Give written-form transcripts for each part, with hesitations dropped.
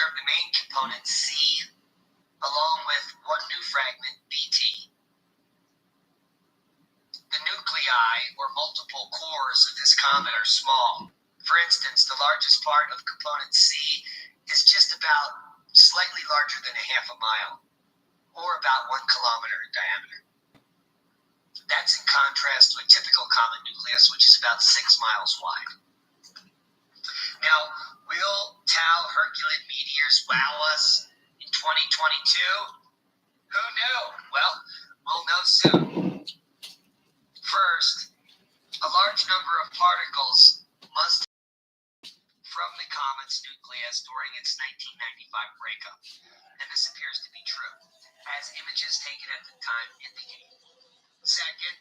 observe the main component C along with one new fragment BT. The nuclei or multiple cores of this comet are small. For instance, the largest part of component C is just about slightly larger than a half a mile, or about 1 kilometer in diameter. That's in contrast to a typical comet nucleus, which is about 6 miles wide. Now, will Tau Herculid meteors wow us in 2022? Who knew? Well, we'll know soon. First, a large number of particles must from the comet's nucleus during its 1995 breakup, and this appears to be true, as images taken at the time indicate. Second,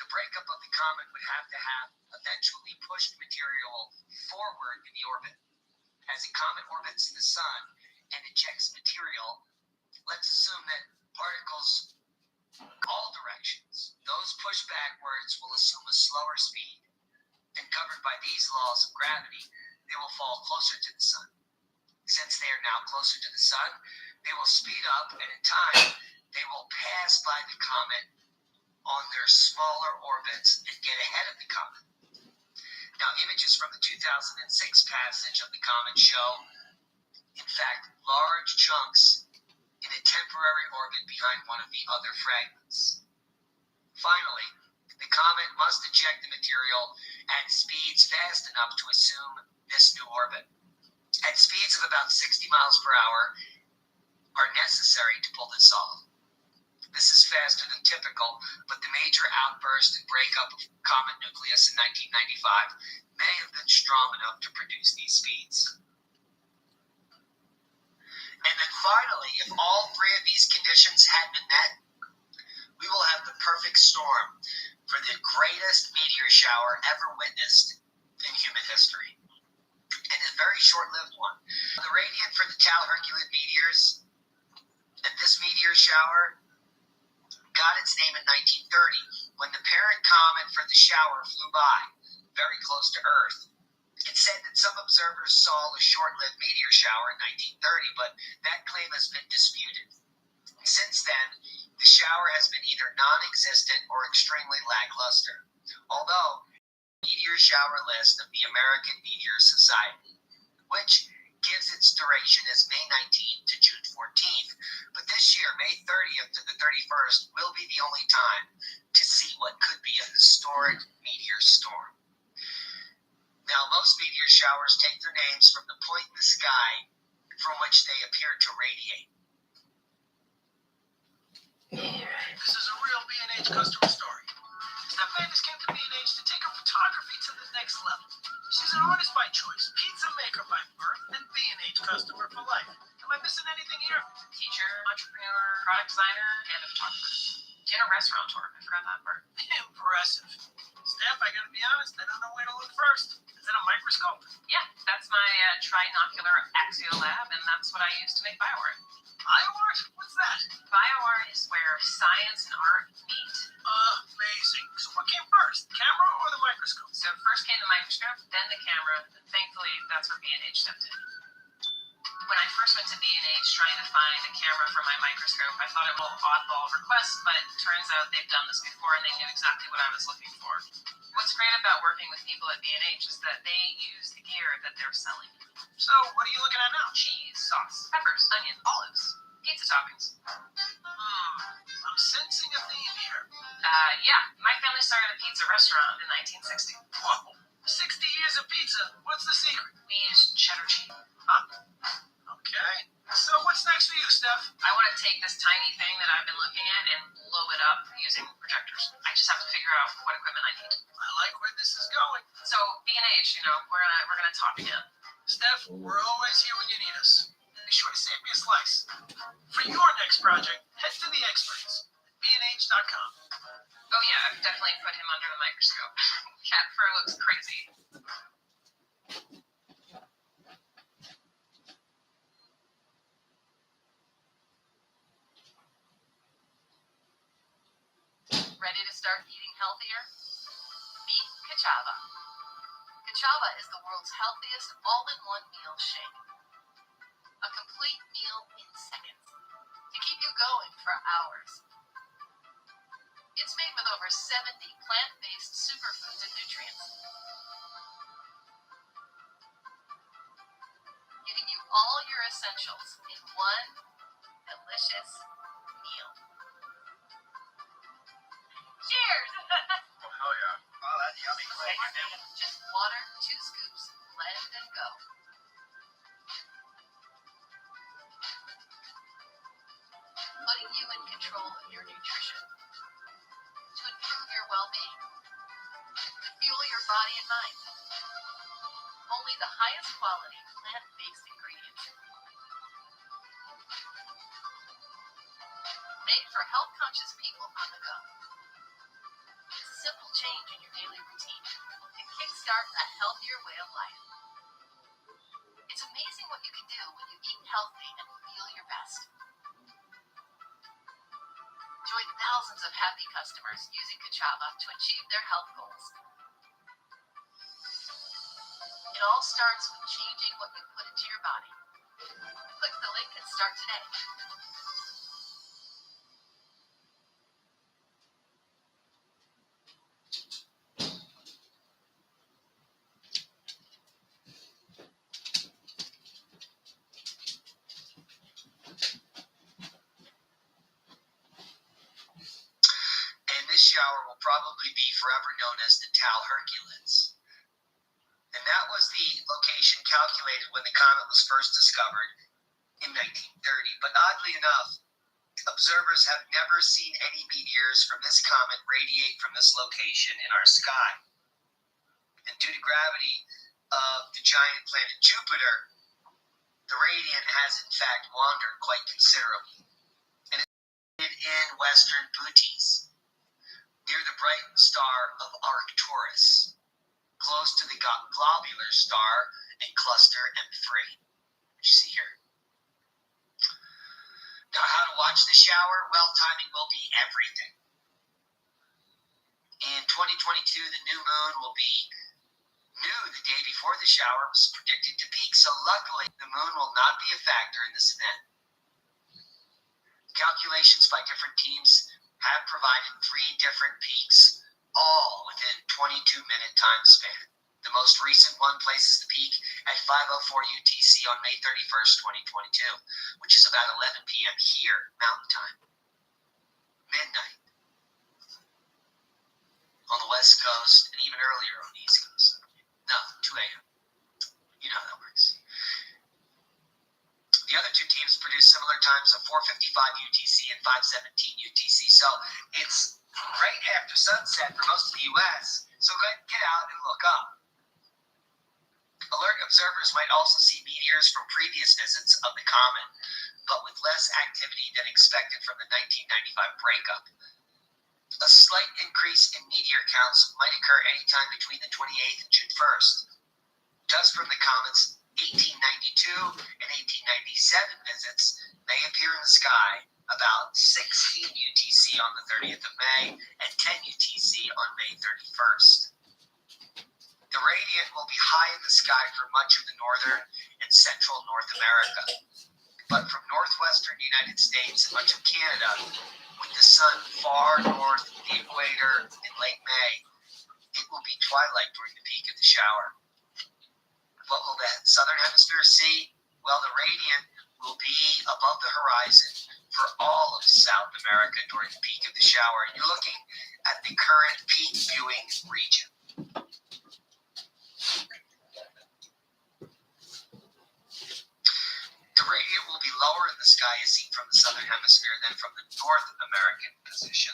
the breakup of the comet would have to have eventually pushed material forward in the orbit. As a comet orbits the sun and ejects material, let's assume that particles all directions, those pushed backwards will assume a slower speed, and governed by these laws of gravity, they will fall closer to the sun. Since they are now closer to the sun, they will speed up, and in time, they will pass by the comet on their smaller orbits and get ahead of the comet. Now, images from the 2006 passage of the comet show, in fact, large chunks in a temporary orbit behind one of the other fragments. Finally, the comet must eject the material at speeds fast enough to assume this new orbit. At speeds of about 60 miles per hour are necessary to pull this off. This is faster than typical, but the major outburst and breakup of comet nucleus in 1995 may have been strong enough to produce these speeds. And then finally, if all three of these conditions had been met, we will have the perfect storm for the greatest meteor shower ever witnessed in human history. And a very short-lived one. The radiant for the Tau Herculid meteors, and this meteor shower got its name in 1930 when the parent comet for the shower flew by, very close to Earth. It said that some observers saw a short-lived meteor shower in 1930, but that claim has been disputed. Since then, the shower has been either non-existent or extremely lackluster, although meteor shower list of the American Meteor Society, which gives its duration as May 19th to June 14th. But this year, May 30th to the 31st, will be the only time to see what could be a historic meteor storm. Now, most meteor showers take their names from the point in the sky from which they appear to radiate. This is a real B&H customer story. Steph Manis came to B&H to take her photography to the next level. She's an artist by choice, pizza maker by birth, and B&H customer for life. Am I missing anything here? Teacher, entrepreneur, product designer, and a photographer. And a restaurateur. I forgot that part. Impressive. Steph, I gotta be honest, I don't know where to look first. Is that a microscope? Yeah, that's my trinocular axiolab, and that's what I use to make bioart. Bioart? What's that? Bioart is where science and art meet. Amazing. So what came first, the camera or the microscope? So first came the microscope, then the camera. Thankfully, that's where B&H stepped in. When I first went to B&H trying to find a camera for my microscope, I thought it was an oddball request, but it turns out they've done this before and they knew exactly what I was looking for. What's great about working with people at B&H is that they use the gear that they're selling. So what are you looking at now? Cheese, sauce, peppers, onion, olives, pizza toppings. I'm sensing a theme here. Yeah, my family started a pizza restaurant in 1960. Whoa, 60 years of pizza. What's the secret? We use cheddar cheese. Okay. So what's next for you, Steph? I want to take this tiny thing that I've been looking at and blow it up using projectors. I just have to figure out what equipment I need. I like where this is going. So B&H, we're gonna talk again. Steph, we're always here when you need us. Be sure to save me a slice. For your next project, head to the experts at bnh.com. Oh yeah, I've definitely put him under the microscope. Cat fur looks crazy. Ready to start eating healthier? Meet Kachava. Kachava is the world's healthiest all-in-one meal shake. all your essentials in one delicious meal. Cheers! Oh, hell yeah. Oh, that's yummy. Just water, 2 scoops, blend and go. Putting you in control of your nutrition to improve your well-being, to fuel your body and mind. Only the highest quality plant-based ingredients. Made for health-conscious people on the go. It's a simple change in your daily routine to kickstart a healthier way of life. It's amazing what you can do when you eat healthy and feel your best. Join thousands of happy customers using Kachava to achieve their health goals. It all starts with changing what you put into your body. Click the link and start today. And this shower will probably be forever known as the Tal Hercules. And that was the location calculated when the comet was first discovered in 1930. But oddly enough, observers have never seen any meteors from this comet radiate from this location in our sky. And due to gravity of the giant planet Jupiter, the radiant has in fact wandered quite considerably. And it's in western Bootes, near the bright star of Arcturus, close to the globular star and cluster M3, which you see here. Now, how to watch the shower? Well, timing will be everything. In 2022, the new moon will be new the day before the shower was predicted to peak, so luckily the moon will not be a factor in this event. Calculations by different teams have provided 3 different peaks, all within 22-minute time span. The most recent one places the peak at 5:04 UTC on May 31st, 2022, which is about 11 p.m. here, Mountain Time. Midnight on the West Coast, and even earlier on the East Coast. No, 2 a.m. You know how that works. The other 2 teams produce similar times of 4:55 UTC and 5:17 UTC, so it's right after sunset for most of the U.S., so get out and look up. Alert observers might also see meteors from previous visits of the comet, but with less activity than expected from the 1995 breakup. A slight increase in meteor counts might occur anytime between the 28th and June 1st. Dust from the comet's 1892 and 1897 visits may appear in the sky about 16 UTC on the 30th of May and 10 UTC on May 31st. The radiant will be high in the sky for much of the northern and central North America. But from northwestern United States and much of Canada, with the sun far north of the equator in late May, it will be twilight during the peak of the shower. What will the southern hemisphere see? Well, the radiant will be above the horizon for all of South America during the peak of the shower. You're looking at the current peak viewing region. The radiant will be lower in the sky as seen from the southern hemisphere than from the North American position.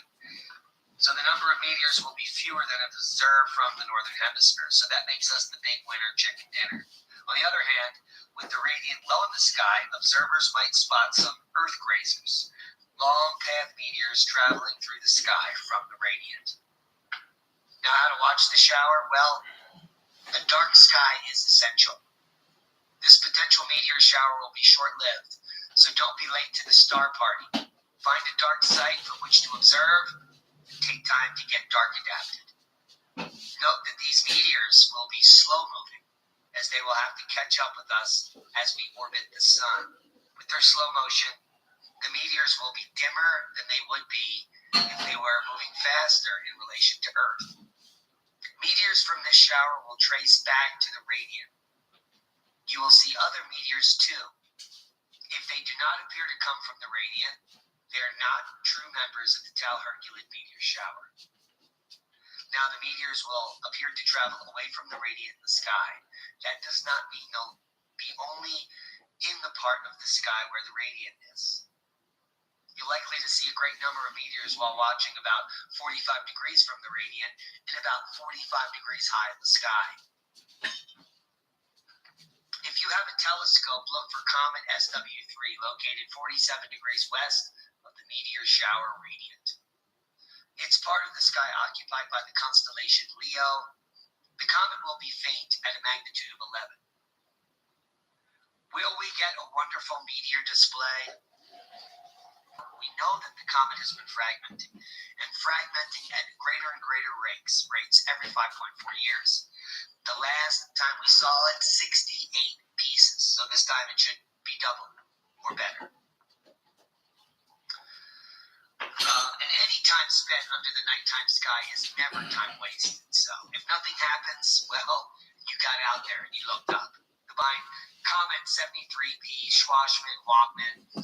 So the number of meteors will be fewer than observed from the northern hemisphere. So that makes us the big winner chicken dinner. On the other hand, with the radiant low in the sky, observers might spot some earth grazers, long path meteors traveling through the sky from the radiant. Now, how to watch the shower? Well, a dark sky is essential. This potential meteor shower will be short-lived, so don't be late to the star party. Find a dark site from which to observe and take time to get dark adapted. Note that these meteors will be slow-moving, as they will have to catch up with us as we orbit the sun. With their slow motion, the meteors will be dimmer than they would be if they were moving faster in relation to Earth. Meteors from this shower will trace back to the radiant. You will see other meteors too. If they do not appear to come from the radiant, they are not true members of the Tau Herculid meteor shower. Now, the meteors will appear to travel away from the radiant in the sky. That does not mean they'll be only in the part of the sky where the radiant is. You're likely to see a great number of meteors while watching about 45 degrees from the radiant and about 45 degrees high in the sky. If you have a telescope, look for Comet SW3, located 47 degrees west of the meteor shower radiant. It's part of the sky occupied by the constellation Leo. The comet will be faint at a magnitude of 11. Will we get a wonderful meteor display? We know that the comet has been fragmenting at greater and greater rates every 5.4 years. The last time we saw it, 68 pieces. So this time it should be double or better. And any time spent under the nighttime sky is never time wasted. So if nothing happens, well, you got out there and you looked up. Combined Comet 73b, Schwarzschild-Walkman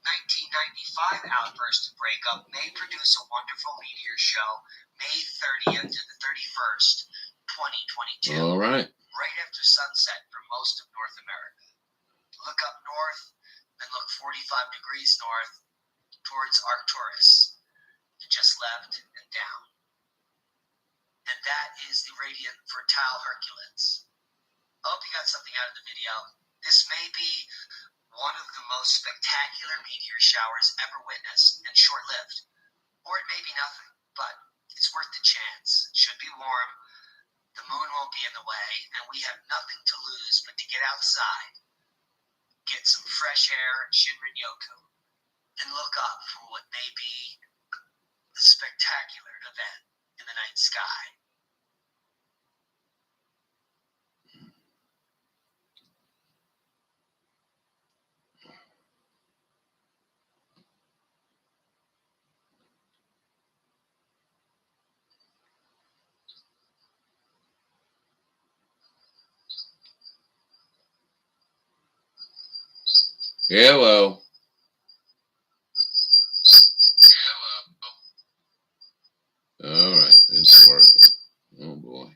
1995 outburst and breakup may produce a wonderful meteor show May 30th to the 31st, 2022. All right. Right after sunset for most of North America. Look up north, then look 45 degrees north towards Arcturus, and just left and down. And that is the radiant for Tau Herculis. I hope you got something out of the video. This may be one of the most spectacular meteor showers ever witnessed, and short-lived. Or it may be nothing, but it's worth the chance. It should be warm, the moon won't be in the way, and we have nothing to lose but to get outside, get some fresh air in Shinrin-yoku, and look up for what may be a spectacular event in the night sky. Hello. All right, it's working. Oh boy.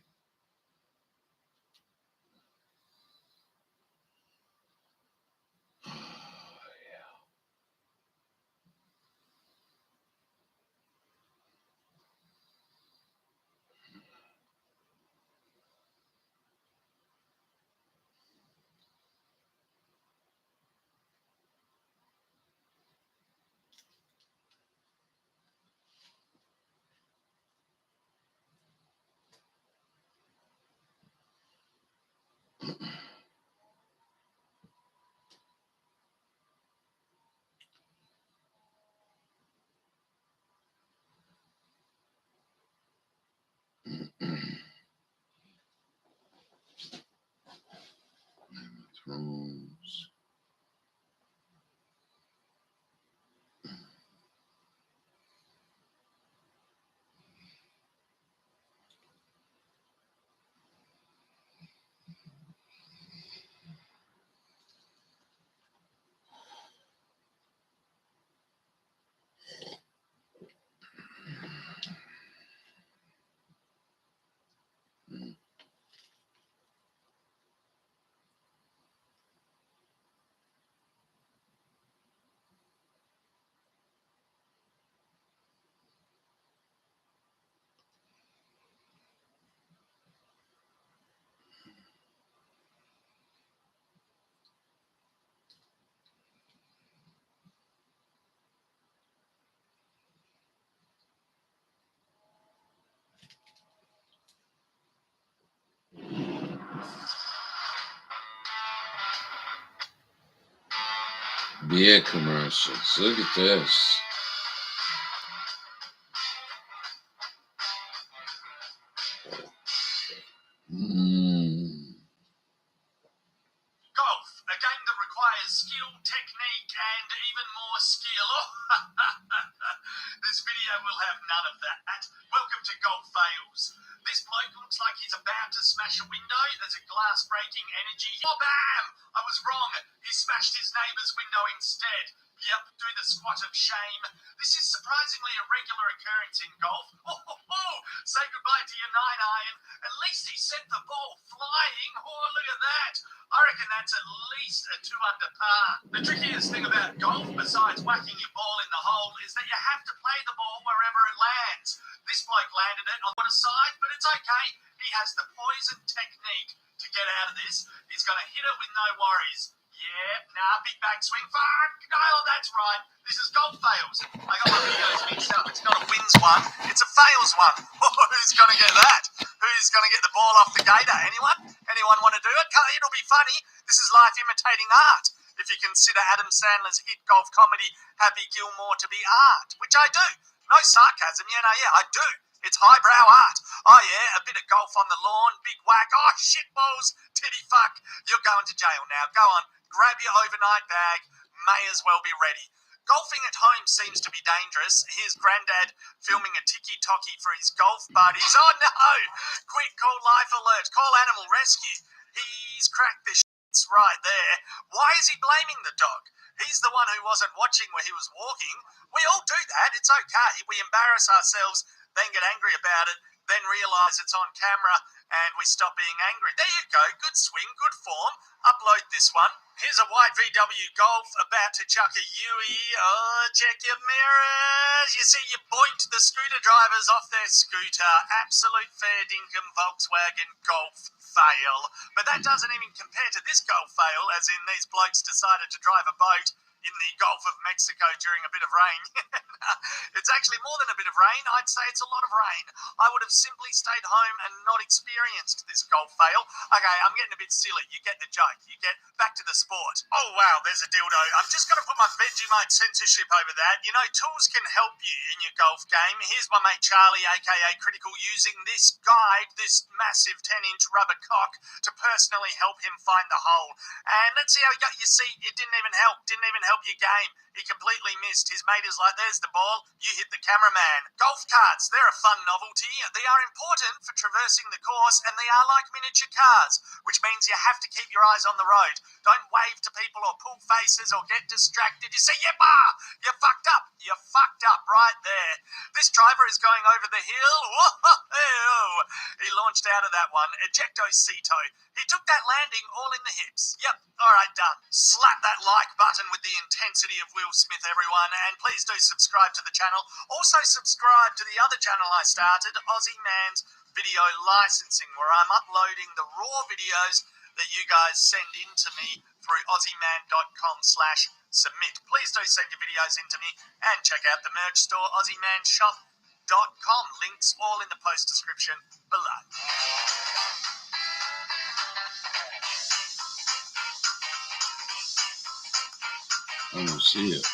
Thrones. Beer commercials. Look at this. Golf, a game that requires skill skill, technique, and even more skill. This video will have none of that. Welcome to Golf Fails. This bloke looks like he's about to smash a window. There's a glass-breaking energy. Oh, bam! I was wrong. He smashed his neighbour's window instead. Yep, do the squat of shame. This is surprisingly a regular occurrence in golf. Say goodbye to your 9-iron. At least he sent the ball flying. Oh, look at that. I reckon that's at least a 2 under par. The trickiest thing about golf, besides whacking your ball in the hole, is that you have to play the ball wherever it lands. This bloke landed it on the side, but it's okay. He has the poison technique to get out of this. He's going to hit it with no worries. Yeah, big backswing. Fuck! Oh, that's right. This is Golf Fails. I got my videos mixed up. It's not a wins one, it's a fails one. Who's going to get that? Who's going to get the ball off the gator? Anyone? Anyone want to do it? It'll be funny. This is life imitating art. If you consider Adam Sandler's hit golf comedy Happy Gilmore to be art, which I do. No sarcasm. Yeah, I do. It's highbrow art. Oh, yeah, a bit of golf on the lawn, big whack. Oh, shit balls, titty fuck. You're going to jail now. Go on, grab your overnight bag. May as well be ready. Golfing at home seems to be dangerous. Here's Grandad filming a tiki-toki for his golf buddies. Oh, no. Quick, call life alert. Call animal rescue. He's cracked the shits right there. Why is he blaming the dog? He's the one who wasn't watching where he was walking. We all do that. It's okay. We embarrass ourselves, then get angry about it, then realise it's on camera, and we stop being angry. There you go. Good swing, good form. Upload this one. Here's a white VW Golf about to chuck a Yui. Oh, check your mirrors. You see, you boinked the scooter drivers off their scooter. Absolute fair dinkum Volkswagen Golf fail. But that doesn't even compare to this golf fail, as in these blokes decided to drive a boat in the Gulf of Mexico during a bit of rain. It's actually more than a bit of rain. I'd say it's a lot of rain. I would have simply stayed home and not experienced this golf fail. Okay, I'm getting a bit silly. You get the joke. You get back to the sport. Oh, wow, there's a dildo. I'm just going to put my Vegemite censorship over that. You know, tools can help you in your golf game. Here's my mate Charlie, a.k.a. Critical, using this guide, this massive 10-inch rubber cock, to personally help him find the hole. And let's see how he got. You see, it didn't even help your game. He completely missed. His mate is like, there's the ball, you hit the cameraman. Golf carts, they're a fun novelty. They are important for traversing the course, and they are like miniature cars, which means you have to keep your eyes on the road. Don't wave to people or pull faces or get distracted. You say, yeppa, you fucked up. You fucked up right there. This driver is going over the hill. Whoa! He launched out of that one. Ejectocito. He took that landing all in the hips. Yep, all right, done. Slap that like button with the intensity of Will Smith, everyone, and please do subscribe to the channel. Also subscribe to the other channel I started, Aussie Man's Video Licensing, where I'm uploading the raw videos that you guys send in to me through aussieman.com/submit. Please do send your videos in to me, and check out the merch store, aussiemanshop.com. Links all in the post description below. I don't see it.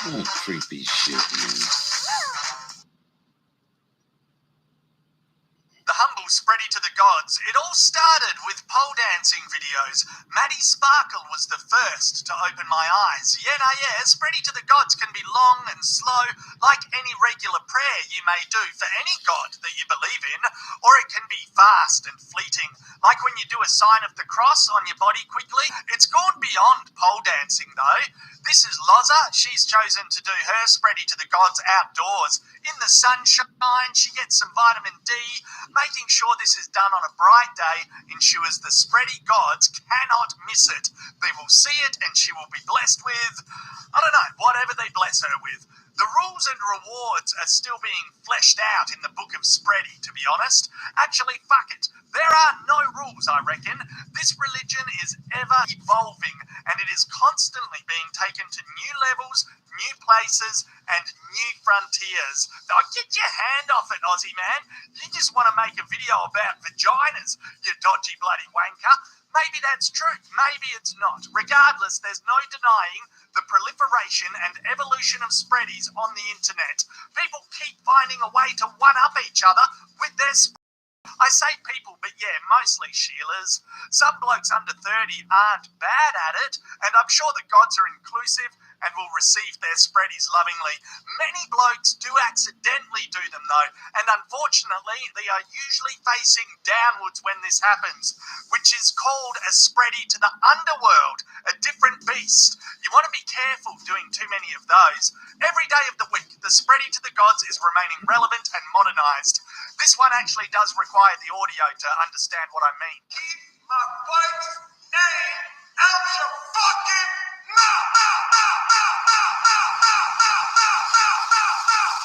Oh, creepy shit, man. The humble spready to the gods. It all started with pole dancing videos. Maddie Sparkle was the first to open my eyes. Yeah, spready to the gods can be long and slow, like any regular prayer you may do for any god that you believe in, or it can be fast and fleeting, like when you do a sign of the cross on your body quickly. It's gone beyond pole dancing, though. This is Loza. She's chosen to do her spready to the gods outdoors. In the sunshine, she gets some vitamin D. Making sure this is done on a bright day ensures the spready gods cannot miss it. They will see it and she will be blessed with, I don't know, whatever they bless her with. The rules and rewards are still being fleshed out in the Book of Spready, to be honest. Actually, fuck it. There are no rules, I reckon. This religion is ever evolving, and it is constantly being taken to new levels, new places and new frontiers. Now, get your hand off it, Aussie man. You just want to make a video about vaginas, you dodgy bloody wanker. Maybe that's true, maybe it's not. Regardless, there's no denying the proliferation and evolution of spreadies on the internet. People keep finding a way to one-up each other with their I say people, but yeah, mostly Sheilas. Some blokes under 30 aren't bad at it, and I'm sure the gods are inclusive and will receive their spreadies lovingly. Many blokes do accidentally do them though, and unfortunately they are usually facing downwards when this happens, which is called a spreadie to the underworld, a different beast. You want to be careful doing too many of those. Every day of the week, the spreadie to the gods is remaining relevant and modernised. This one actually does require the audio to understand what I mean. Keep my wife's name out your fucking mouth!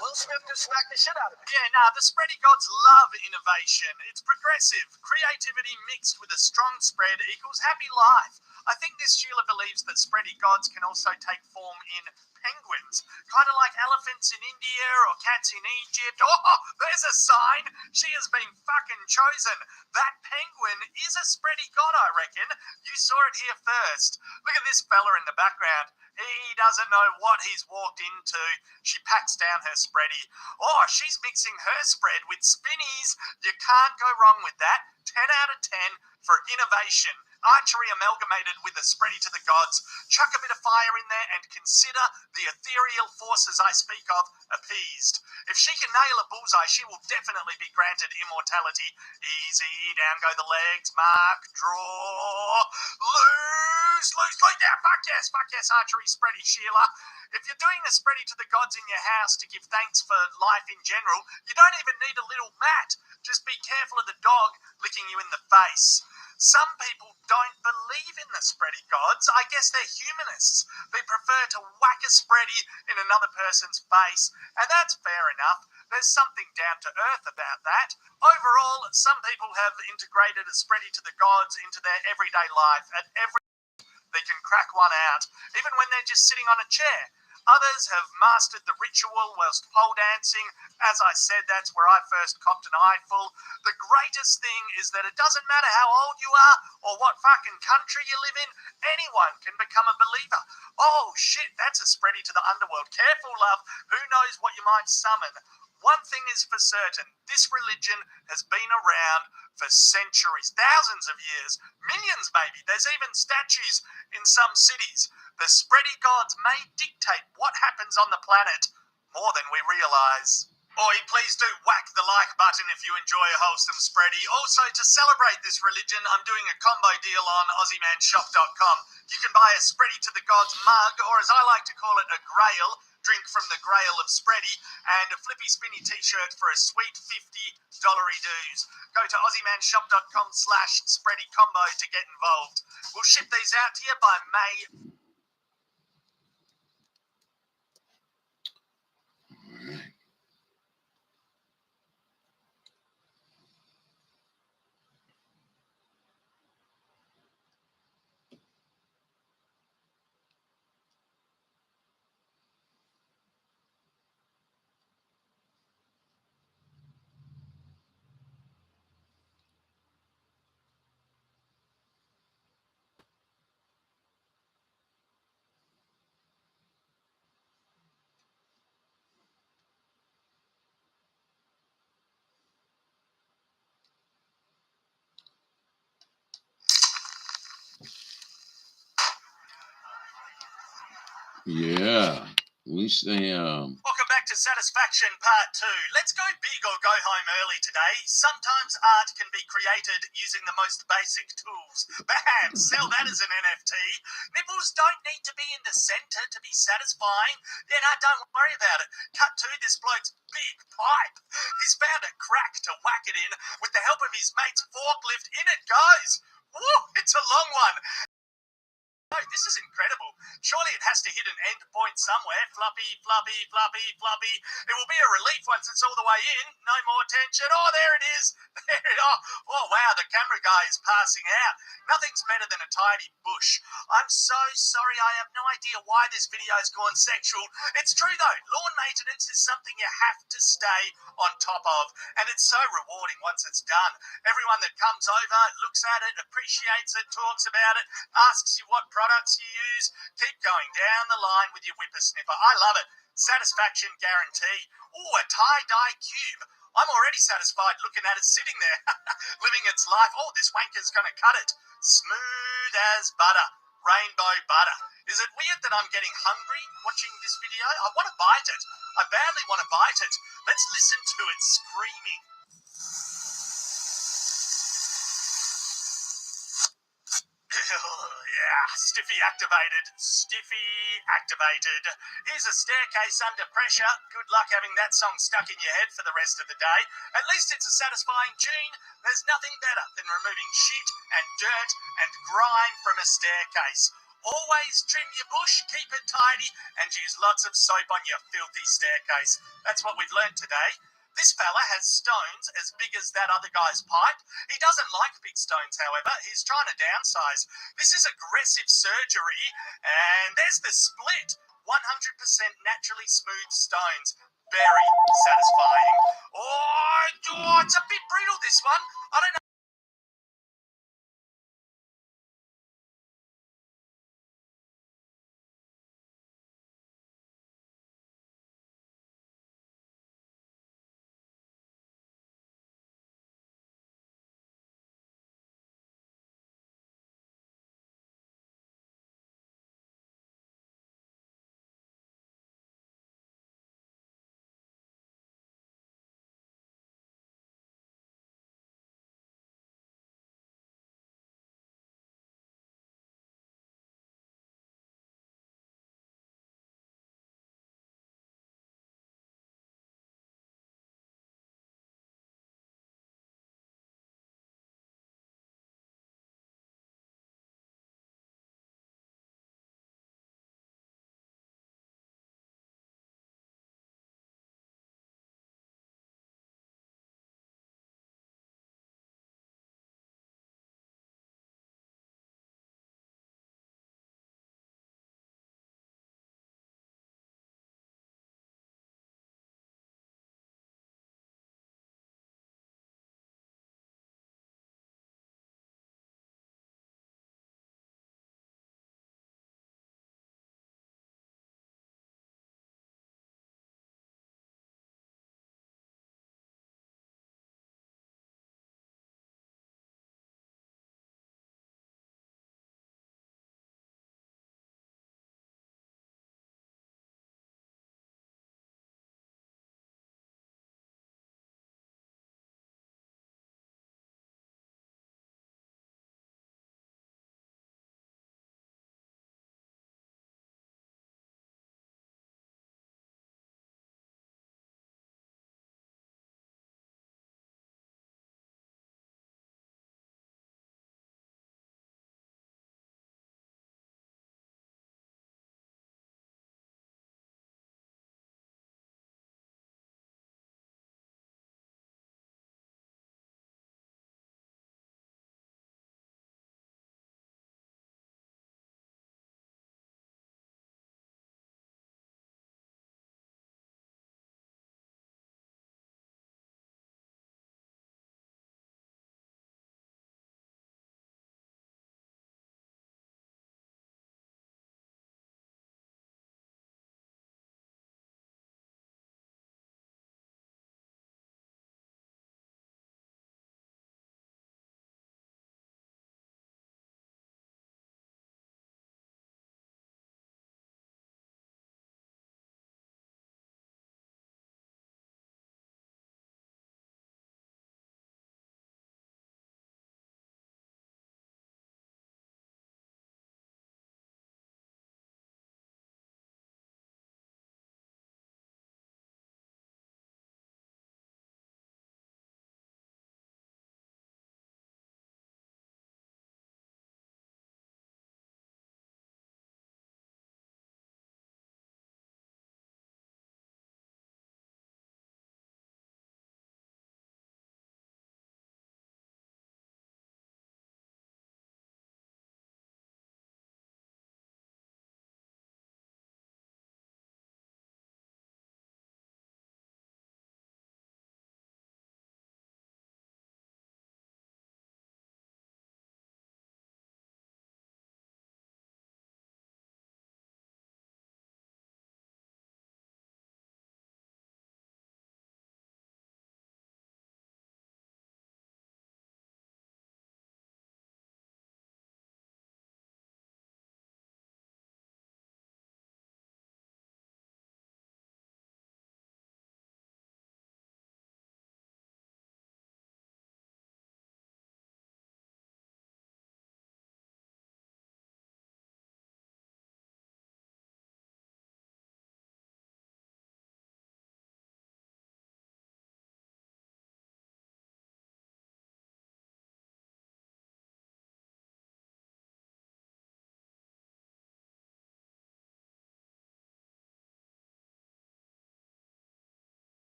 Will Smith just smacked the shit out of it. Yeah, nah, the spready gods love innovation. It's progressive. Creativity mixed with a strong spread equals happy life. I think this Sheila believes that spready gods can also take form in penguins, kind of like elephants in India or cats in Egypt. Oh, there's a sign. She has been fucking chosen. That penguin is a spready god, I reckon. You saw it here first. Look at this fella in the background. He doesn't know what he's walked into. She packs down her spready. Oh, she's mixing her spread with spinnies. You can't go wrong with that. 10 out of 10 for innovation. Archery amalgamated with a spready to the gods. Chuck a bit of fire in there and consider the ethereal forces I speak of appeased. If she can nail a bullseye, she will definitely be granted immortality. Easy, down go the legs, mark, draw, loose, yeah, fuck yes, archery spready, Sheila. If you're doing a spready to the gods in your house to give thanks for life in general, you don't even need a little mat. Just be careful of the dog licking you in the face. Some people don't believe in the spready gods. I guess they're humanists. They prefer to whack a spready in another person's face, and that's fair enough. There's something down to earth about that. Overall, some people have integrated a spready to the gods into their everyday life. At every they can crack one out, even when they're just sitting on a chair. Others have mastered the ritual whilst pole dancing. As I said, that's where I first copped an eyeful. The greatest thing is that it doesn't matter how old you are or what fucking country you live in, anyone can become a believer. Oh shit, that's a spready to the underworld. Careful, love, who knows what you might summon. One thing is for certain, this religion has been around for centuries, thousands of years, millions maybe. There's even statues in some cities. The spready gods may dictate what happens on the planet more than we realise. Oi, please do whack the like button if you enjoy a wholesome spready. Also, to celebrate this religion, I'm doing a combo deal on AussieManShop.com. You can buy a spready to the gods mug, or as I like to call it, a grail, drink from the grail of spready, and a flippy spinny t-shirt for a sweet $50 dues. Go to AussieManShop.com/spready combo to get involved. We'll ship these out to you by May. Yeah. At least they Welcome back to Satisfaction Part 2. Let's go big or go home early today. Sometimes art can be created using the most basic tools. Bam! Sell that as an NFT. Nipples don't need to be in the centre to be satisfying. Yeah, no, don't worry about it. Cut to this bloke's big pipe. He's found a crack to whack it in. With the help of his mate's forklift, in it goes. Woo! It's a long one. Oh, this is incredible. Surely it has to hit an endpoint somewhere. Floppy, floppy, floppy, floppy. It will be a relief once it's all the way in. No more tension. Oh, there it is. There it is. Oh, wow, the camera guy is passing out. Nothing's better than a tidy bush. I'm so sorry. I have no idea why this video's gone sexual. It's true, though. Lawn maintenance is something you have to stay on top of, and it's so rewarding once it's done. Everyone that comes over, looks at it, appreciates it, talks about it, asks you what products you use. Keep going down the line with your whippersnipper. I love it. Satisfaction guarantee. Oh, a tie-dye cube. I'm already satisfied looking at it sitting there, living its life. Oh, this wanker's going to cut it. Smooth as butter. Rainbow butter. Is it weird that I'm getting hungry watching this video? I want to bite it. I badly want to bite it. Let's listen to it screaming. Yeah, Stiffy activated. Stiffy activated. Here's a staircase under pressure. Good luck having that song stuck in your head for the rest of the day. At least it's a satisfying tune. There's nothing better than removing shit and dirt and grime from a staircase. Always trim your bush, keep it tidy, and use lots of soap on your filthy staircase. That's what we've learned today. This fella has stones as big as that other guy's pipe. He doesn't like big stones, however. He's trying to downsize. This is aggressive surgery. And there's the split. 100% naturally smooth stones. Very satisfying. Oh, it's a bit brutal, this one. I don't know.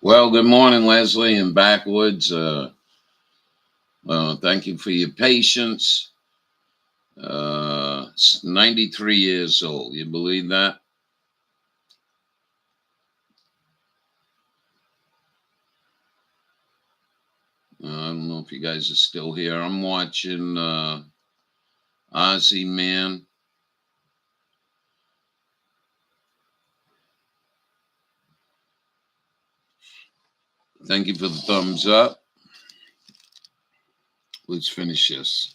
Well, good morning, Leslie and Backwoods. Thank you for your patience. 93 years old. You believe that? I don't know if you guys are still here. I'm watching Ozzy Man. Thank you for the thumbs up. Let's finish this.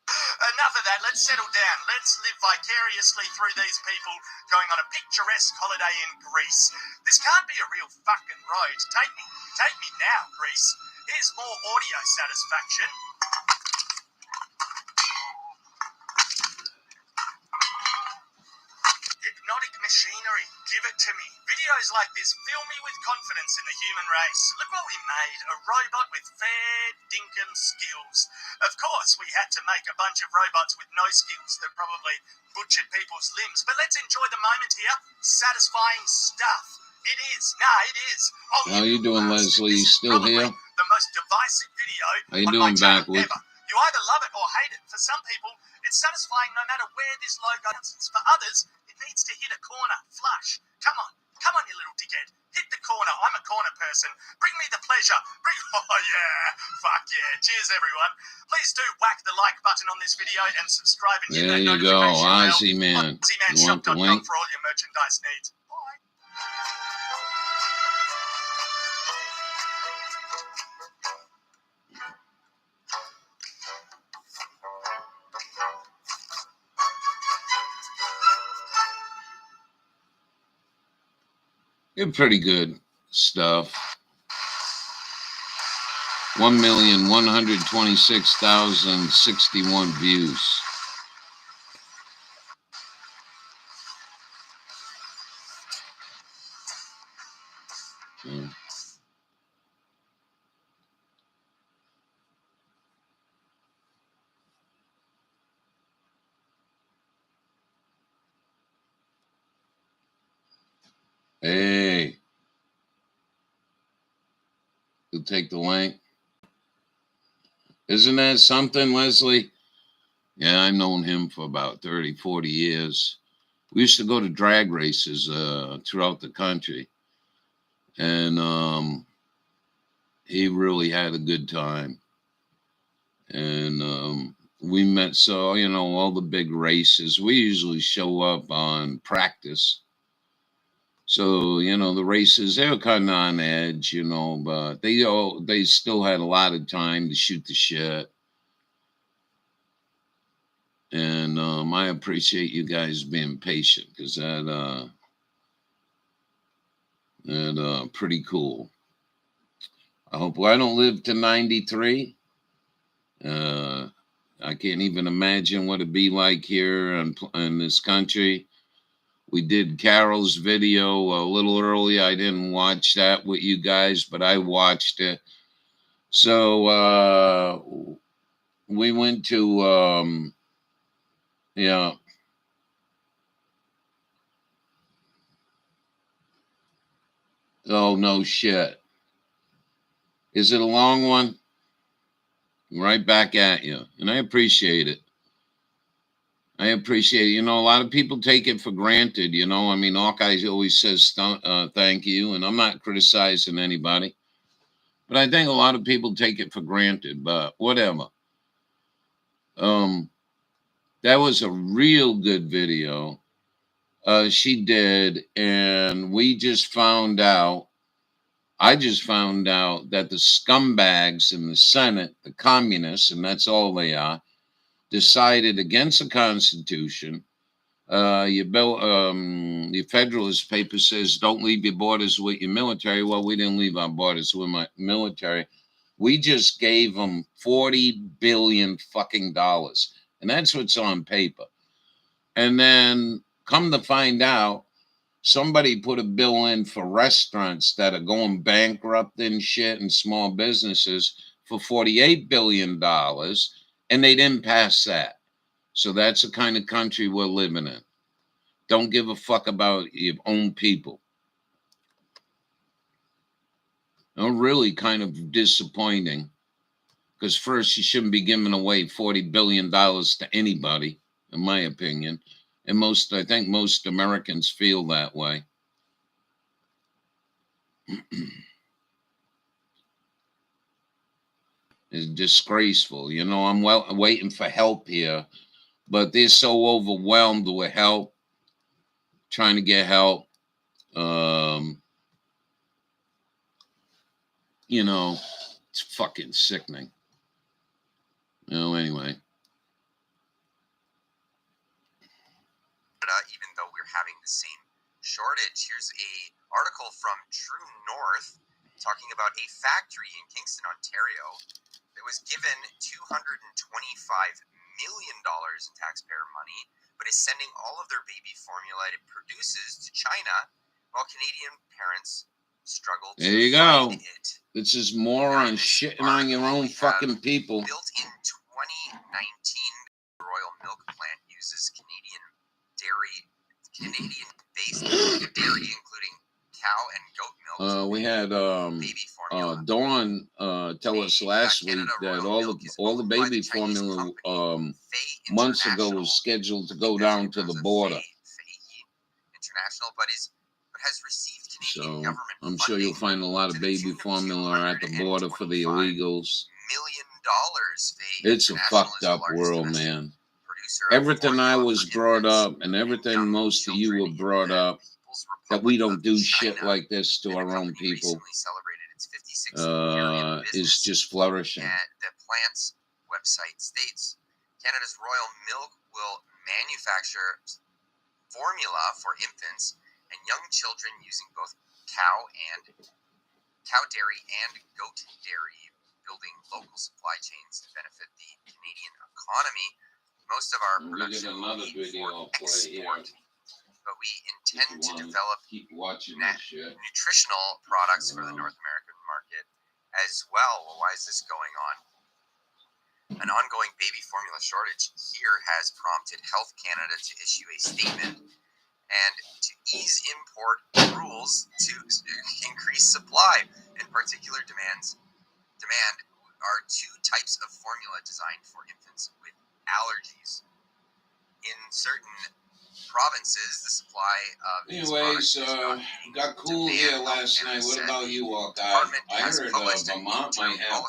Enough of that. Let's settle down. Let's live vicariously through these people going on a picturesque holiday in Greece. This can't be a real fucking road. Take me now, Greece. Here's more audio satisfaction. Hypnotic machinery, give it to me. Videos like this fill me with confidence in the human race. Look what we made, a robot with fair dinkum skills. Of course, we had to make a bunch of robots with no skills that probably butchered people's limbs, but let's enjoy the moment here. Satisfying stuff. It is. It is. Oh, how you doing, Leslie? You still here? The most divisive video how you on doing, my channel Backward? ever. You either love it or hate it. For some people, it's satisfying no matter where this logo is. For others, it needs to hit a corner flush. Come on, you little dickhead. Hit the corner. I'm a corner person. Bring me the pleasure. Oh yeah, fuck yeah. Cheers, everyone. Please do whack the like button on this video and subscribe and hit There that you go, notification bell. Ozzy Man. You want the OzzyManShop.com link? for all your merchandise needs. Bye. You're pretty good stuff. 1,126,061 views. Yeah. Hey, you'll take the link. Isn't that something, Leslie? Yeah, I've known him for about 30, 40 years. We used to go to drag races throughout the country. And he really had a good time. And we met, so, all the big races. We usually show up on practice. So, the races, they were kind of on edge, but they still had a lot of time to shoot the shit. And I appreciate you guys being patient, because that pretty cool. I hope I don't live to 93. I can't even imagine what it'd be like here in this country. We did Carol's video a little early. I didn't watch that with you guys, but I watched it. So we went to, yeah. Oh, no shit. Is it a long one? Right back at you. And I appreciate it. A lot of people take it for granted, I mean, Hawkeye always says thank you, and I'm not criticizing anybody. But I think a lot of people take it for granted, but whatever. That was a real good video she did, and I just found out that the scumbags in the Senate, the communists, and that's all they are, decided against the Constitution. Your Federalist paper says don't leave your borders with your military. Well, we didn't leave our borders with my military. We just gave them $40 billion fucking dollars, and that's what's on paper. And then come to find out, somebody put a bill in for restaurants that are going bankrupt and shit, and small businesses for $48 billion, and they didn't pass that. So that's the kind of country we're living in. Don't give a fuck about your own people. Really kind of disappointing. Because first, you shouldn't be giving away $40 billion to anybody, in my opinion. And I think most Americans feel that way. It's disgraceful. You know, I'm waiting for help here, but they're so overwhelmed with help, trying to get help. You know, it's fucking sickening. Anyway. Even though we're having the same shortage. Here's a article from True North talking about a factory in Kingston, Ontario that was given $225 million in taxpayer money, but is sending all of their baby formula it produces to China while Canadian parents struggle to find it. This is more on shitting on your own fucking people. Built in 2019, the Royal Milk plant uses Canadian-based dairy, including cow and goat milk. We had baby formula. Dawn tell us last week that all the baby formula months ago was scheduled to go down to the border. International, but has received Canadian government I'm sure you'll find a lot of baby formula at the border for the illegals. $1 million. It's a fucked up world, man. Everything I was brought up and everything most of you were brought up, that we don't do shit like this to our own people, is just flourishing. The plant's website states Canada's Royal Milk will manufacture formula for infants and young children using both cow dairy and goat dairy, building local supply chains to benefit the Canadian economy. Most of our production will be for export, but we intend to develop nutritional products for the North American market as well. Well, why is this going on? An ongoing baby formula shortage here has prompted Health Canada to issue a statement and to ease import rules to increase supply. In particular, demand are two types of formula designed for infants with allergies. In certain provinces, the supply of anyways, got cool here last night. What about you all guys? I heard Vermont might have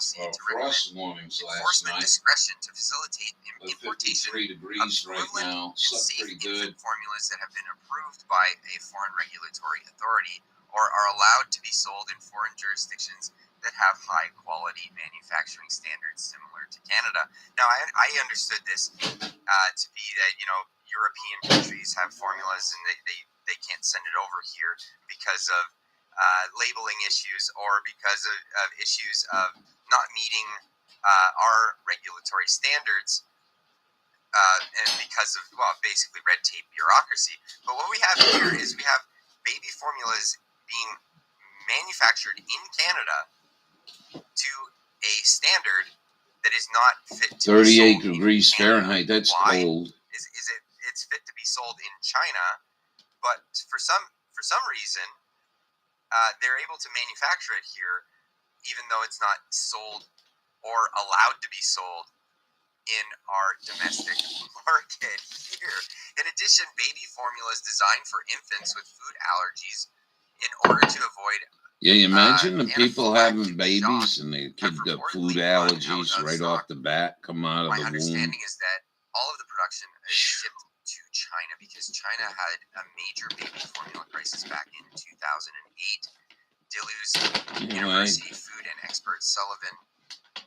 frost warnings last night. Discretion to facilitate importation 53 degrees right now. Slept pretty good. Formulas that have been approved by a foreign regulatory authority or are allowed to be sold in foreign jurisdictions that have high quality manufacturing standards similar to Canada. Now, I understood this to be that, European countries have formulas and they can't send it over here because of labeling issues or because of issues of not meeting our regulatory standards and because of, basically red tape bureaucracy. But what we have here is we have baby formulas being manufactured in Canada to a standard that is not fit to 38 degrees Fahrenheit. That's cold. It's fit to be sold in China, but for some reason, they're able to manufacture it here, even though it's not sold or allowed to be sold in our domestic market here. In addition, baby formula is designed for infants with food allergies in order to avoid. Yeah, you imagine the people having babies and their kids got food allergies right off the bat, come out of the womb. My understanding is that all of the production is shipped to China because China had a major baby formula crisis back in 2008. Duluth University food and expert Sullivan.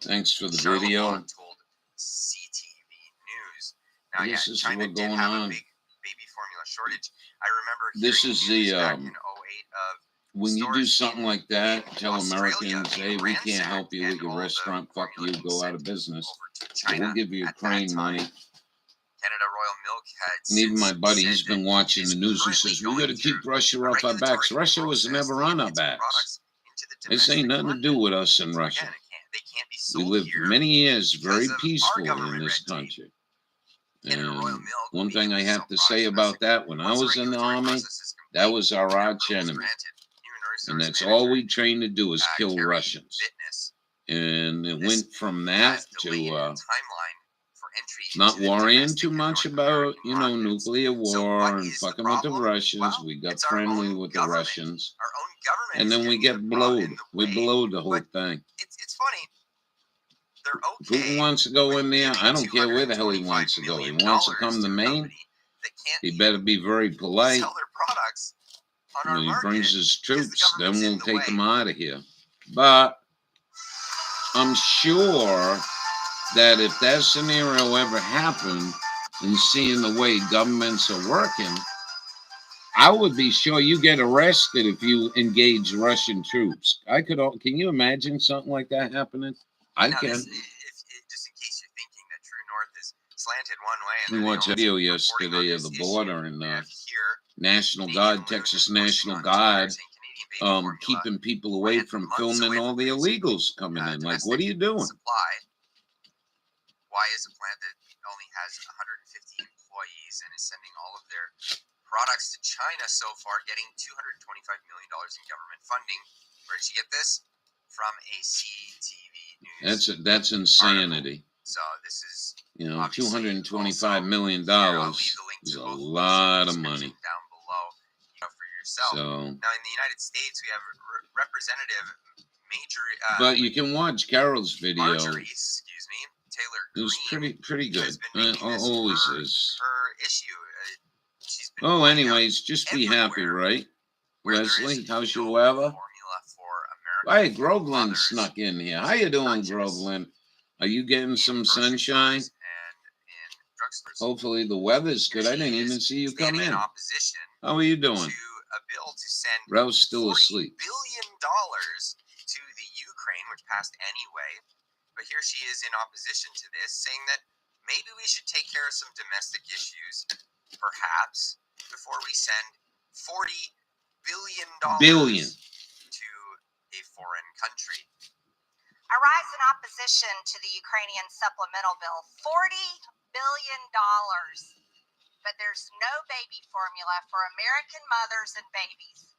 Thanks for the video. Told CTV News. Now, this is China what's did going have on. a big baby formula shortage. I remember. This is the back in 2008 of when you do something like that, tell Americans, hey, we can't help you with your restaurant. Fuck you, go out of business. But we'll give you Ukraine money. Canada Royal Milk had and even my buddy, he's been watching the news. He says, we got to keep Russia off our backs. Russia was never on our backs. This ain't nothing to do with us in Russia. We lived many years very peacefully in this country. And one thing I have to say about that, when I was in the army, that was our arch enemy. And that's all we train to do is kill Carrie Russians. Fitness. And it This went from that has delayed to timeline for entry not into the worrying domestic too and much North about, American markets. nuclear So war what and is the fucking with the problem? Russians. Well, We got it's our friendly own with the government. Russians. Our own government And is then we getting get brought in blowed. the We way. blowed the whole But thing. it's funny. They're Putin okay. wants to go with in there. giving I don't care where the hell he $225 wants to go. He million wants to come to a Maine. company that can't He better be very polite. sell their products on our When he market brings his because the troops, then government's in we'll the take way. him out of here. But I'm sure that if that scenario ever happened, and seeing the way governments are working, I would be sure you get arrested if you engage Russian troops. Can you imagine something like that happening? I Now, can. just in case you're thinking that True North is slanted one way, and We they're watched a the video only yesterday reporting on of the this border issue. and We have here National Canadian Guard, women Texas posting National on Guard, Twitter saying Canadian baby formula keeping people away ran from months filming away all from the producing illegals coming in. Like, what are domestic you doing? supply. Why is a plant that only has 150 employees and is sending all of their products to China so far getting $225 million in government funding? Where did she get this? From a CTV News. That's insanity. So this is $225 million I'll leave the link is to a both lot of description money. down below, for yourself. So, now in the United States, we have Representative Major. but you can watch Carol's video. Marjorie, excuse me, Taylor It was Greene, pretty good. has been making this Always her, is. her issue. She's been Oh, pointing out anyways, just be happy, everywhere right? where there Leslie, is how's your no weather? formula for American Hey, Groveland mothers snuck in here. How you doing, purchase Groveland? Are you getting in some grocery sunshine? stores and in drugstores. Hopefully the weather's good. I didn't even see you come Standing in. in opposition How are you to doing? a bill to send Ralph's still $40 asleep. billion to the Ukraine, which passed anyway. But here she is in opposition to this, saying that maybe we should take care of some domestic issues, perhaps, before we send $40 billion to a foreign country. I rise in opposition to the Ukrainian supplemental bill. $40 billion. But there's no baby formula for American mothers and babies.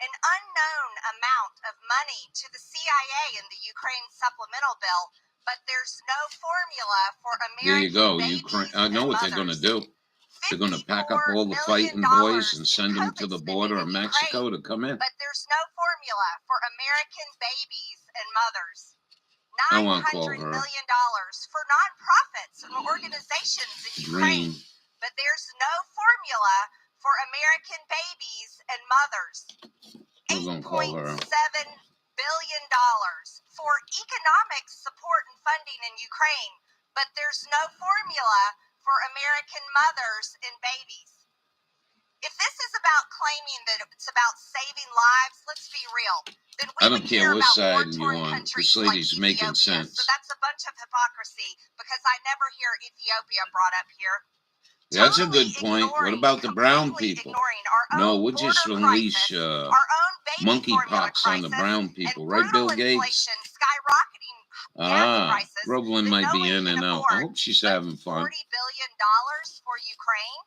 An unknown amount of money to the CIA in the Ukraine supplemental bill, but there's no formula for American There you go. babies Ukraine. I know and what they're going to do. They're going to pack up all the $54 fighting million boys and send them to the in border of Ukraine. Mexico to come in. But there's no formula for American babies and mothers. I want to call $900 her million for nonprofits and organizations in Ukraine. Green. But there's no formula for American babies and mothers. We're going to call her. $8.7 billion for economic support and funding in Ukraine. But there's no formula for American mothers and babies. If this is about claiming that it's about saving lives, let's be real. Then we I don't would care hear what about side war-torn you're on. countries This lady's like making Ethiopia. sense. So that's a bunch of hypocrisy because I never hear Ethiopia brought up here. That's a good point. What about the brown people? No, we'll just unleash monkeypox on the brown people, right, Bill Gates? Groveland might be in and out. I hope she's having fun. $40 billion for Ukraine?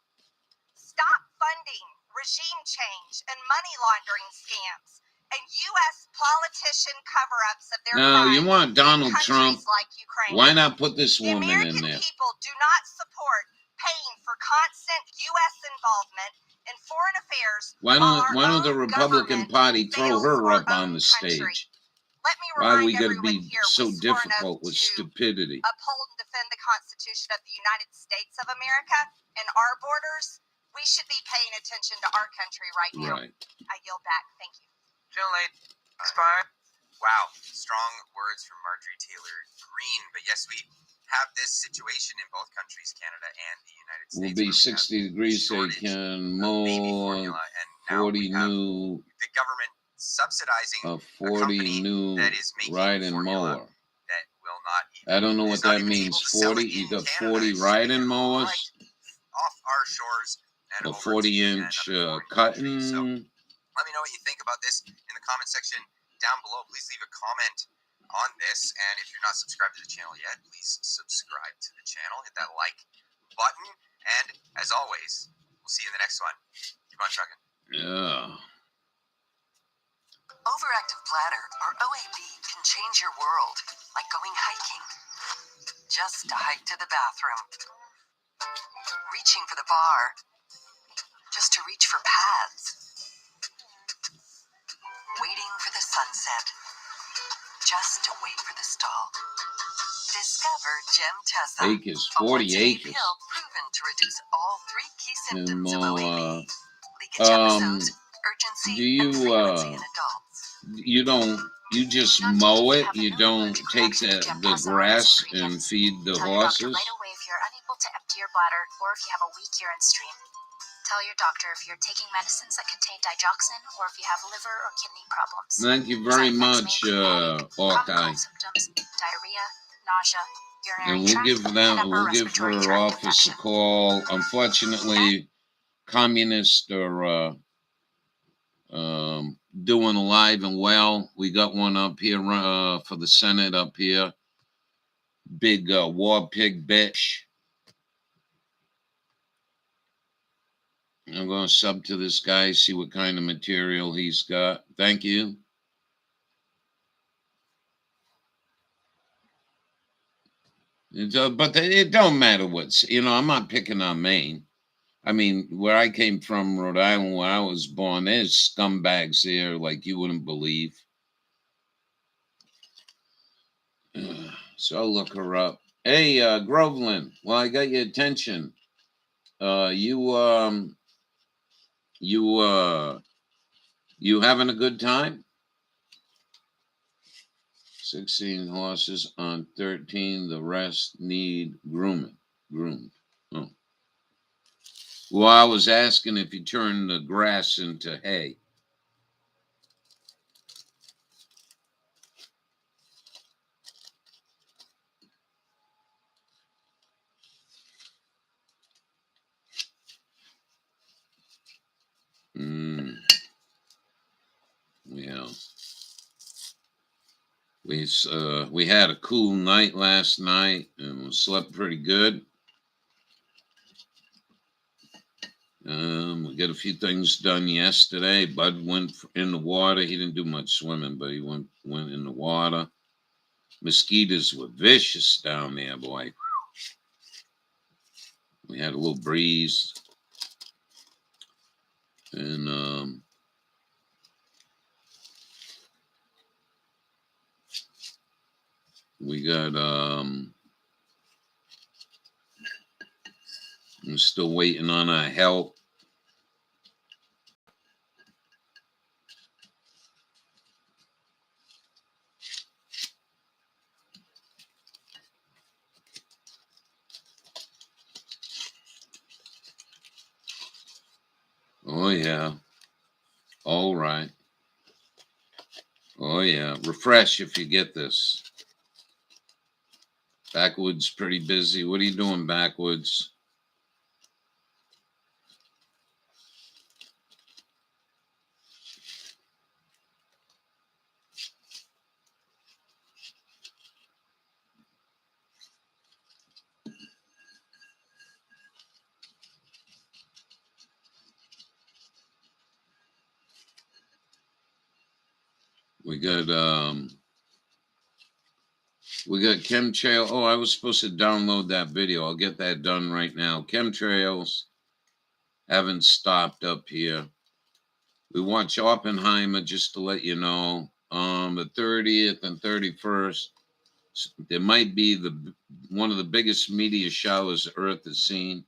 Stop funding regime change and money laundering scams and U.S. politician cover-ups of their Now, crimes you want Donald in Trump? countries like Ukraine. Why not put this The woman American in there? people do not support paying for constant U.S. involvement in foreign affairs. Why don't the own Republican government Party throw fails her our up on own the country. stage? Let me Why remind we got to everyone be here, so we swore an difficult oath with to stupidity? uphold and defend the Constitution of the United States of America and our borders. We should be paying attention to our country right now. Right. I yield back. Thank you. General Aid expired. Wow, strong words from Marjorie Taylor Greene. But yes, we have this situation in both countries, Canada and the United States. Will be 60 degrees so they can mow 40 new the government subsidizing 40 new that is making riding formula mower. that will not I don't know what is not that even means. able to sell 40. it You in got Canada. 40 It's riding shipping mowers right off our shores and or over to 40-inch another foreign cutting. country. So let me know what you think about this in the comment section down below. Please leave a comment on this, and if you're not subscribed to the channel yet, please subscribe to the channel. Hit that like button, and as always, we'll see you in the next one. Keep on trucking. Yeah. Obstructive bladder, or OAB, can change your world, like going hiking. Just a hike to the bathroom. Reaching for the bar, just to reach for pads. Waiting for the sunset, just to wait for the stall. Discover Gemtesa. Acres, 40 acres. Pill proven to reduce all 3 key And symptoms of more, OAB. Leakage episodes, urgency, do you, and frequency in adults. you just mow it? You don't take the grass and feed the Tell your doctor horses? right away if you're unable to empty your bladder or if you have a weak urine stream. Tell your doctor if you're taking medicines that contain digoxin or if you have liver or kidney problems. Thank you very Side effects much, may include headache, common Hawkeye. cold symptoms, diarrhea, nausea, urinary And we'll tract, give and them, upper we'll give respiratory her tract office a infection. call. Unfortunately, communists are doing alive and well. We got one up here for the Senate up here. Big war pig bitch. I'm going to sub to this guy, see what kind of material he's got. Thank you. But it don't matter what's, I'm not picking on Maine. I mean, where I came from, Rhode Island, where I was born, there's scumbags there like you wouldn't believe. So I'll look her up. Hey, Groveland, well, I got your attention. You having a good time? 16 horses on 13. The rest need groomed. Oh. Well, I was asking if you turn the grass into hay. Yeah. We had a cool night last night and we slept pretty good. We got a few things done yesterday. Bud went in the water. He didn't do much swimming, but he went in the water. Mosquitoes were vicious down there, boy. We had a little breeze. And we got I'm still waiting on our help. Oh yeah. All right. Oh yeah. Refresh if you get this. Backwoods pretty busy. What are you doing, Backwoods? We got chemtrail. Oh, I was supposed to download that video. I'll get that done right now. Chemtrails haven't stopped up here. We watch Oppenheimer, just to let you know. The 30th and 31st, there might be one of the biggest meteor showers the Earth has seen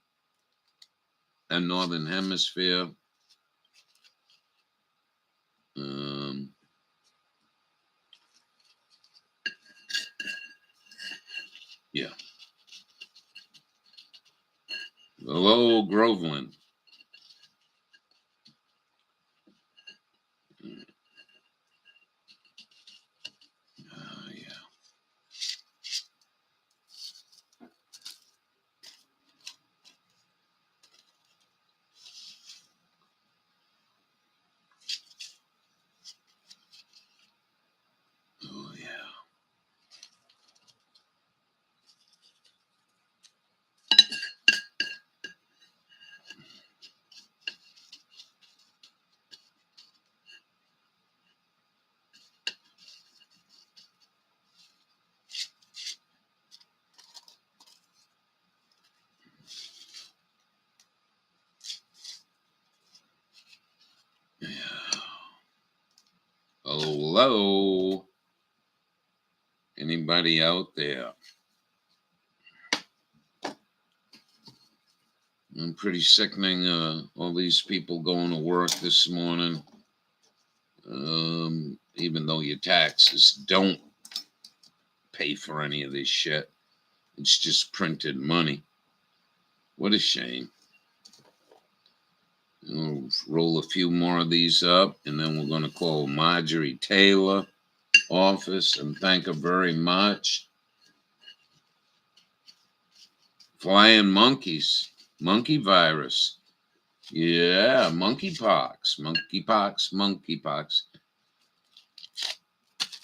in Northern Hemisphere. Yeah. Hello, Groveland. Yeah. Oh, yeah. Hello? Anybody out there? I'm pretty sickening, all these people going to work this morning. Even though your taxes don't pay for any of this shit. It's just printed money. What a shame. We'll roll a few more of these up, and then we're going to call Marjorie Taylor office and thank her very much. Flying monkeys, monkey virus. Yeah, monkeypox.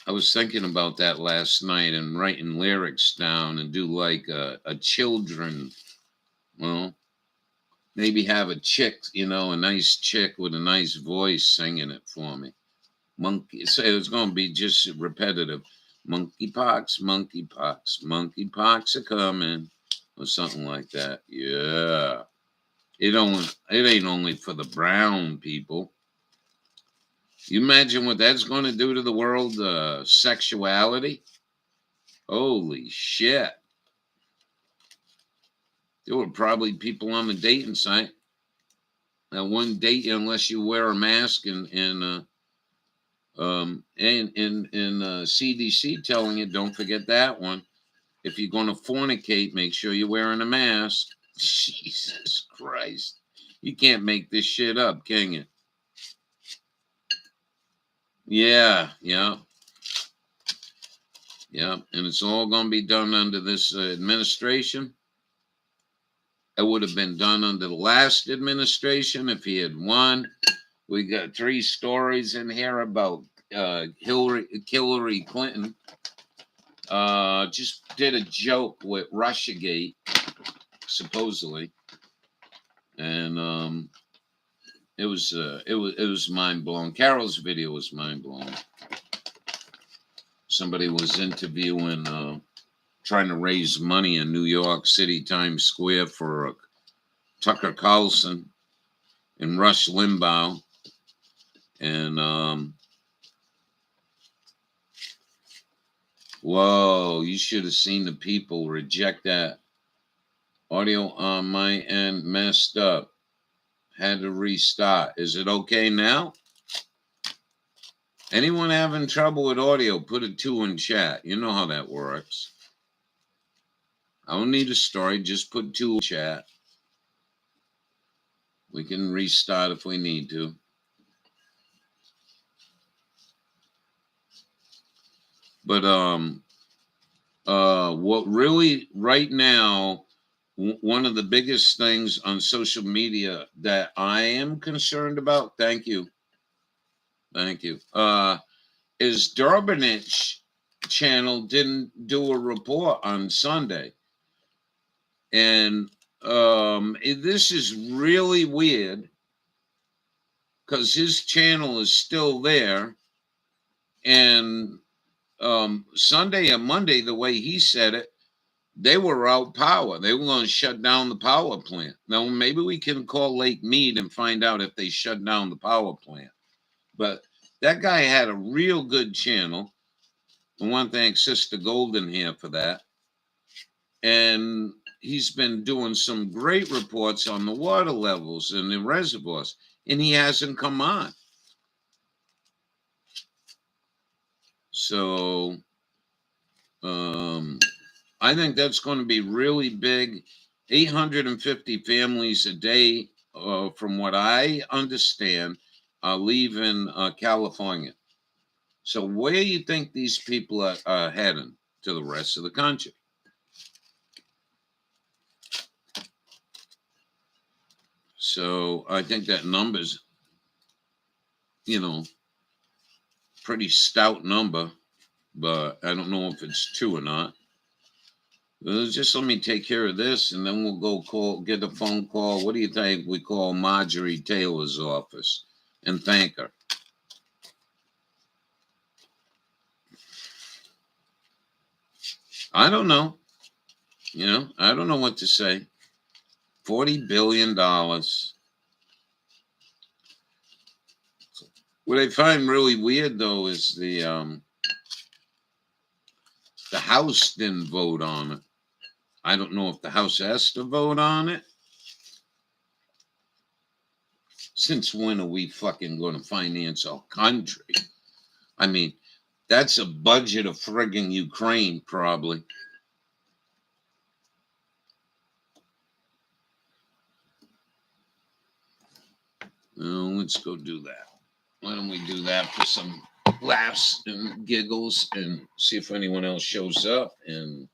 I was thinking about that last night and writing lyrics down and do like a children, well, maybe have a chick, you know, a nice chick with a nice voice singing it for me. Monkey, so it was going to be just repetitive. Monkeypox, monkeypox are coming, or something like that. Yeah, it ain't only for the brown people. You imagine what that's going to do to the world, sexuality? Holy shit. There were probably people on the dating site that wouldn't date you unless you wear a mask, and CDC telling you, don't forget that one. If you're going to fornicate, make sure you're wearing a mask. Jesus Christ. You can't make this shit up, can you? Yeah. And it's all going to be done under this administration. It would have been done under the last administration if he had won. We got 3 stories in here about Hillary Clinton. Just did a joke with Russiagate, supposedly, and it was mind blowing. Carol's video was mind blowing. Somebody was interviewing, trying to raise money in New York City, Times Square, for Tucker Carlson and Rush Limbaugh, and whoa, you should have seen the people reject that. Audio on my end messed up. Had to restart. Is it okay now? Anyone having trouble with audio, put a 2 in chat. You know how that works. I don't need a story. Just put 2 in chat. We can restart if we need to. But what really right now, one of the biggest things on social media that I am concerned about, thank you, is Durbinich channel didn't do a report on Sunday. And this is really weird because his channel is still there. And Sunday and Monday, the way he said it, they were out power. They were going to shut down the power plant. Now, maybe we can call Lake Mead and find out if they shut down the power plant. But that guy had a real good channel. I want to thank Sister Golden here for that. And he's been doing some great reports on the water levels in the reservoirs. And he hasn't come on. So I think that's going to be really big. 850 families a day, from what I understand, are leaving California. So where do you think these people are heading? To the rest of the country. So I think that number's, pretty stout number, but I don't know if it's true or not. Just let me take care of this, and then we'll go get a phone call. What do you think we call Marjorie Taylor's office and thank her? I don't know. I don't know what to say. $40 billion. What I find really weird though is the House didn't vote on it. I don't know if the House has to vote on it. Since when are we fucking going to finance our country? I mean, that's a budget of friggin' Ukraine, probably. Let's go do that. Why don't we do that for some laughs and giggles and see if anyone else shows up and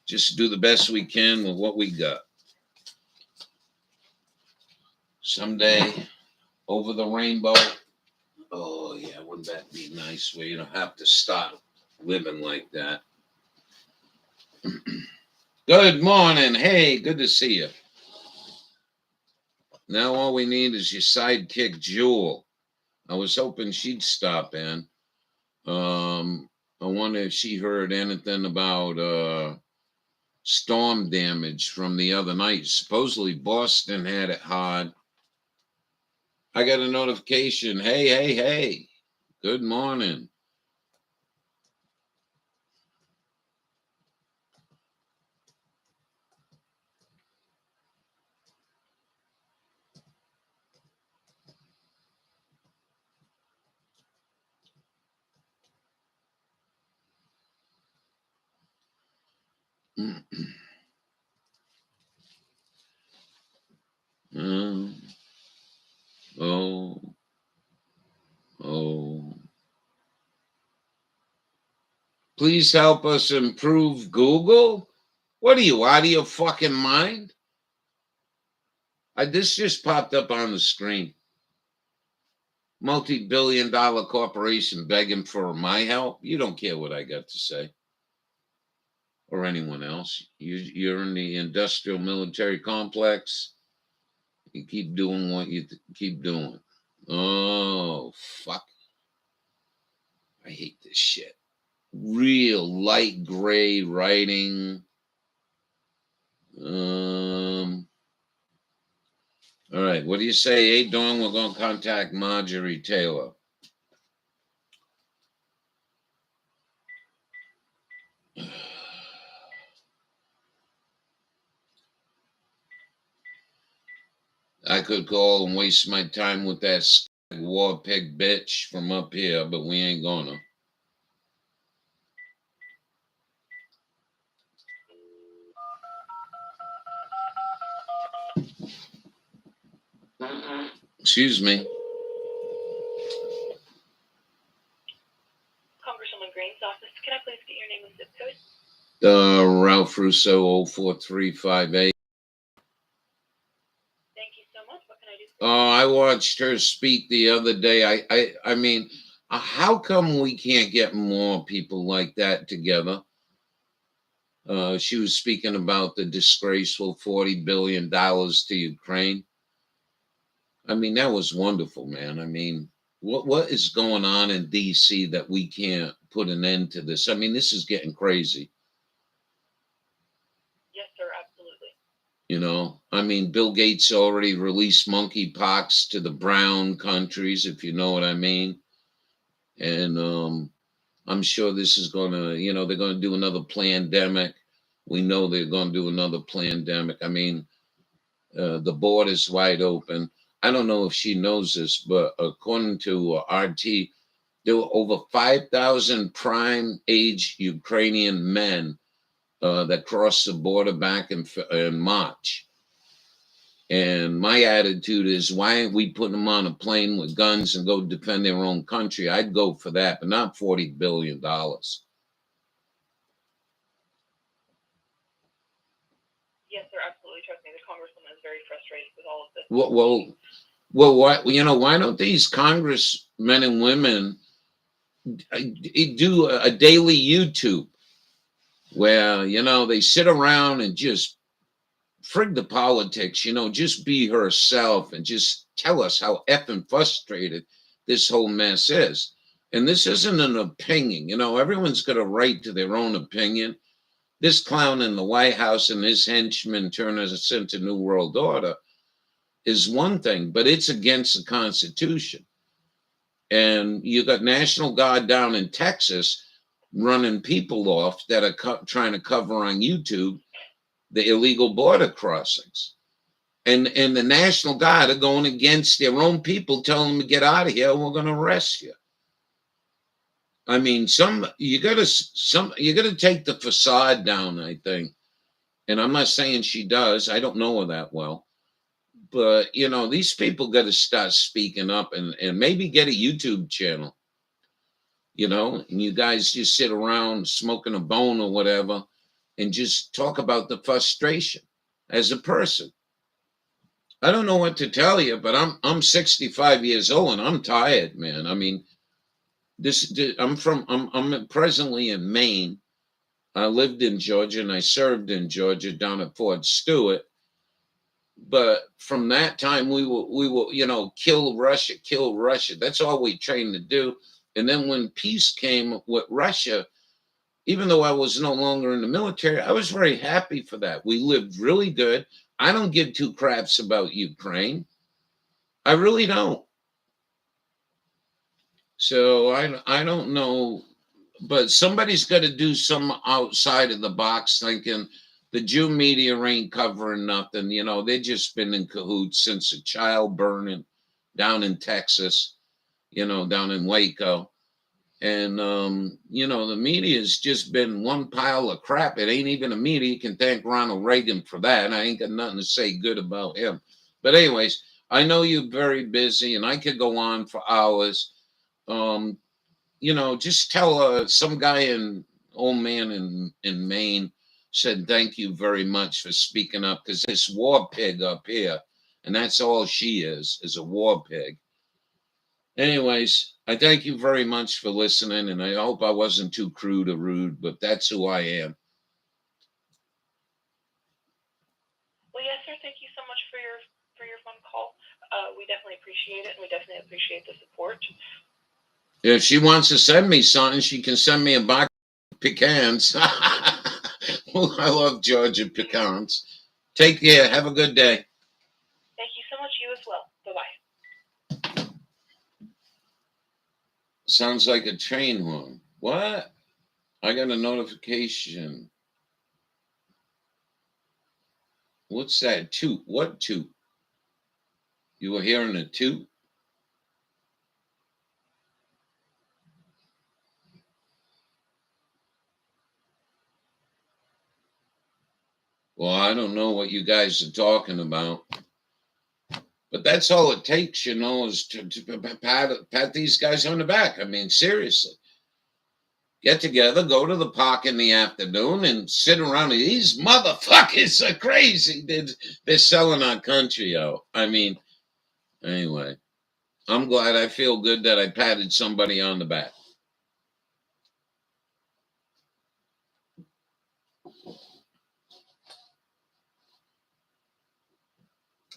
just do the best we can with what we got. Someday over the rainbow. Oh, yeah, wouldn't that be nice where you don't have to stop living like that? Good morning. Hey, good to see you. Now all we need is your sidekick, Jewel. I was hoping she'd stop in. I wonder if she heard anything about storm damage from the other night. Supposedly Boston had it hard. I got a notification. Hey. Good morning. Oh. Please help us improve Google. What are you, out of your fucking mind? This just popped up on the screen. Multi-billion-dollar corporation begging for my help. You don't care what I got to say. Or anyone else. You're in the industrial military complex. You keep doing what you keep doing. Oh, fuck. I hate this shit. Real light gray writing. All right, what do you say? Hey, Dawn, we're going to contact Marjorie Taylor. I could call and waste my time with that war pig bitch from up here, but we ain't gonna. Excuse me. Congresswoman Green's office. Can I please get your name and zip code? Ralph Russo, 04358. Thank you so much. What can I do? Oh, I watched her speak the other day. I mean, how come we can't get more people like that together? She was speaking about the disgraceful $40 billion to Ukraine. I mean, that was wonderful, man. I mean, what is going on in D.C. that we can't put an end to this? I mean, this is getting crazy. Yes, sir, absolutely. You know, I mean, Bill Gates already released monkeypox to the brown countries, if you know what I mean. And I'm sure this is going to, you know, they're going to do another pandemic. We know they're going to do another pandemic. I mean, the border's wide open. I don't know if she knows this, but according to RT, there were over 5,000 prime age Ukrainian men that crossed the border back in March. And my attitude is, why aren't we putting them on a plane with guns and go defend their own country? I'd go for that, but not $40 billion. Yes, sir, absolutely. Trust me, the Congresswoman is very frustrated with all of this. Why don't these congressmen and women do a daily YouTube where, you know, they sit around and just frig the politics, you know, just be herself and just tell us how effing frustrated this whole mess is. And this isn't an opinion, you know, everyone's got a right to their own opinion. This clown in the White House and his henchmen turn us into New World Order is one thing, but it's against the Constitution. And you got National Guard down in Texas running people off that are trying to cover on YouTube the illegal border crossings. And the National Guard are going against their own people, telling them to get out of here, and we're going to arrest you. I mean, you got to take the facade down, I think. And I'm not saying she does. I don't know her that well. But, you know, these people got to start speaking up and maybe get a YouTube channel, you know, and you guys just sit around smoking a bone or whatever and just talk about the frustration as a person. I don't know what to tell you, but I'm 65 years old and I'm tired, man. I mean, I'm presently in Maine. I lived in Georgia and I served in Georgia down at Fort Stewart. But from that time, we will, you know, kill Russia. That's all we trained to do. And then when peace came with Russia, even though I was no longer in the military, I was very happy for that. We lived really good. I don't give two craps about Ukraine. I really don't. So I don't know, but somebody's got to do some outside of the box thinking. The Jew media ain't covering nothing. You know, they've just been in cahoots since a child burning down in Texas, you know, down in Waco. And, you know, the media's just been one pile of crap. It ain't even a media. You can thank Ronald Reagan for that. I ain't got nothing to say good about him. But anyways, I know you're very busy and I could go on for hours. You know, just tell some guy old man in Maine, said thank you very much for speaking up, because this war pig up here, and that's all she is a war pig. Anyways, I thank you very much for listening, and I hope I wasn't too crude or rude, but that's who I am. Well, yes, sir. Thank you so much for your phone call. We definitely appreciate it, and we definitely appreciate the support. If she wants to send me something, she can send me a box of pecans. I love Georgia pecans. Take care. Have a good day. Thank you so much. You as well. Bye-bye. Sounds like a train horn. What? I got a notification. What's that? Toot. What toot? You were hearing a toot? Well, I don't know what you guys are talking about. But that's all it takes, you know, is to pat these guys on the back. I mean, seriously. Get together, go to the park in the afternoon and sit around. These motherfuckers are crazy. They're selling our country out. I mean, anyway, I'm glad. I feel good that I patted somebody on the back.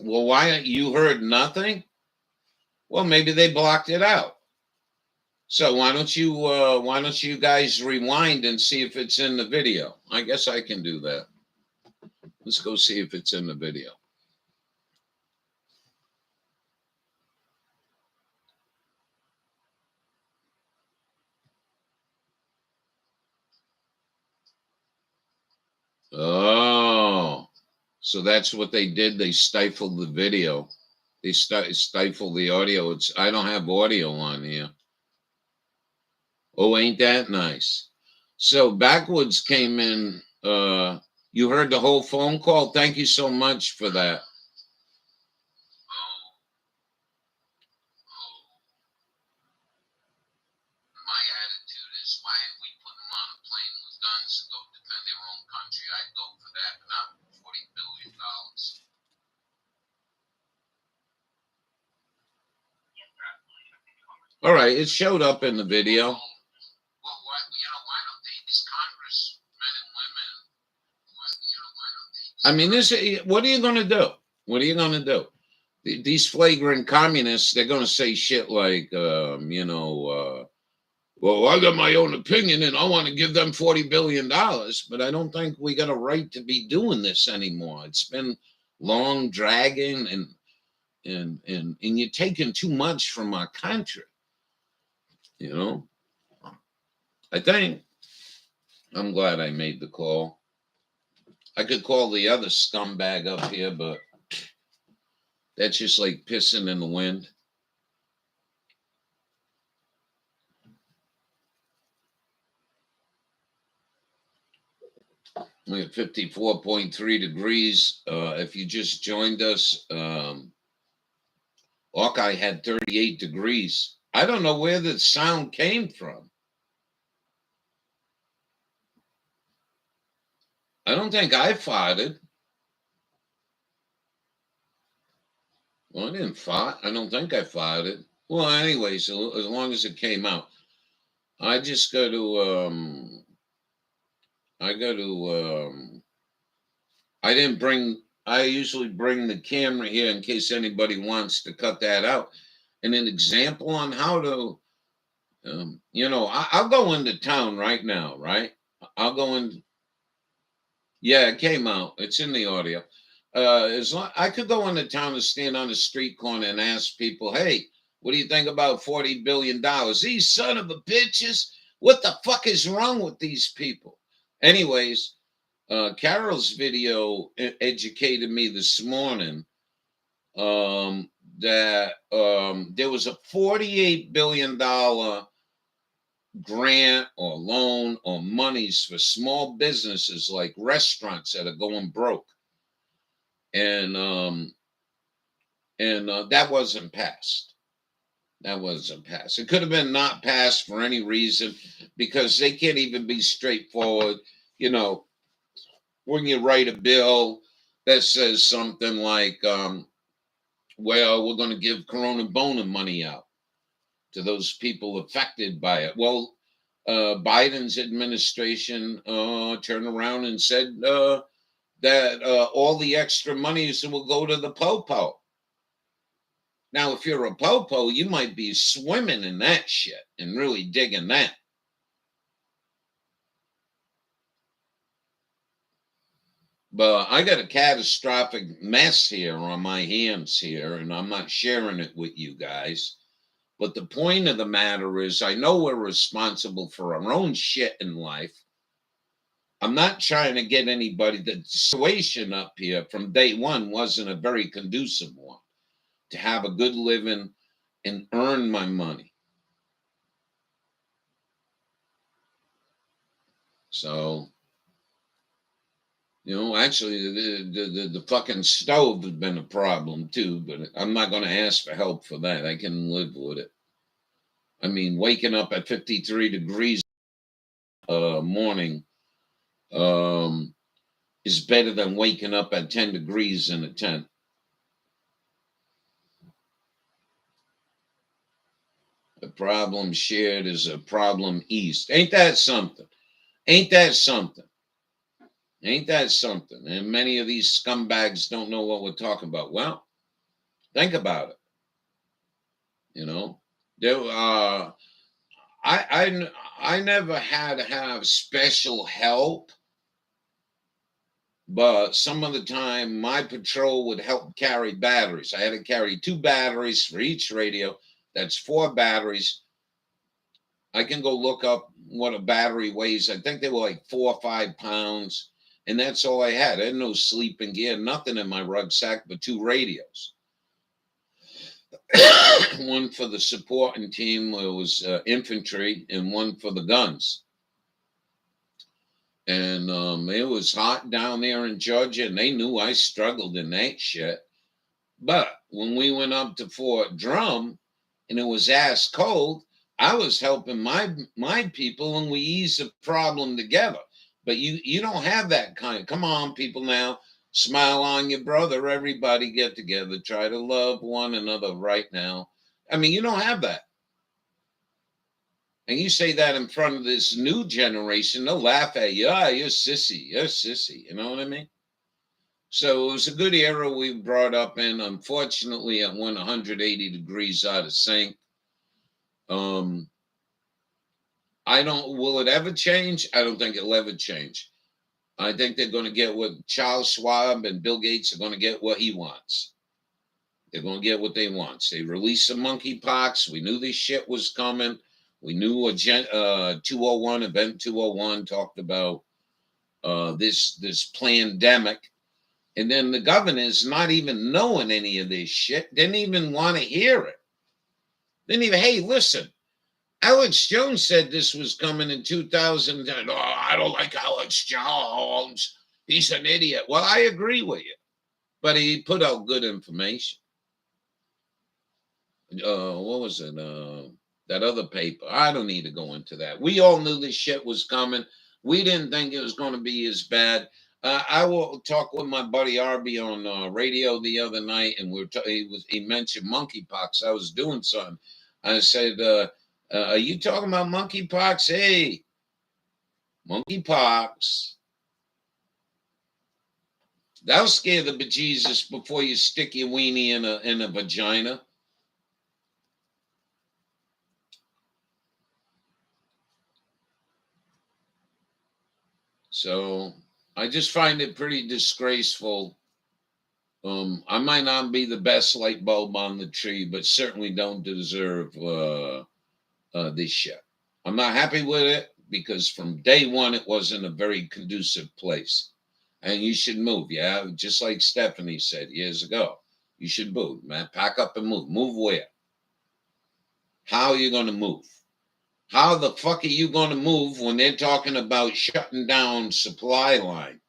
Well, why you heard nothing? Well, maybe they blocked it out. So why don't you guys rewind and see if it's in the video? I guess I can do that. Let's go see if it's in the video. Oh, so that's what they did. They stifled the video. They stifled the audio. I don't have audio on here. Oh, ain't that nice? So Backwoods came in. You heard the whole phone call? Thank you so much for that. My attitude is, why aren't we putting them on a plane with guns to go defend their own country? I'd go for that, but not $40 billion. All right, it showed up in the video. Well, why don't these congressmen and women, why don't they? I mean, what are you going to do? What are you going to do? These flagrant communists, they're going to say shit like, well, I got my own opinion and I want to give them $40 billion, but I don't think we got a right to be doing this anymore. It's been long dragging and you're taking too much from our country. You know, I think I'm glad I made the call. I could call the other scumbag up here, but that's just like pissing in the wind. We have 54.3 degrees. If you just joined us, Hawkeye had 38 degrees. I don't know where the sound came from. I don't think I farted. Well, I didn't fart. I don't think I farted. Well, anyway, so as long as it came out, I just got to, I didn't bring, I usually bring the camera here in case anybody wants to cut that out. And an example on how to, I'll go into town right now, right? I'll go in. Yeah, it came out. It's in the audio. As long, I could go into town and stand on the street corner and ask people, hey, what do you think about $40 billion? These son of a bitches, what the fuck is wrong with these people? Anyways, Carol's video educated me this morning that there was a $48 billion grant or loan or monies for small businesses like restaurants that are going broke. And that wasn't passed. That wasn't passed. It could have been not passed for any reason because they can't even be straightforward. You know, when you write a bill that says something like, well, we're going to give Corona Bona money out to those people affected by it. Well, Biden's administration turned around and said that all the extra monies will go to the popo. Now, if you're a popo, you might be swimming in that shit and really digging that. But I got a catastrophic mess here on my hands here, and I'm not sharing it with you guys. But the point of the matter is, I know we're responsible for our own shit in life. I'm not trying to get anybody. The situation up here from day one wasn't a very conducive one to have a good living and earn my money. So, actually, the fucking stove has been a problem too, but I'm not going to ask for help for that. I can live with it. I mean, waking up at 53 degrees morning is better than waking up at 10 degrees in a tent. A problem shared is a problem eased. Ain't that something? Ain't that something? Ain't that something? And many of these scumbags don't know what we're talking about. Well, think about it. I never had to have special help, but some of the time my patrol would help carry batteries. I had to carry 2 batteries for each radio. That's 4 batteries. I can go look up what a battery weighs. I think they were like 4 or 5 pounds. And that's all I had. I had no sleeping gear, nothing in my rucksack but 2 radios. One for the supporting team, it was infantry, and one for the guns. And it was hot down there in Georgia, and they knew I struggled in that shit. But when we went up to Fort Drum, and it was ass cold, I was helping my people, and we eased the problem together. But you don't have that kind. Come on, people now. Smile on your brother. Everybody get together. Try to love one another right now. I mean, you don't have that. And you say that in front of this new generation, they'll laugh at you. Ah, you're sissy. You're sissy. You know what I mean? So it was a good era we brought up in. Unfortunately, it went 180 degrees out of sync. Will it ever change? I don't think it'll ever change. I think they're going to get what Charles Schwab and Bill Gates are going to get what he wants. They're going to get what they want. They released some monkeypox. We knew this shit was coming. We knew 201, Event 201 talked about this pandemic. And then the governor's not even knowing any of this shit. Didn't even want to hear it. Didn't even, hey, listen, Alex Jones said this was coming in 2010. Oh, I don't like Alex Jones. He's an idiot. Well, I agree with you. But he put out good information. What was it? That other paper. I don't need to go into that. We all knew this shit was coming. We didn't think it was going to be as bad. I will talk with my buddy Arby on radio the other night, and he mentioned monkeypox. I was doing something. I said, "Are you talking about monkeypox? Hey, monkeypox. That'll scare the bejesus before you stick your weenie in a vagina." So I just find it pretty disgraceful. I might not be the best light bulb on the tree, but certainly don't deserve this shit. I'm not happy with it because from day one, it wasn't a very conducive place. And you should move, yeah? Just like Stephanie said years ago. You should move, man. Pack up and move. Move where? How are you going to move? How the fuck are you going to move when they're talking about shutting down supply line?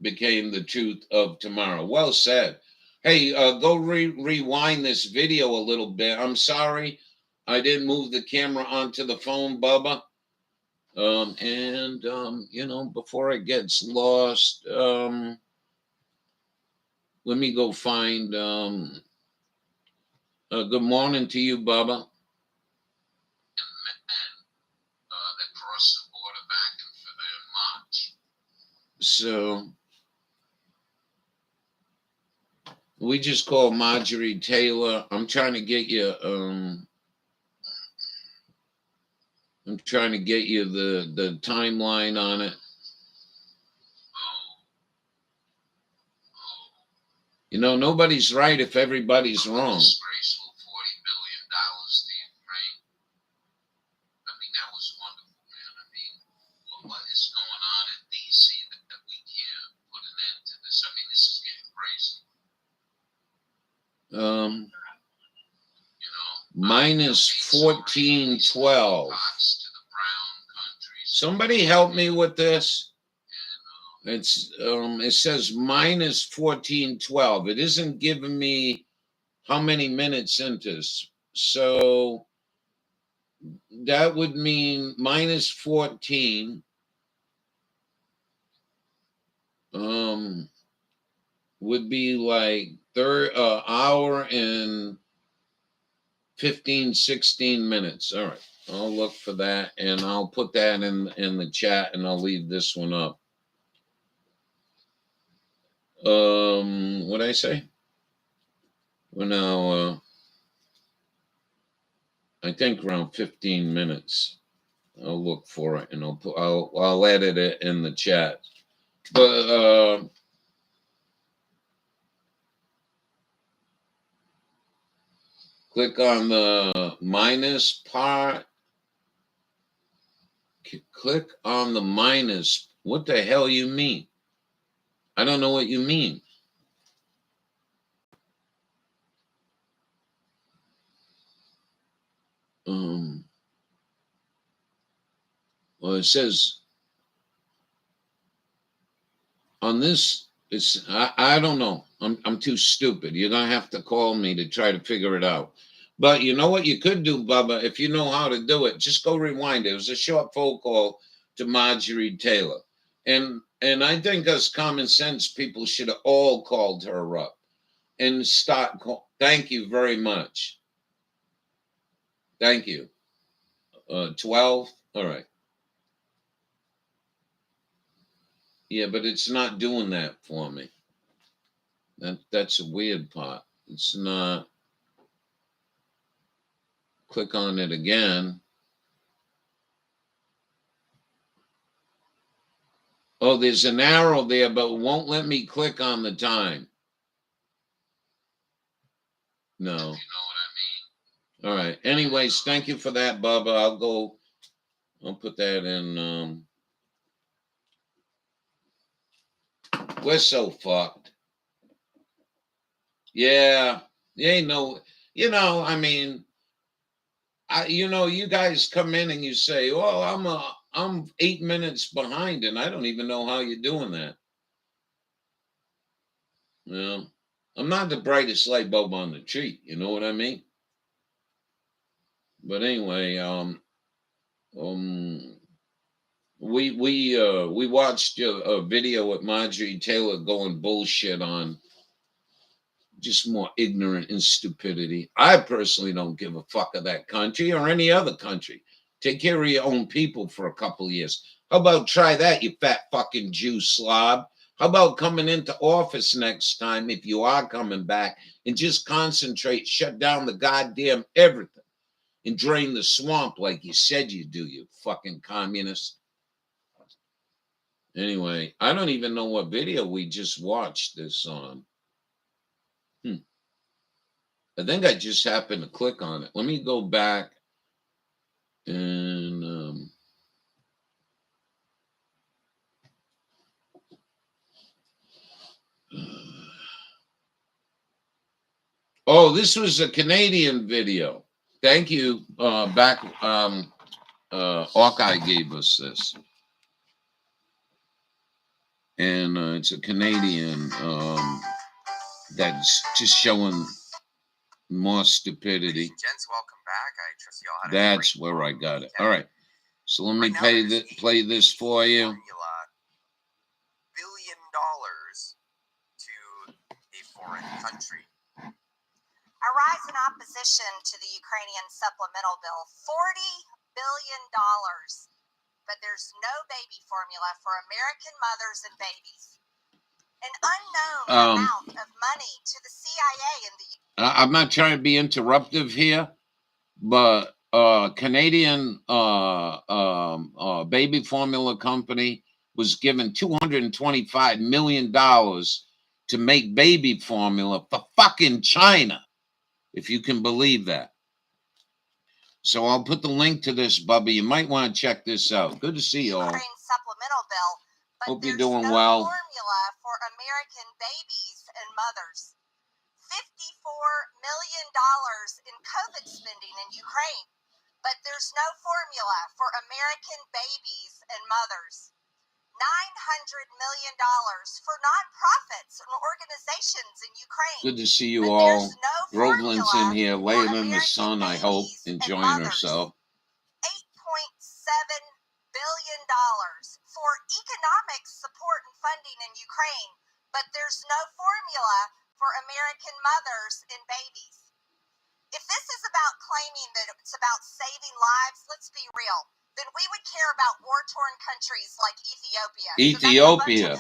Became the truth of tomorrow. Well said. Hey, go rewind this video a little bit. I'm sorry I didn't move the camera onto the phone, Bubba. Before it gets lost, let me go find good morning to you, Bubba. That crossed the border back in March. So we just called Marjorie Taylor. I'm trying to get you the timeline on it. You know, nobody's right if everybody's wrong. Disgraceful $40 billion to Ukraine. I mean, that was wonderful, man. I mean, what is going on in D.C. that we can't put an end to this? I mean, this is getting crazy. Minus 1412. Somebody help me with this. It says minus 1412. It isn't giving me how many minutes into this. So that would mean minus 14 would be like hour and 15, 16 minutes. All right. I'll look for that and I'll put that in the chat and I'll leave this one up. What'd I say? Well, now, I think around 15 minutes. I'll look for it and I'll edit it in the chat. But, click on the minus part. Click on the minus. What the hell you mean? I don't know what you mean. Well, it says on this, I don't know. I'm too stupid. You're gonna have to call me to try to figure it out. But you know what you could do, Bubba, if you know how to do it, just go rewind it. It was a short phone call to Marjorie Taylor. And I think us common sense people should have all called her up and thank you very much. Thank you. 12. All right. Yeah, but it's not doing that for me. That's a weird part. It's not. Click on it again. Oh, there's an arrow there, but it won't let me click on the time. No. You know what I mean? All right. Anyways, thank you for that, Bubba. I'll put that in. We're so fucked. Yeah. You know, I mean, you guys come in and you say, "Oh, I'm 8 minutes behind," and I don't even know how you're doing that. I'm not the brightest light bulb on the tree. You know what I mean? But anyway, we watched a video with Marjorie Taylor going bullshit on just more ignorant and stupidity. I personally don't give a fuck of that country or any other country. Take care of your own people for a couple of years. How about try that, you fat fucking Jew slob? How about coming into office next time, if you are coming back, and just concentrate, shut down the goddamn everything, and drain the swamp like you said you do, you fucking communist. Anyway, I don't even know what video we just watched this on. I think I just happened to click on it. Let me go back and oh, this was a Canadian video. Thank you. Hawkeye gave us this. And it's a Canadian that's just showing more stupidity. Gents, welcome back. I trust you all had That's where I got it. All right. So let me play this for you. $1 billion to a foreign country. A rise in opposition to the Ukrainian supplemental bill, $40 billion. But there's no baby formula for American mothers and babies. An unknown amount of money to the CIA and the... I'm not trying to be interruptive here, but Canadian baby formula company was given $225 million to make baby formula for fucking China, if you can believe that. So I'll put the link to this, Bubby. You might want to check this out. Good to see you all. Supplemental bill, but hope you're doing well. Formula for American babies and mothers. $54 million in COVID spending in Ukraine, but there's no formula for American babies and mothers. $900 million for nonprofits and organizations in Ukraine. Good to see you all. Groveland's in here, laying in the sun, I hope, enjoying herself. $8.7 billion for economic support and funding in Ukraine, but there's no formula for American mothers and babies. If this is about claiming that it's about saving lives, let's be real. Then we would care about war-torn countries like Ethiopia.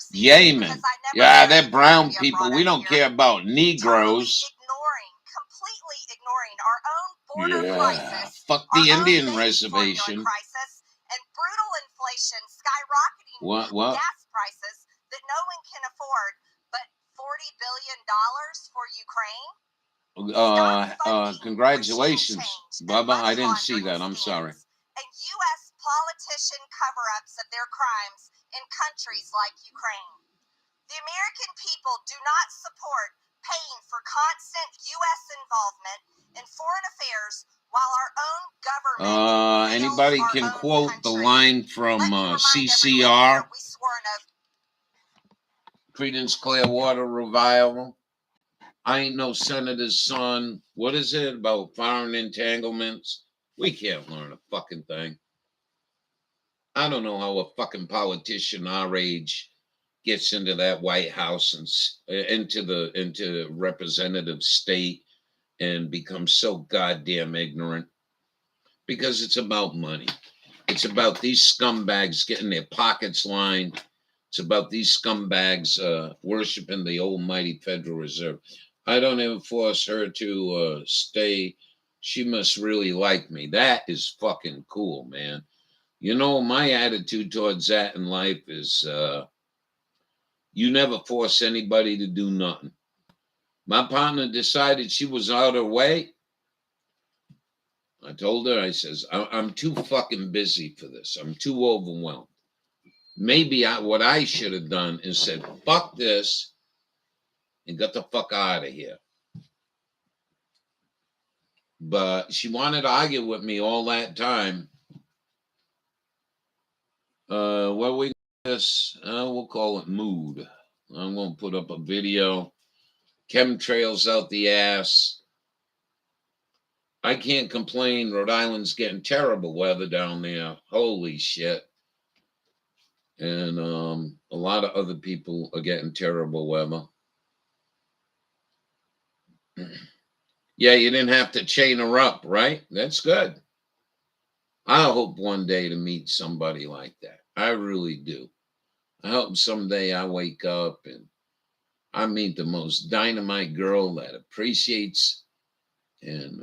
Yemen. Yeah, they're brown people. We don't care about Negroes. Completely ignoring our own border crisis. Fuck the Indian reservation. Crisis, and brutal inflation skyrocketing gas prices that no one can afford. But $40 billion for Ukraine? Congratulations, Bubba. I didn't see that. I'm sorry. And U.S. politician cover-ups of their crimes in countries like Ukraine. The American people do not support paying for constant U.S. involvement in foreign affairs while our own government... Anybody can quote the line from CCR, Creedence Clearwater Revival. I ain't no senator's son. What is it about foreign entanglements? We can't learn a fucking thing. I don't know how a fucking politician our age gets into that White House and into representative state and becomes so goddamn ignorant. Because it's about money. It's about these scumbags getting their pockets lined. It's about these scumbags worshiping the almighty Federal Reserve. I don't ever force her to stay. She must really like me. That is fucking cool, man. You know, my attitude towards that in life is you never force anybody to do nothing. My partner decided she was out of her way. I told her, I says, I'm too fucking busy for this. I'm too overwhelmed. Maybe what I should have done is said, fuck this and got the fuck out of here. But she wanted to argue with me all that time. What we this? We'll call it mood. I'm gonna put up a video. Chemtrails out the ass. I can't complain. Rhode Island's getting terrible weather down there. Holy shit. And a lot of other people are getting terrible weather. Yeah, you didn't have to chain her up, right? That's good. I hope one day to meet somebody like that. I really do. I hope someday I wake up and I meet the most dynamite girl that appreciates and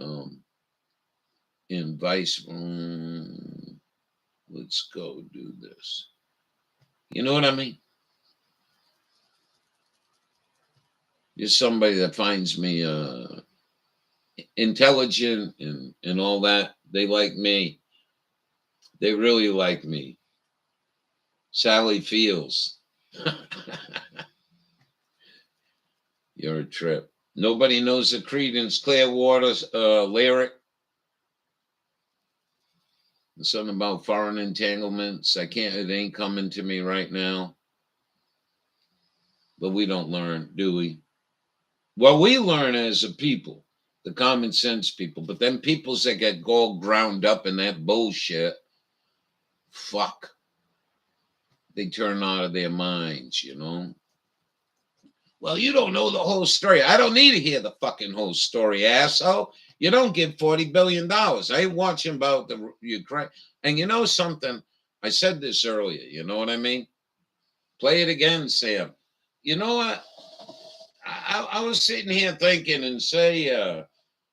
vice. Let's go do this. You know what I mean? Just somebody that finds me intelligent and all that. They like me. They really like me. Sally Fields. You're a trip. Nobody knows the Creedence Clearwater lyric. Something about foreign entanglements. It ain't coming to me right now. But we don't learn, do we? Well, we learn as a people, the common sense people. But then peoples that get all ground up in that bullshit, fuck. They turn out of their minds, you know? Well, you don't know the whole story. I don't need to hear the fucking whole story, asshole. You don't give $40 billion. I ain't watching about the Ukraine. And you know something? I said this earlier. You know what I mean? Play it again, Sam. You know what? I was sitting here thinking and say,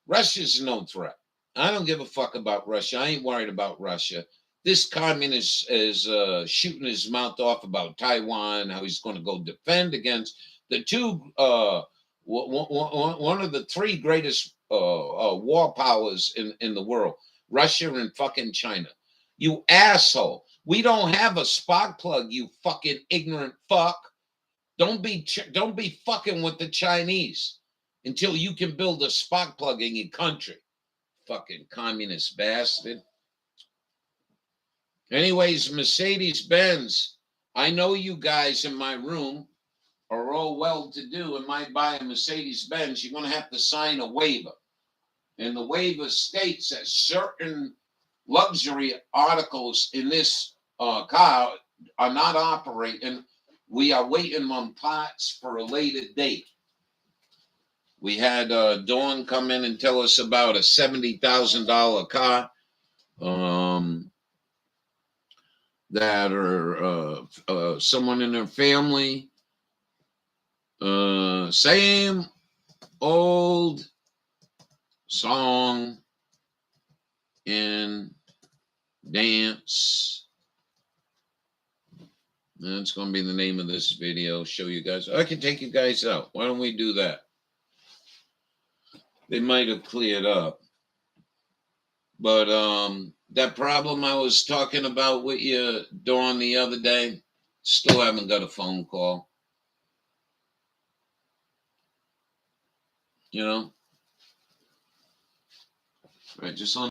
Russia's no threat. I don't give a fuck about Russia. I ain't worried about Russia. This communist is shooting his mouth off about Taiwan, how he's going to go defend against the two, one of the three greatest war powers in the world, Russia and fucking China. You asshole. We don't have a spark plug, you fucking ignorant fuck. Don't be fucking with the Chinese until you can build a spark plug in your country. Fucking communist bastard. Anyways, Mercedes-Benz, I know you guys in my room are all well-to-do and might buy a Mercedes-Benz. You're going to have to sign a waiver. And the waiver states that certain luxury articles in this car are not operating. We are waiting on parts for a later date. We had Dawn come in and tell us about a $70,000 car that are someone in her family. Same old song and dance. That's going to be the name of this video. Show you guys. I can take you guys out. Why don't we do that? They might have cleared up. But that problem I was talking about with you, Dawn, the other day, still haven't got a phone call. You know? Right, just on.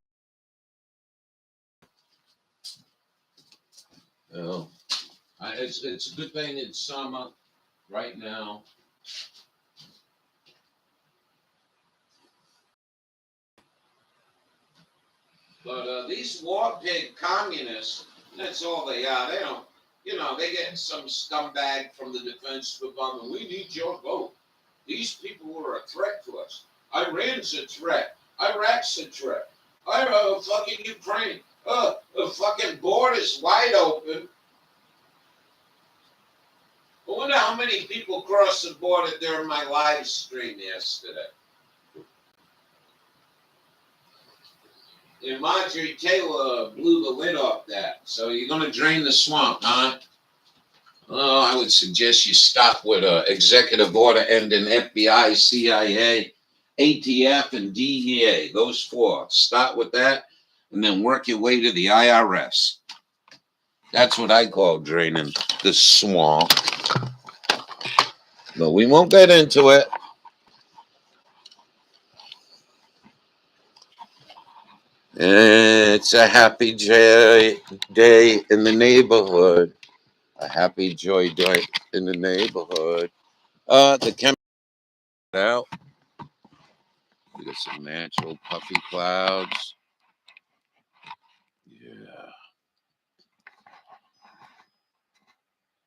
Oh. It's a good thing it's summer right now. But these war pig communists, that's all they are. They don't, they get some scumbag from the Defense Department. We need your vote. These people were a threat to us. Iran's a threat. Iraq's a threat. Fucking Ukraine. The fucking border's wide open. I wonder how many people crossed the border during my live stream yesterday. And Marjorie Taylor blew the lid off that. So you're going to drain the swamp, huh? Oh, I would suggest you stop with executive order ending FBI, CIA, ATF, and DEA. Those four. Start with that. and then work your way to the IRS. That's what I call draining the swamp. But we won't get into it. It's a happy day in the neighborhood. A happy joy day in the neighborhood. The camera out. We got some natural puffy clouds. Yeah.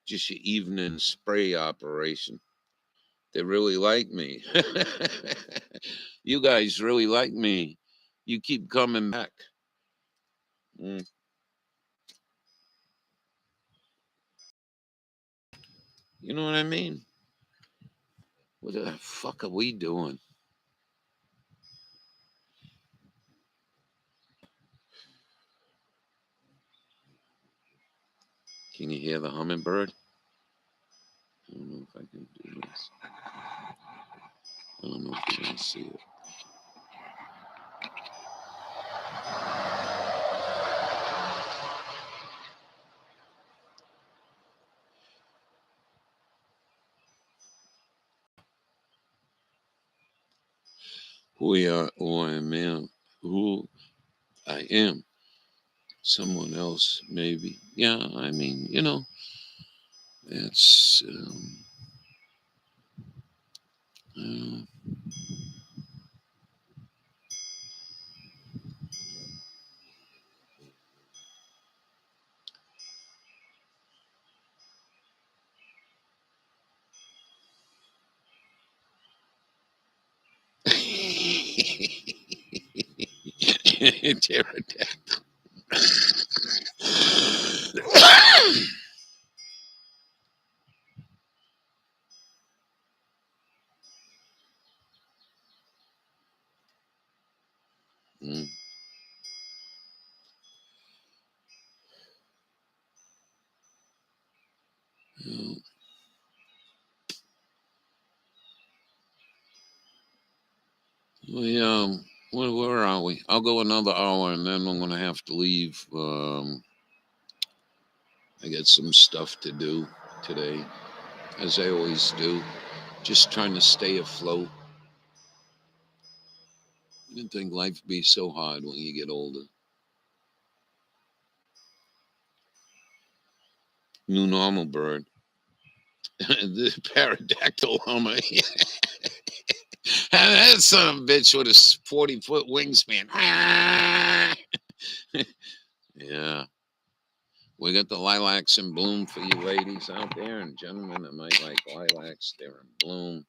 Just your evening spray operation. They really like me. You guys really like me. You keep coming back. You know what I mean? What the fuck are we doing? Can you hear the hummingbird? I don't know if I can do this. I don't know if you can see it. Who I am. Someone else, maybe. Yeah, I mean, it's pterodactyl. Mm. Where are we? I'll go another hour and then I'm gonna have to leave. I got some stuff to do today, as I always do. Just trying to stay afloat. I didn't think life would be so hard when you get older. New normal bird. The pterodactyl hummer. That son of a bitch with a 40-foot wingspan. Yeah. We got the lilacs in bloom for you ladies out there and gentlemen that might like lilacs. They're in bloom.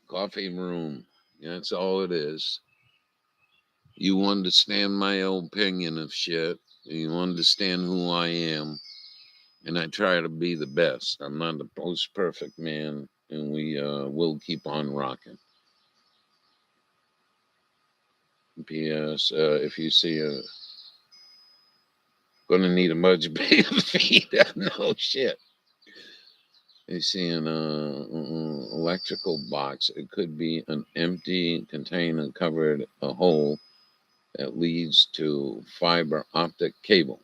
Coffee room. That's all it is. You understand my opinion of shit. You understand who I am. And I try to be the best. I'm not the most perfect man. And we will keep on rocking. P.S. If you see gonna need a much bigger feet. No shit. You see an electrical box. It could be an empty container covered a hole that leads to fiber optic cable.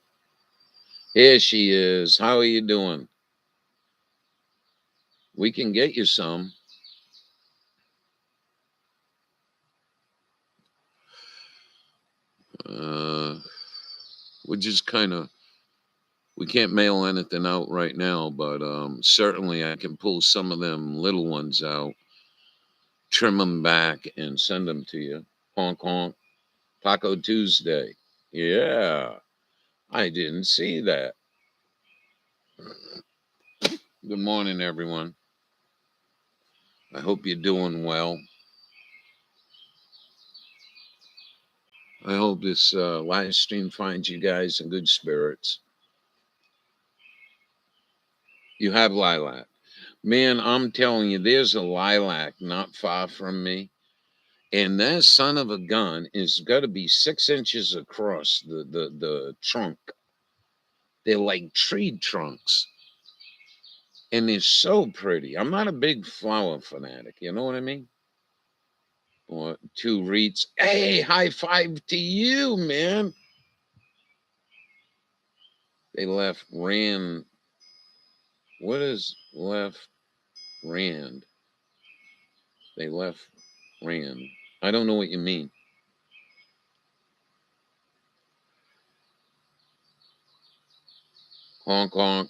Here she is. How are you doing? We can get you some. We're just kind of, we can't mail anything out right now, but certainly I can pull some of them little ones out, trim them back, and send them to you. Honk honk. Taco Tuesday. Yeah, I didn't see that. Good morning, everyone. I hope you're doing well. I hope this live stream finds you guys in good spirits. You have lilac. Man, I'm telling you, there's a lilac not far from me. And that son of a gun is got to be 6 inches across the trunk. They're like tree trunks. And they're so pretty. I'm not a big flower fanatic. You know what I mean? Or two REITs. Hey, high five to you, man. They left Rand. What is left Rand? They left Rand. I don't know what you mean. Honk, honk.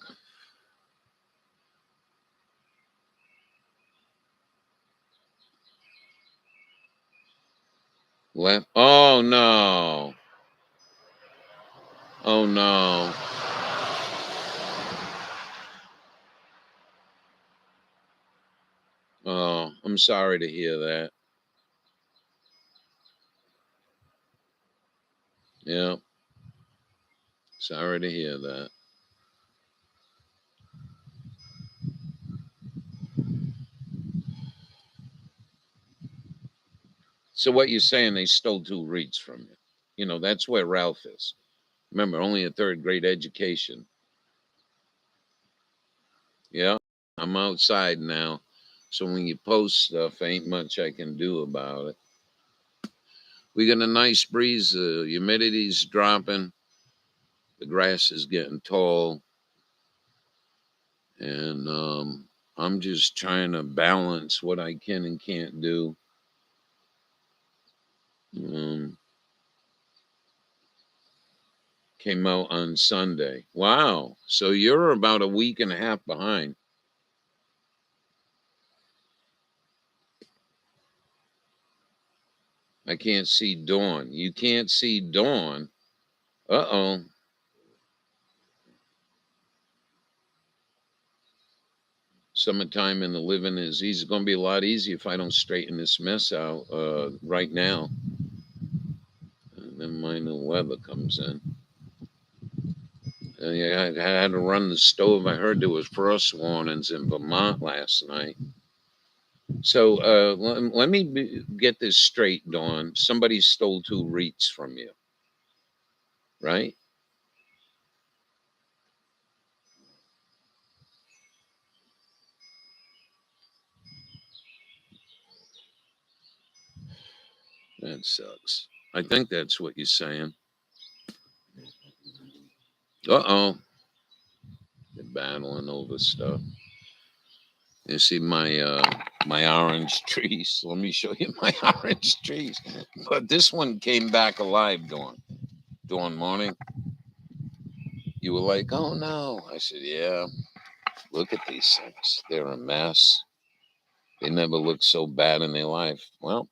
Left. Oh, no. Oh, no. Oh, I'm sorry to hear that. Yeah. Sorry to hear that. So what you're saying, they stole two REITs from you. You know, that's where Ralph is. Remember, only a third grade education. Yeah, I'm outside now. So when you post stuff, ain't much I can do about it. We got a nice breeze. The humidity's dropping. The grass is getting tall. And I'm just trying to balance what I can and can't do. Came out on Sunday. Wow. So you're about a week and a half behind. I can't see Dawn. You can't see Dawn. Uh-oh. Summertime and the living is easy. It's going to be a lot easier if I don't straighten this mess out right now. And then my new weather comes in. Yeah, I had to run the stove. I heard there was frost warnings in Vermont last night. So let me get this straight, Dawn. Somebody stole two REITs from you, right? That sucks. I think that's what you're saying. Uh-oh. They're battling over stuff. You see my my orange trees. Let me show you my orange trees. But this one came back alive, Dawn morning. You were like, oh no. I said, yeah. Look at these things. They're a mess. They never looked so bad in their life. Well,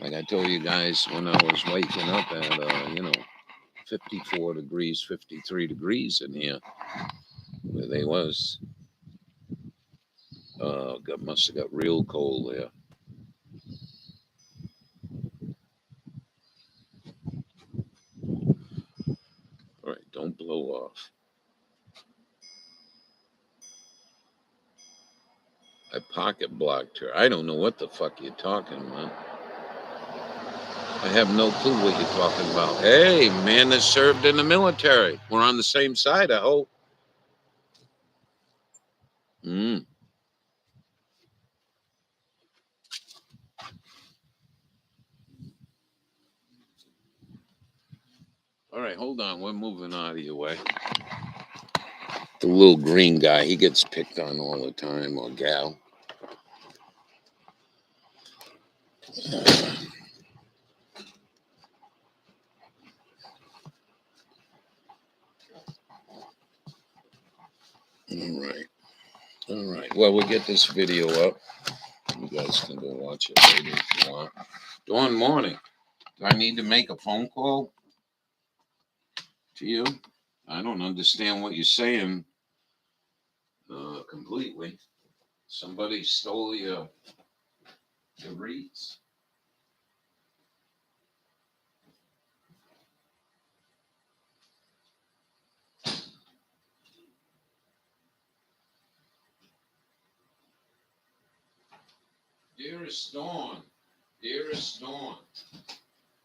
like I told you guys when I was waking up at 54 degrees, 53 degrees in here, where they was. Must have got real cold there. All right, don't blow off. I pocket blocked her. I don't know what the fuck you're talking about. I have no clue what you're talking about. Hey, man that served in the military. We're on the same side, I hope. All right, hold on. We're moving out of your way. The little green guy, he gets picked on all the time, or gal. All right. All right. Well, we'll get this video up. You guys can go watch it later if you want. Dawn morning. Do I need to make a phone call to you? I don't understand what you're saying completely. Somebody stole your REITs. Dearest Dawn,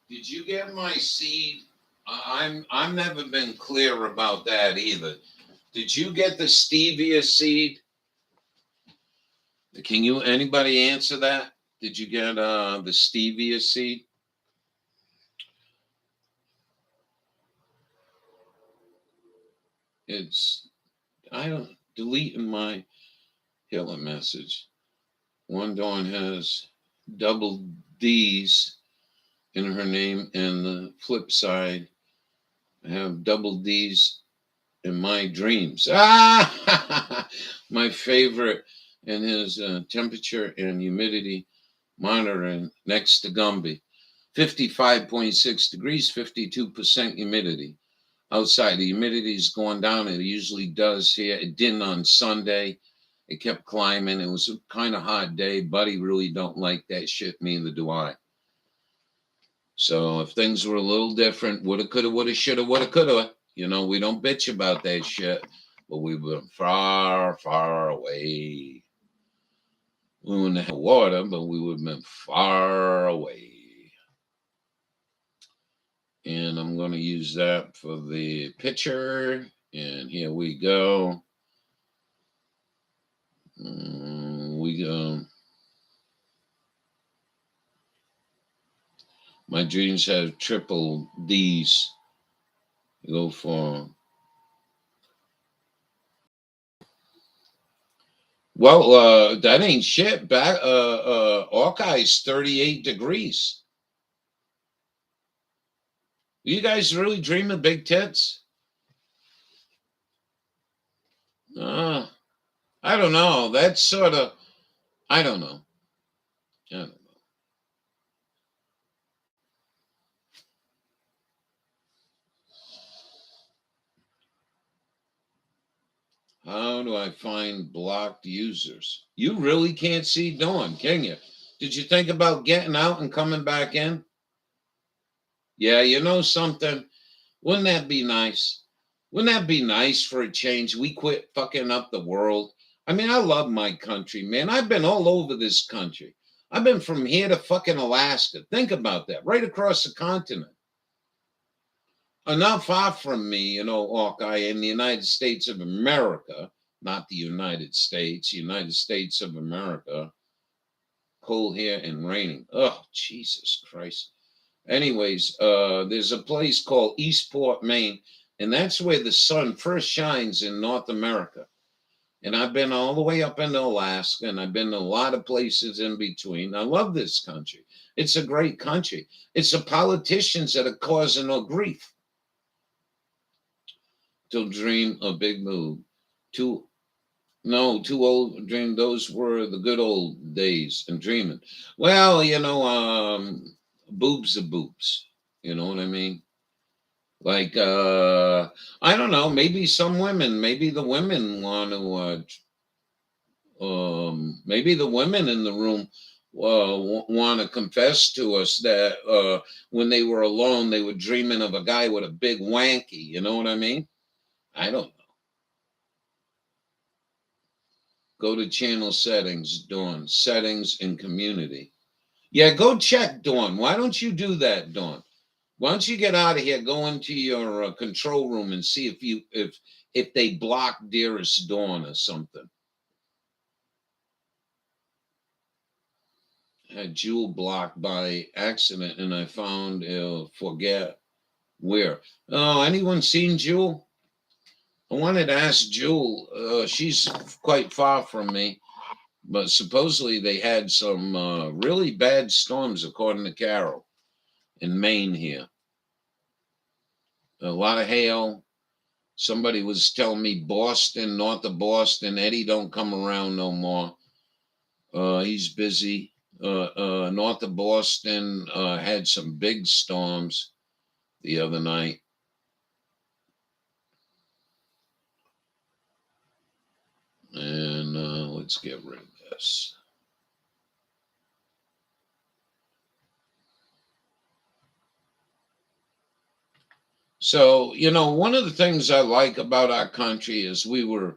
did you get my seed? I'm never been clear about that either. Did you get the stevia seed? Can anybody answer that? Did you get the stevia seed? It's, I don't, deleting my Hilla message. One Dawn has double D's in her name, and the flip side, I have double D's in my dreams. Ah, my favorite, and his temperature and humidity monitoring next to Gumby. 55.6 degrees, 52% humidity. Outside, the humidity's going down. It usually does here. It didn't on Sunday. It kept climbing. It was a kind of hot day. Buddy really don't like that shit. Neither do I. So if things were a little different, woulda, coulda, woulda, shoulda, woulda, coulda. You know, we don't bitch about that shit. But we were far, far away. We wouldn't have water, but we would have been far away. And I'm going to use that for the picture. And here we go. We go. My dreams have triple D's. Go for. Well, that ain't shit. Back Hawkeye's 38 degrees. You guys really dream of big tits? I don't know. That's sort of, I don't know. I don't know. How do I find blocked users? You really can't see Dawn, can you? Did you think about getting out and coming back in? Yeah, you know something? Wouldn't that be nice? Wouldn't that be nice for a change? We quit fucking up the world. I mean, I love my country, man. I've been all over this country. I've been from here to fucking Alaska. Think about that. Right across the continent. Not far from me, you know, Hawkeye, in the United States of America, not the United States, United States of America. Cold here and raining. Oh, Jesus Christ. Anyways, there's a place called Eastport, Maine, and that's where the sun first shines in North America. And I've been all the way up into Alaska, and I've been to a lot of places in between. I love this country. It's a great country. It's the politicians that are causing no grief. To dream a big move. Too old to dream. Those were the good old days and dreaming. Well, you know, boobs are boobs. You know what I mean? Like, I don't know, maybe some women, maybe the women want to, maybe the women in the room want to confess to us that when they were alone, they were dreaming of a guy with a big wanky. You know what I mean? I don't know. Go to channel settings, Dawn. Settings and community. Yeah, go check, Dawn. Why don't you do that, Dawn? Why don't you get out of here, go into your control room and see if they block Dearest Dawn or something. I had Jewel blocked by accident, and I found forget where. Oh, anyone seen Jewel? I wanted to ask Jewel. She's quite far from me, but supposedly they had some really bad storms, according to Carol, in Maine here. A lot of hail. Somebody was telling me Boston, north of Boston, Eddie don't come around no more. He's busy. North of Boston had some big storms the other night. And let's get rid of this. So, you know, one of the things I like about our country is we were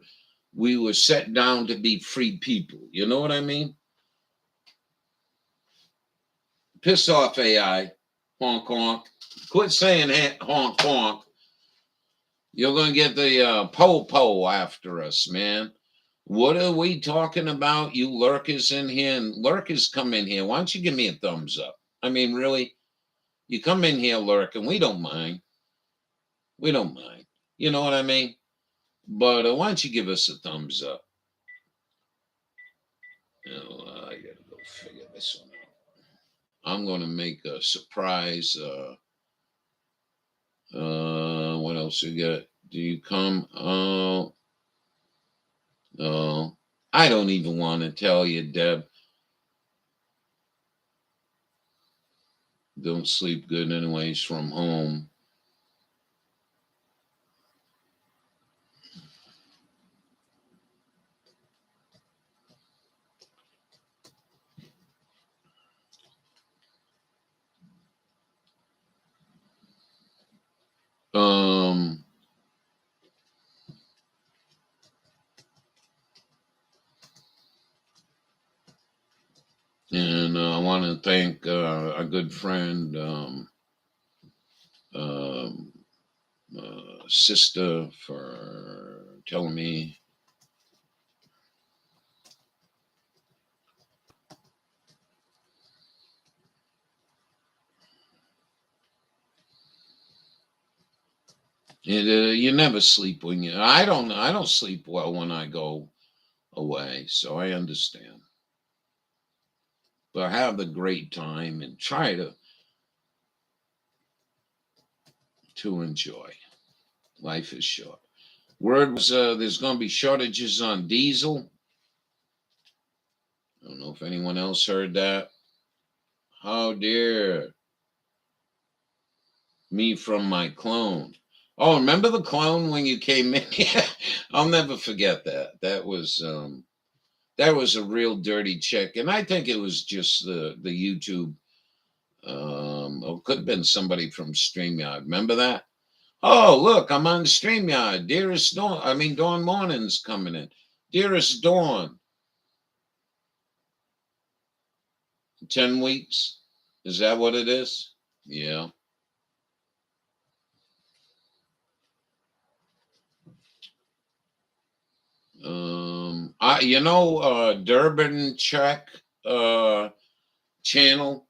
set down to be free people. You know what I mean? Piss off, AI. Honk, honk. Quit saying honk, honk. You're going to get the po-po after us, man. What are we talking about? You lurkers in here, and lurkers come in here. Why don't you give me a thumbs up? I mean, really, you come in here lurking. We don't mind. We don't mind. You know what I mean? But why don't you give us a thumbs up? Oh, I gotta go figure this one out. I'm gonna make a surprise. What else you got? Do you come? Oh, I don't even want to tell you, Deb. Don't sleep good anyways from home. Um, and I want to thank a good friend, um, sister, for telling me. You never sleep when you. I don't. I don't sleep well when I go away, so I understand. But have a great time and try to enjoy. Life is short. Word was there's going to be shortages on diesel. I don't know if anyone else heard that. How dare me from my clone? Oh, remember the clone when you came in? I'll never forget that. That was a real dirty chick, and I think it was just the YouTube. It could have been somebody from StreamYard. Remember that? Oh, look, I'm on StreamYard. Dearest Dawn. I mean, Dawn Morning's coming in. Dearest Dawn. 10 weeks. Is that what it is? Yeah. Durban Check channel.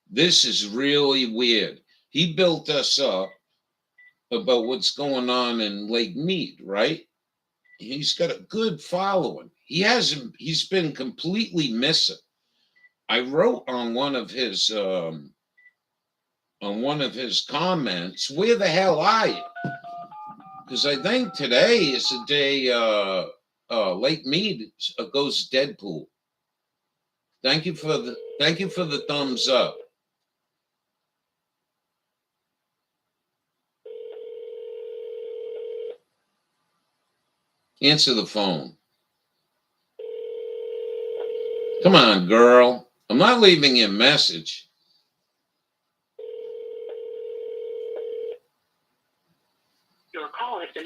This is really weird. He built us up about what's going on in Lake Mead, right? He's got a good following. He's been completely missing. I wrote on one of his comments, where the hell are you? Because I think today is the day Lake Mead goes Deadpool. Thank you for the thumbs up. Answer the phone. Come on, girl. I'm not leaving you a message. Your call has been.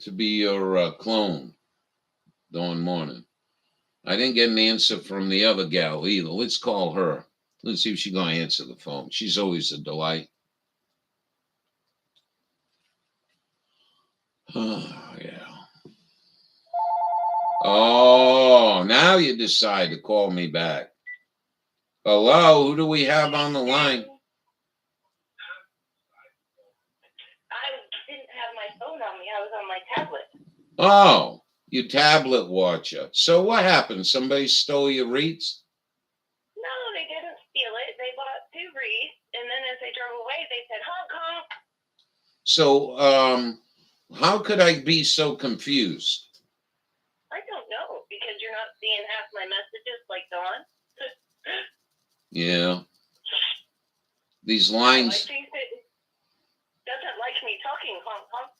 To be your clone, Dawn Morning. I didn't get an answer from the other gal either. Let's call her. Let's see if she's going to answer the phone. She's always a delight. Oh, yeah. Oh, now you decide to call me back. Hello, who do we have on the line? I didn't have my phone on me. I was on my tablet. Oh, you tablet watcher. So what happened? Somebody stole your wreaths? No, they didn't steal it. They bought 2 wreaths, and then as they drove away, they said, honk, honk. So, how could I be so confused? I don't know, because you're not seeing half my messages like Dawn. Yeah. These I lines. think that doesn't like me talking honk, honk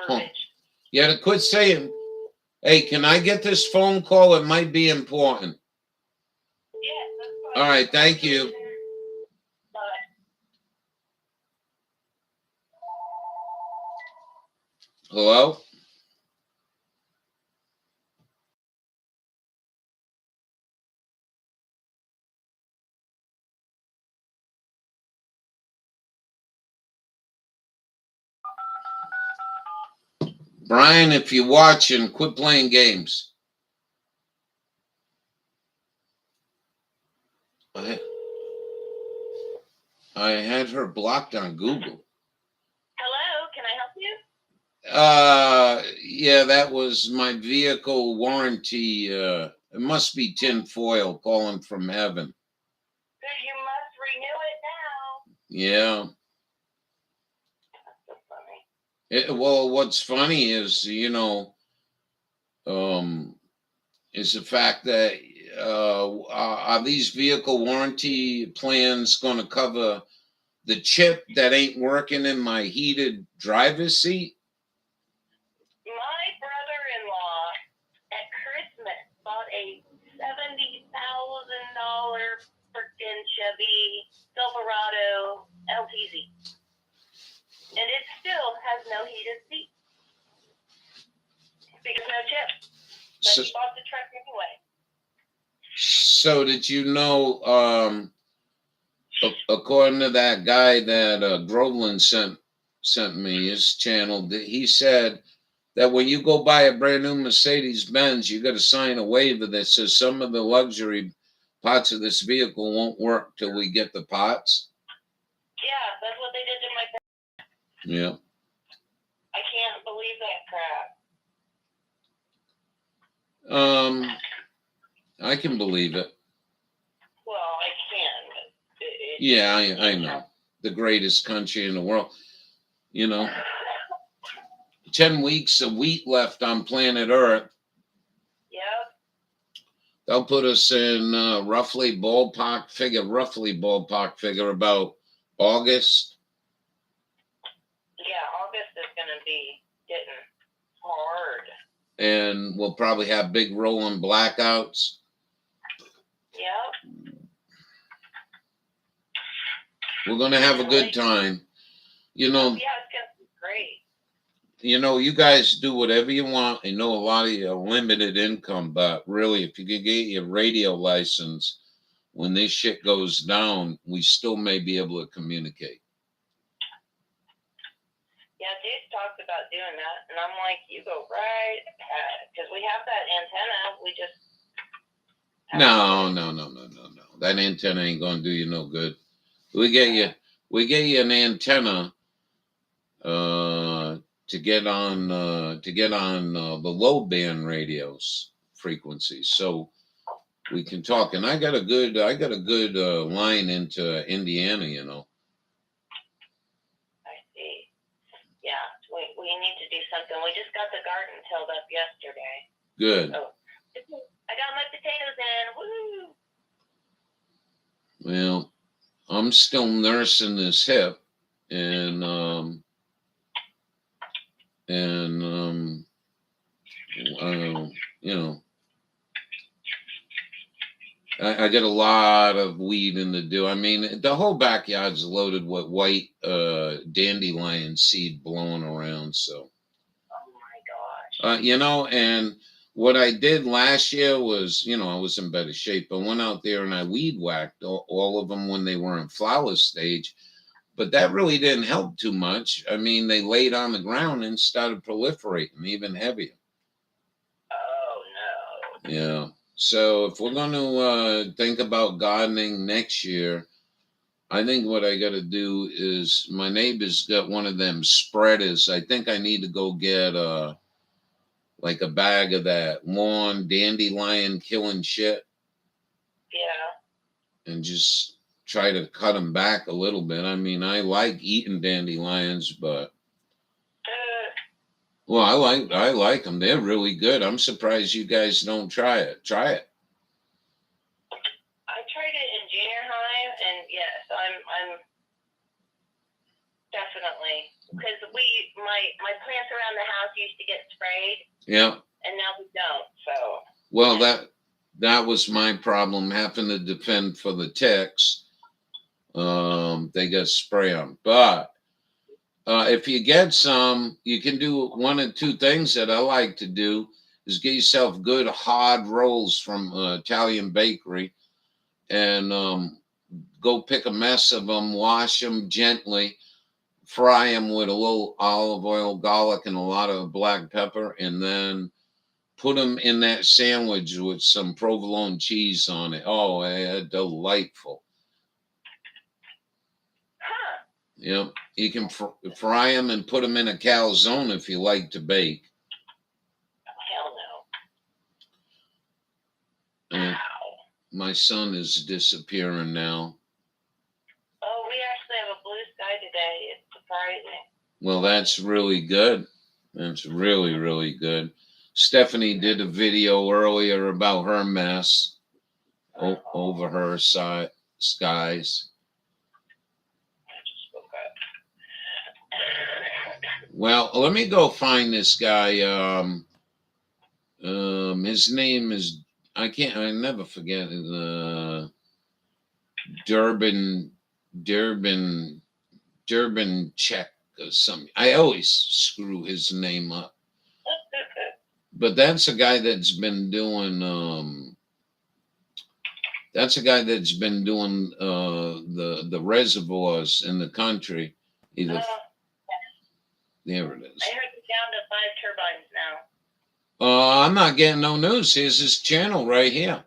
verbiage. Yeah, to quit saying, hey, can I get this phone call? It might be important. Yes, that's fine. All right, thank you. Bye. Hello? Brian, if you're watching, quit playing games. I had her blocked on Google. Hello, can I help you? Yeah, that was my vehicle warranty. It must be tinfoil calling from heaven. Good, you must renew it now. Yeah. That's so funny. Well, what's funny is, is the fact that are these vehicle warranty plans going to cover the chip that ain't working in my heated driver's seat? My brother-in-law at Christmas bought a $70,000 freaking Chevy Silverado LTZ, and it still has no heated seat because no chip. But So, he bought the truck anyway. so did you know, according to that guy that Groveland sent me his channel, he said that when you go buy a brand new Mercedes-Benz, you got to sign a waiver that says some of the luxury parts of this vehicle won't work till we get the parts. Yeah, that's what they did to my car. Yeah. I can't believe that crap. I can believe it. Well, I can, but Yeah, I know. The greatest country in the world. 10 weeks of wheat left on planet Earth. Yep. They'll put us in roughly ballpark figure about August. Yeah, August is going to be getting hard. And we'll probably have big rolling blackouts. Yep. We're going to have a good time. Yeah, it's going to be great. You guys do whatever you want. I know a lot of you are limited income, but really, if you could get your radio license, when this shit goes down, we still may be able to communicate. Yeah, Dude talked about doing that, and I'm like, you go right ahead, because we have that antenna. We just No. That antenna ain't gonna do you no good. We get you an antenna to get on the low band radios frequencies, so we can talk. And I got a good line into Indiana. I see. Yeah, we need to do something. We just got the garden tilled up yesterday. Good. So I got my potatoes in. Woo! Well, I'm still nursing this hip, and I get a lot of weeding to do. I mean, the whole backyard's loaded with white dandelion seed blowing around. So, Oh my gosh. and what I did last year was, I was in better shape. I went out there and I weed whacked all of them when they were in flower stage. But that really didn't help too much. I mean, they laid on the ground and started proliferating even heavier. Oh no. Yeah. So if we're going to think about gardening next year, I think what I got to do is my neighbor's got one of them spreaders. I think I need to go get like a bag of that lawn dandelion killing shit. Yeah. And just try to cut them back a little bit. I mean, I like eating dandelions, but well, I like them. They're really good. I'm surprised you guys don't try it. Try it. I tried it in junior high, and yes, I'm definitely, because my plants around the house used to get sprayed. Yeah. And now we don't. So. Well, that was my problem, having to defend for the ticks. They got spray on, but if you get some, you can do one of two things that I like to do is get yourself good hard rolls from Italian bakery, and go pick a mess of them, wash them gently, fry them with a little olive oil, garlic, and a lot of black pepper, and then put them in that sandwich with some provolone cheese on it. Oh, delightful. Huh. Yep. You can fry them and put them in a calzone if you like to bake. Hell no. And Wow. my son is disappearing now. Oh, we actually have a blue sky today. It's surprising. Well, that's really good. That's really, really good. Stephanie did a video earlier about her mess over her skies. I just woke up. Well, let me go find this guy. His name is, I never forget Durbin Check or something. I always screw his name up. But that's a guy that's been doing the reservoirs in the country. Either there it is. I heard it's down to 5 turbines now. I'm not getting no news. Here's his channel right here.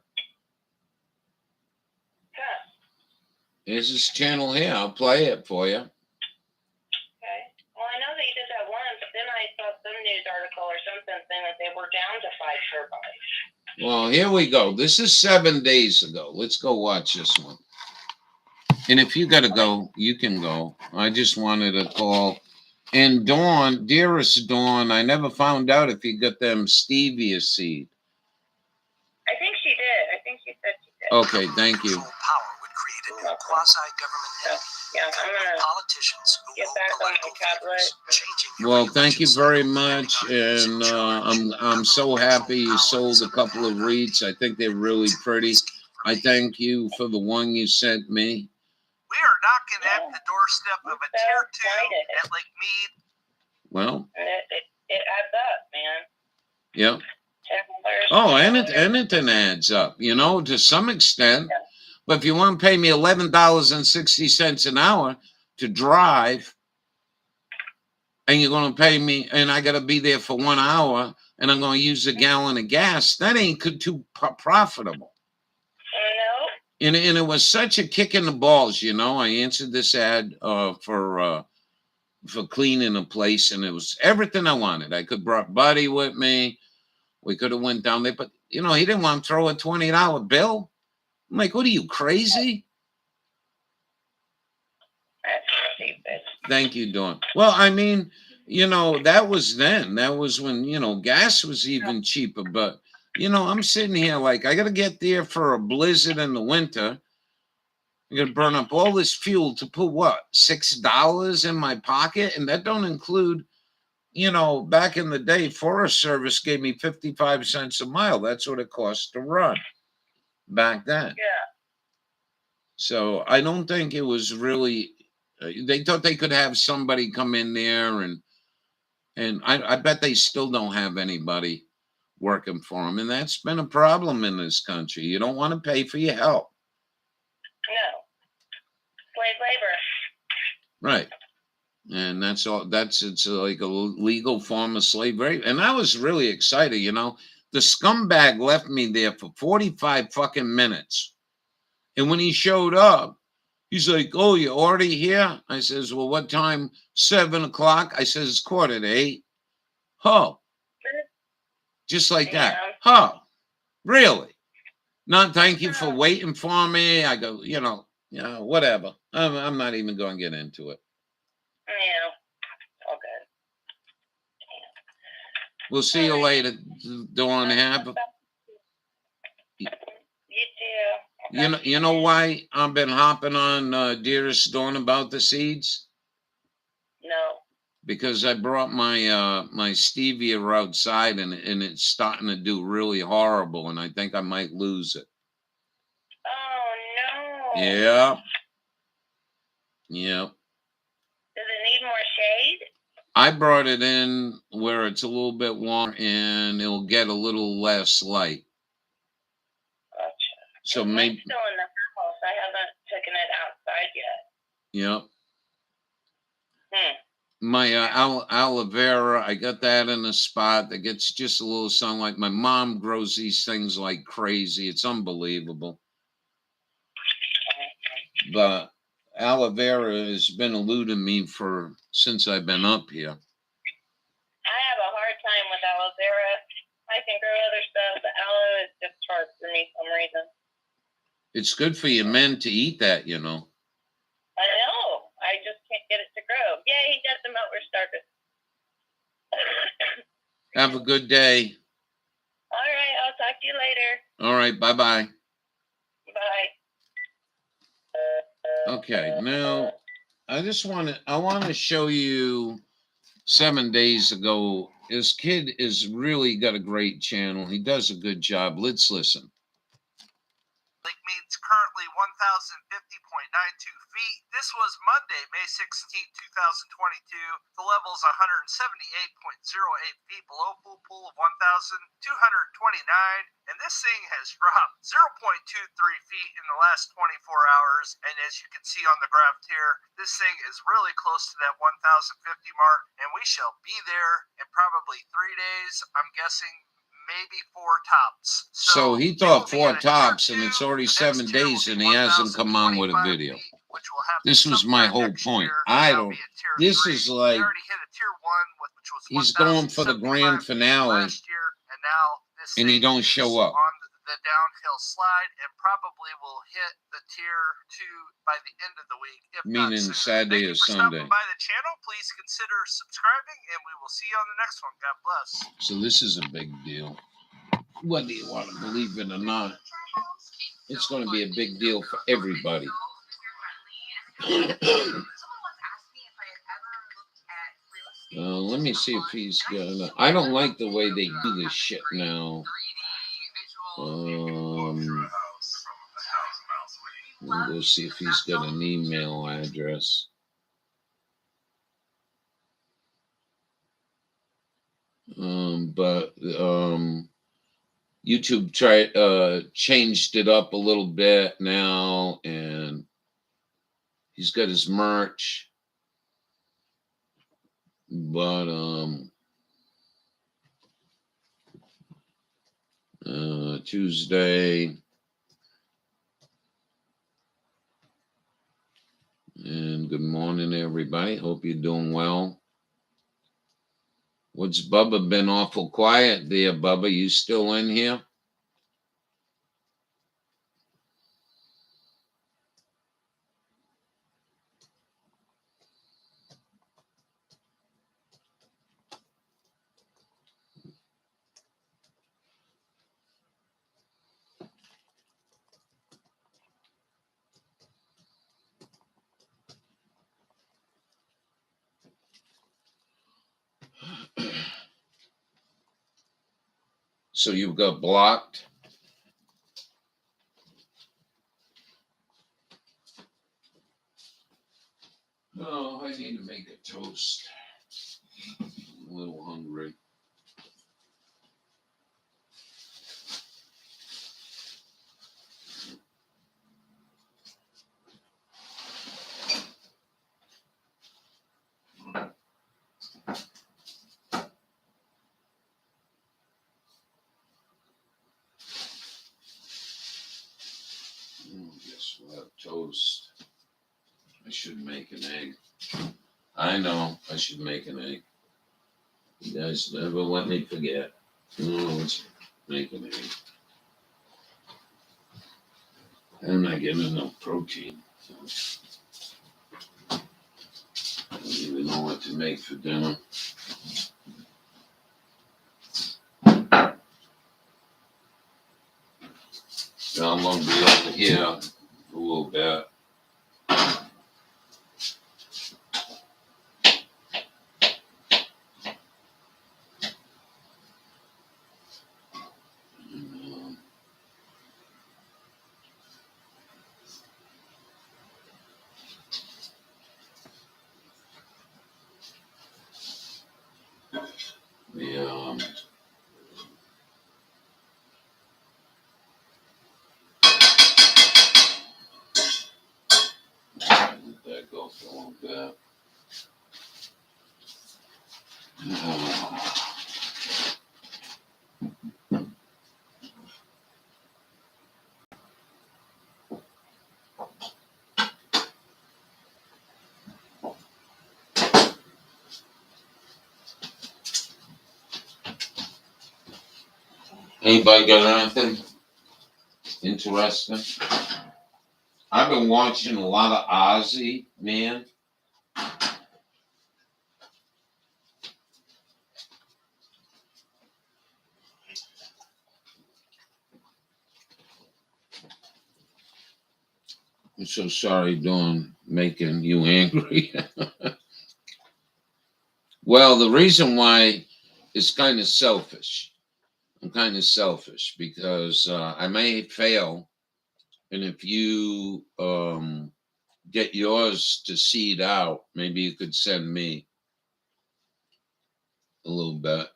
Huh. Here's his channel here. I'll play it for you. Okay. Well, I know that you did that once, but then I saw some news article or something saying that they were down to 5 turbines. Well, here we go. This is 7 days ago. Let's go watch this one. And if you got to go, you can go. I just wanted to call. And Dawn, dearest Dawn, I never found out if you got them stevia seed. I think she did. I think she said she did. Okay, thank you. Power would create a new quasi-government entity. Yeah, I'm gonna Politicians who get hold back on my political tablet. favors, changing your Well, thank you regulations very cycle, much, depending on and I'm so happy you sold a couple of wreaths. I think they're really pretty. I thank you for the one you sent me. We are knocking at the doorstep of a So tier 2 excited. at Lake Mead. Well, And it adds up, man. yeah. $10. Oh, anything adds up, to some extent. But if you want to pay me $11.60 an hour to drive, and you're going to pay me, and I got to be there for 1 hour, and I'm going to use a gallon of gas, that ain't too profitable. No. And it was such a kick in the balls, I answered this ad for cleaning a place, and it was everything I wanted. I could brought Buddy with me. We could have went down there, but he didn't want to throw a $20 bill. I'm like, what are you, crazy? That's stupid. Thank you, Dawn. Well, I mean, that was then. That was when, gas was even cheaper. But, I'm sitting here like, I got to get there for a blizzard in the winter. I'm going to burn up all this fuel to put what, $6 in my pocket? And that don't include, back in the day, Forest Service gave me 55 cents a mile. That's what it cost to run back then. Yeah. So I don't think it was really, they thought they could have somebody come in there and I bet they still don't have anybody working for them. And that's been a problem in this country. You don't want to pay for your help. No. Slave labor. Right. And that's all. It's like a legal form of slavery. And I was really excited, The scumbag left me there for 45 fucking minutes. And when he showed up, he's like, oh, you're already here? I says, well, what time? 7 o'clock. I says, it's 7:45. Oh. Just like that. Oh. Really? Not thank you for waiting for me. I go, whatever. I'm not even going to get into it. Yeah. All good. We'll see you later, Dawn. You too. You know why I've been hopping on Dearest Dawn about the seeds? No. Because I brought my my stevia outside and it's starting to do really horrible, and I think I might lose it. Oh no. Yeah. Yeah. Does it need more shade? I brought it in where it's a little bit warmer and it'll get a little less light. Gotcha. So I'm maybe. still in the house. I haven't taken it outside yet. Yep. my aloe vera, I got that in a spot that gets just a little sunlight. My mom grows these things like crazy. It's unbelievable. But aloe vera has been eluding me since I've been up here. I have a hard time with aloe vera. I can grow other stuff, but aloe is just hard for me for some reason. It's good for you men to eat that, you know. I know. I just can't get it to grow. Yay, got the milk started. Have a good day. All right, I'll talk to you later. All right, bye-bye. Bye. Okay, now I want to show you 7 days ago. This kid is really got a great channel. He does a good job. Let's listen. Lake Mead's currently 1,050.92 feet. This was Monday, May 16, 2022. The level is 178.08 feet below full pool of 1,229. And this thing has dropped 0.23 feet in the last 24 hours. And as you can see on the graph here, this thing is really close to that 1,050 mark. And we shall be there in probably 3 days. I'm guessing maybe 4 tops. So he thought 4 tops, and it's already 7 days, and he hasn't come on with a video. This was my whole point. This is like, he's going for the grand finale, and he don't show up. On the downhill slide, and probably will hit the tier 2 by the end of the week, if not Meaning sooner. Saturday Thank or you for Sunday. stopping by the channel. Please consider subscribing, and we will see you on the next one. God bless. So this is a big deal. Whether you want to believe it or not, it's going to be a big deal for everybody. Let me see if he's got. I don't like the way they do this shit now. We'll go see if he's got an email address. But YouTube changed it up a little bit now, and he's got his merch. But Tuesday, and good morning, everybody. Hope you're doing well. What's Bubba been awful quiet there, Bubba? You still in here? So you got blocked? Oh, I need to make a toast. I'm a little hungry. Guess we'll have toast. I should make an egg. I know I should make an egg. You guys never let me forget. Let's make an egg. I'm not getting enough protein. So I don't even know what to make for dinner. So I'm going to be over here a little bit. Anybody got anything interesting? I've been watching a lot of Ozzy, man. I'm so sorry, Dawn, making you angry. Well, the reason why is kind of selfish. I'm kind of selfish because I may fail, and if you get yours to seed out, maybe you could send me a little bit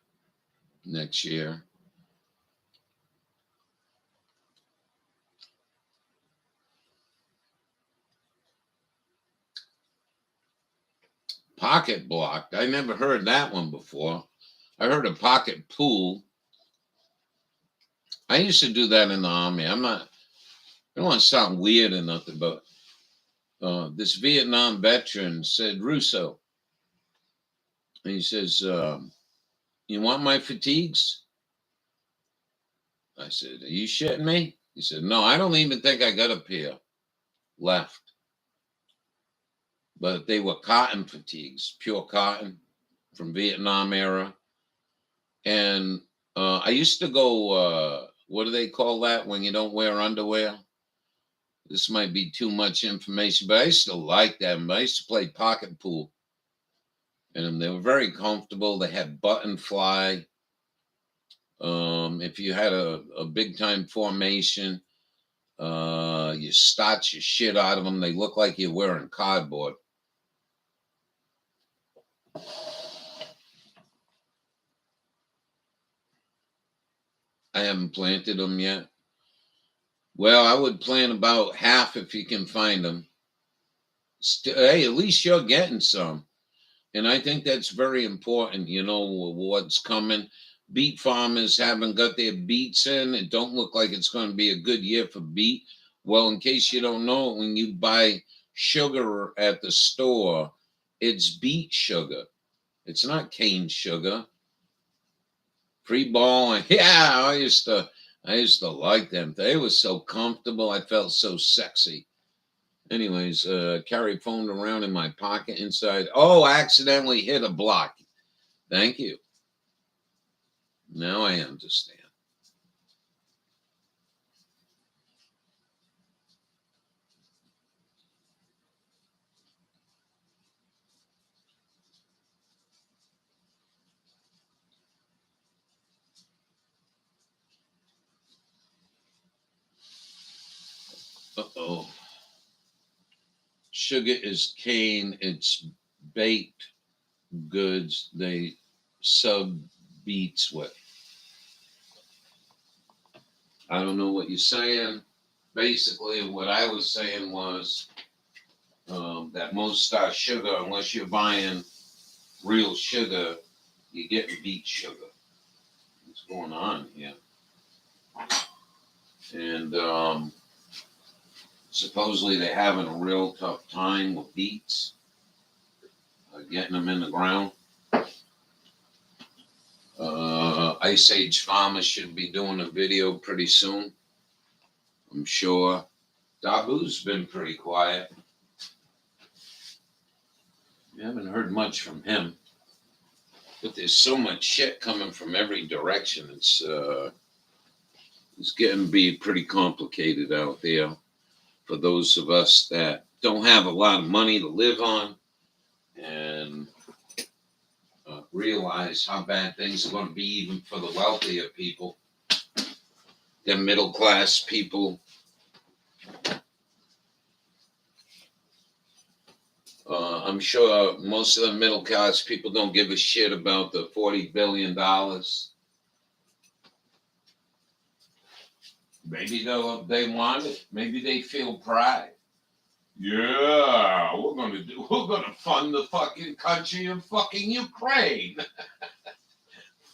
next year. Pocket blocked. I never heard that one before. I heard a pocket pool. I used to do that in the army. I don't want to sound weird or nothing, but this Vietnam veteran said, Russo, and he says, you want my fatigues? I said, are you shitting me? He said, no, I don't even think I got a pair left. But they were cotton fatigues, pure cotton from Vietnam era. And I used to go, what do they call that when you don't wear underwear? This might be too much information, but I used to like them. I used to play pocket pool. And they were very comfortable. They had button fly. If you had a big time formation, you starch your shit out of them. They look like you're wearing cardboard. I haven't planted them yet. Well, I would plant about half if you can find them. Hey, at least you're getting some. And I think that's very important. You know what's coming. Beet farmers haven't got their beets in. It don't look like it's going to be a good year for beet. Well, in case you don't know, when you buy sugar at the store, it's beet sugar. It's not cane sugar. Pre-ball, yeah, I used to like them. They were so comfortable. I felt so sexy. Anyways, carry phone around in my pocket inside. Oh, I accidentally hit a block. Thank you. Now I understand. Uh-oh. Sugar is cane. It's baked goods. They sub beets with. I don't know what you're saying. Basically, what I was saying was that most sugar, unless you're buying real sugar, you get beet sugar. What's going on here? And supposedly they're having a real tough time with beets, getting them in the ground. Ice Age Farmers should be doing a video pretty soon, I'm sure. Dabu's been pretty quiet. We haven't heard much from him. But there's so much shit coming from every direction. It's getting to be pretty complicated out there for those of us that don't have a lot of money to live on and realize how bad things are going to be even for the wealthier people, the middle class people. I'm sure most of the middle class people don't give a shit about the $40 billion. Maybe they want it. Maybe they feel pride. Yeah, we're gonna fund the fucking country of fucking Ukraine.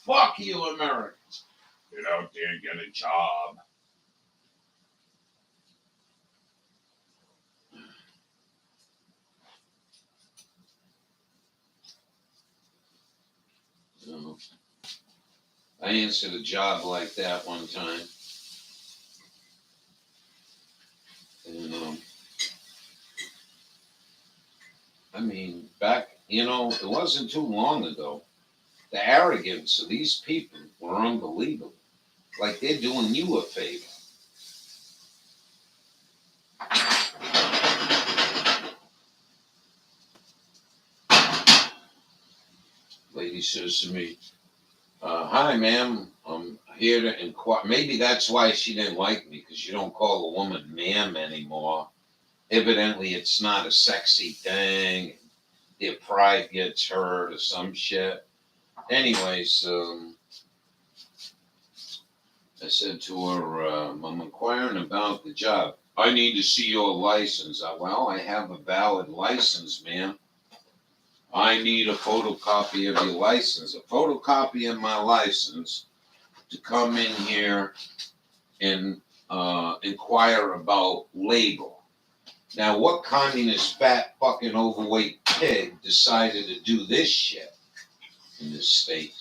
Fuck you, Americans. Get out there and get a job. I answered a job like that one time. And, I mean, back, it wasn't too long ago. The arrogance of these people were unbelievable. Like they're doing you a favor. Lady says to me, hi, ma'am. I'm here to inquire. Maybe that's why she didn't like me, because you don't call a woman ma'am anymore. Evidently, it's not a sexy thing. Their pride gets hurt or some shit. Anyways, I said to her, I'm inquiring about the job. I need to see your license. Well, I have a valid license, ma'am. I need a photocopy of your license. A photocopy of my license to come in here and inquire about labor. Now, what communist, fat, fucking overweight pig decided to do this shit in this state?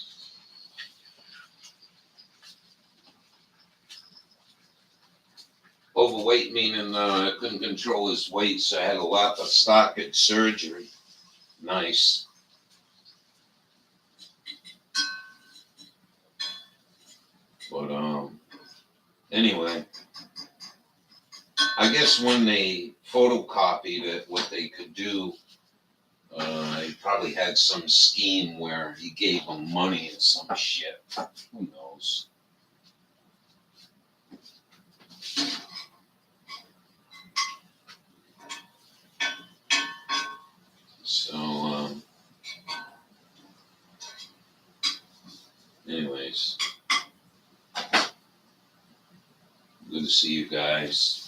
Overweight meaning I couldn't control his weight, so I had a laparoscopic surgery. Nice. But anyway, I guess when they photocopied it, what they could do, he probably had some scheme where he gave them money and some shit. Who knows? So, anyways, good to see you guys.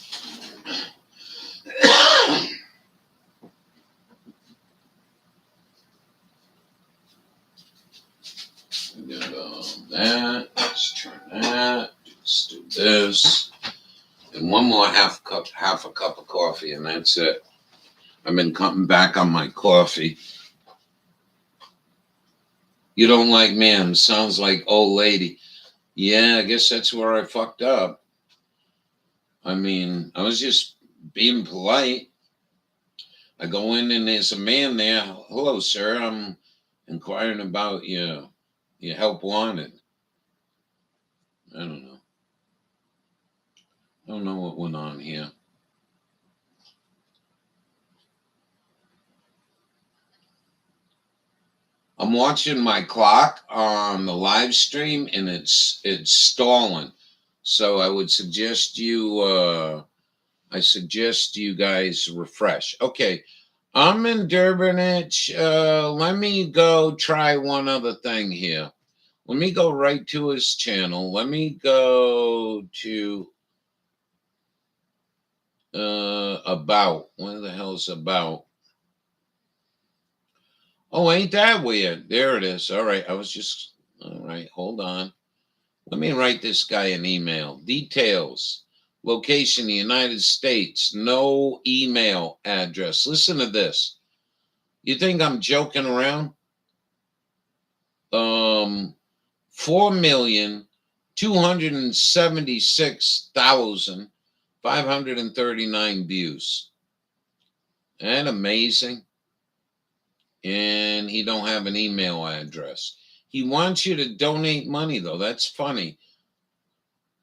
We got that. Let's turn that. Let's do this. And one more half a cup of coffee, and that's it. I've been cutting back on my coffee. You don't like ma'am. Sounds like old lady. Yeah, I guess that's where I fucked up. I mean, I was just being polite. I go in and there's a man there. Hello, sir. I'm inquiring about your help wanted. I don't know. I don't know what went on here. I'm watching my clock on the live stream and it's stalling. So I would suggest you guys refresh. Okay. I'm in Durbanich. Let me go try one other thing here. Let me go right to his channel. Let me go to about. Where the hell is about? Oh, ain't that weird? There it is. All right. All right. Hold on. Let me write this guy an email. Details. Location, the United States. No email address. Listen to this. You think I'm joking around? 4,276,539 views. Isn't that amazing? And he don't have an email address. He wants you to donate money, though. That's funny.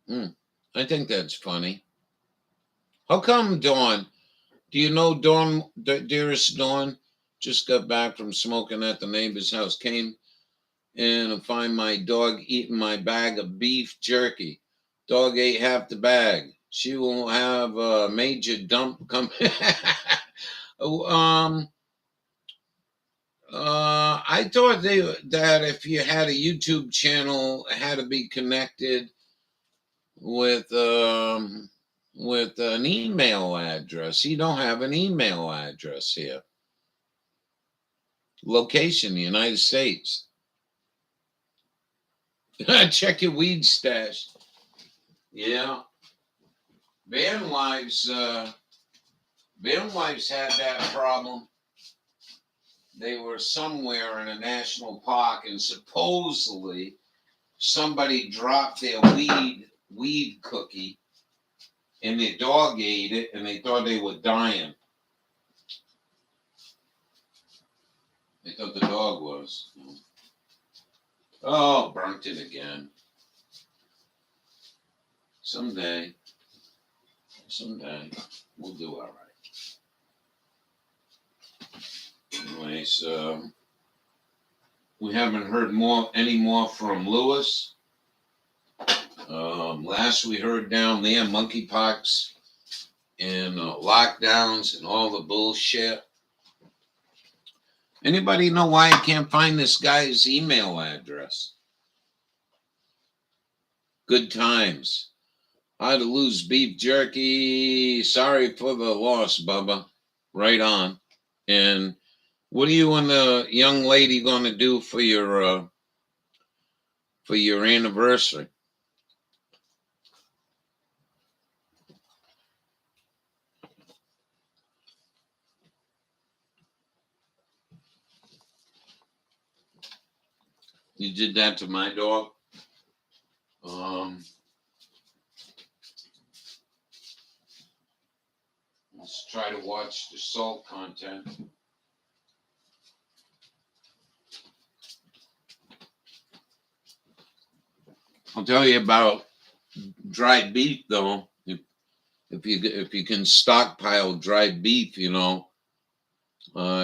I think that's funny. How come Dawn? Do you know Dawn, dearest Dawn? Just got back from smoking at the neighbor's house. Came in and find my dog eating my bag of beef jerky. Dog ate half the bag. She will have a major dump come. I thought that if you had a YouTube channel, it had to be connected with an email address. You don't have an email address here. Location, the United States. Check your weed stash. Yeah. Van Wives had that problem. They were somewhere in a national park and supposedly somebody dropped their weed cookie and their dog ate it and they thought they were dying. They thought the dog was. Oh, burnt it again. Someday we'll do all right. Anyways, we haven't heard any more from Lewis. Last we heard down there, monkeypox and lockdowns and all the bullshit. Anybody know why I can't find this guy's email address? Good times. How to lose beef jerky. Sorry for the loss, Bubba. Right on. And what are you and the young lady going to do for your anniversary? You did that to my dog. Let's try to watch the salt content. I'll tell you about dried beef, though. If you can stockpile dried beef, you know,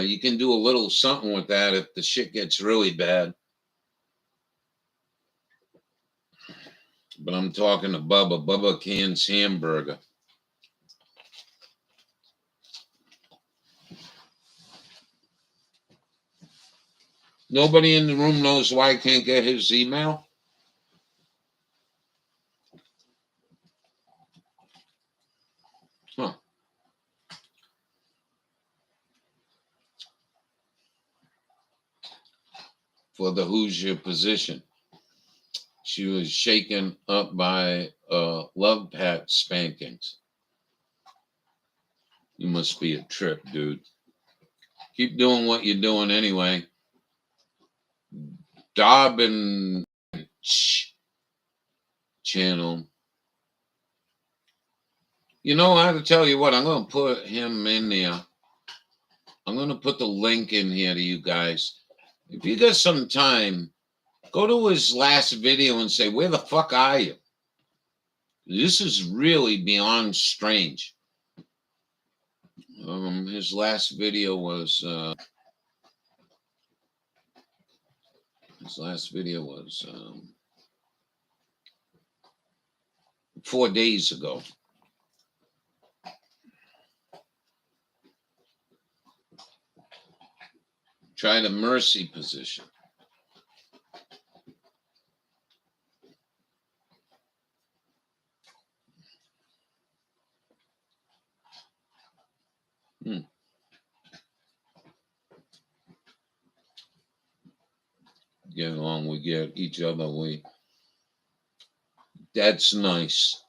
you can do a little something with that if the shit gets really bad. But I'm talking to Bubba. Bubba cans hamburger. Nobody in the room knows why I can't get his email? Huh. For the Hoosier position. She was shaken up by love pat spankings. You must be a trip, dude. Keep doing what you're doing anyway. Dobbin channel. You know, I have to tell you what, I'm going to put him in there. I'm going to put the link in here to you guys. If you got some time, go to his last video and say, where the fuck are you? This is really beyond strange. His last video was 4 days ago. Try the mercy position. Get along, we get each other. That's nice.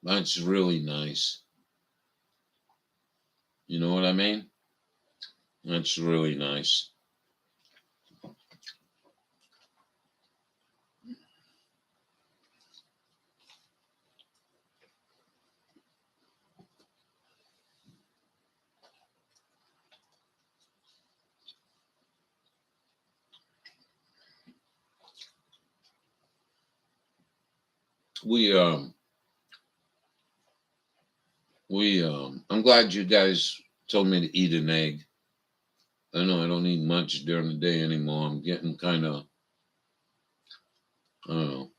That's really nice. You know what I mean? That's really nice. I'm glad you guys told me to eat an egg. I know I don't eat much during the day anymore. I'm getting kind of, I don't know.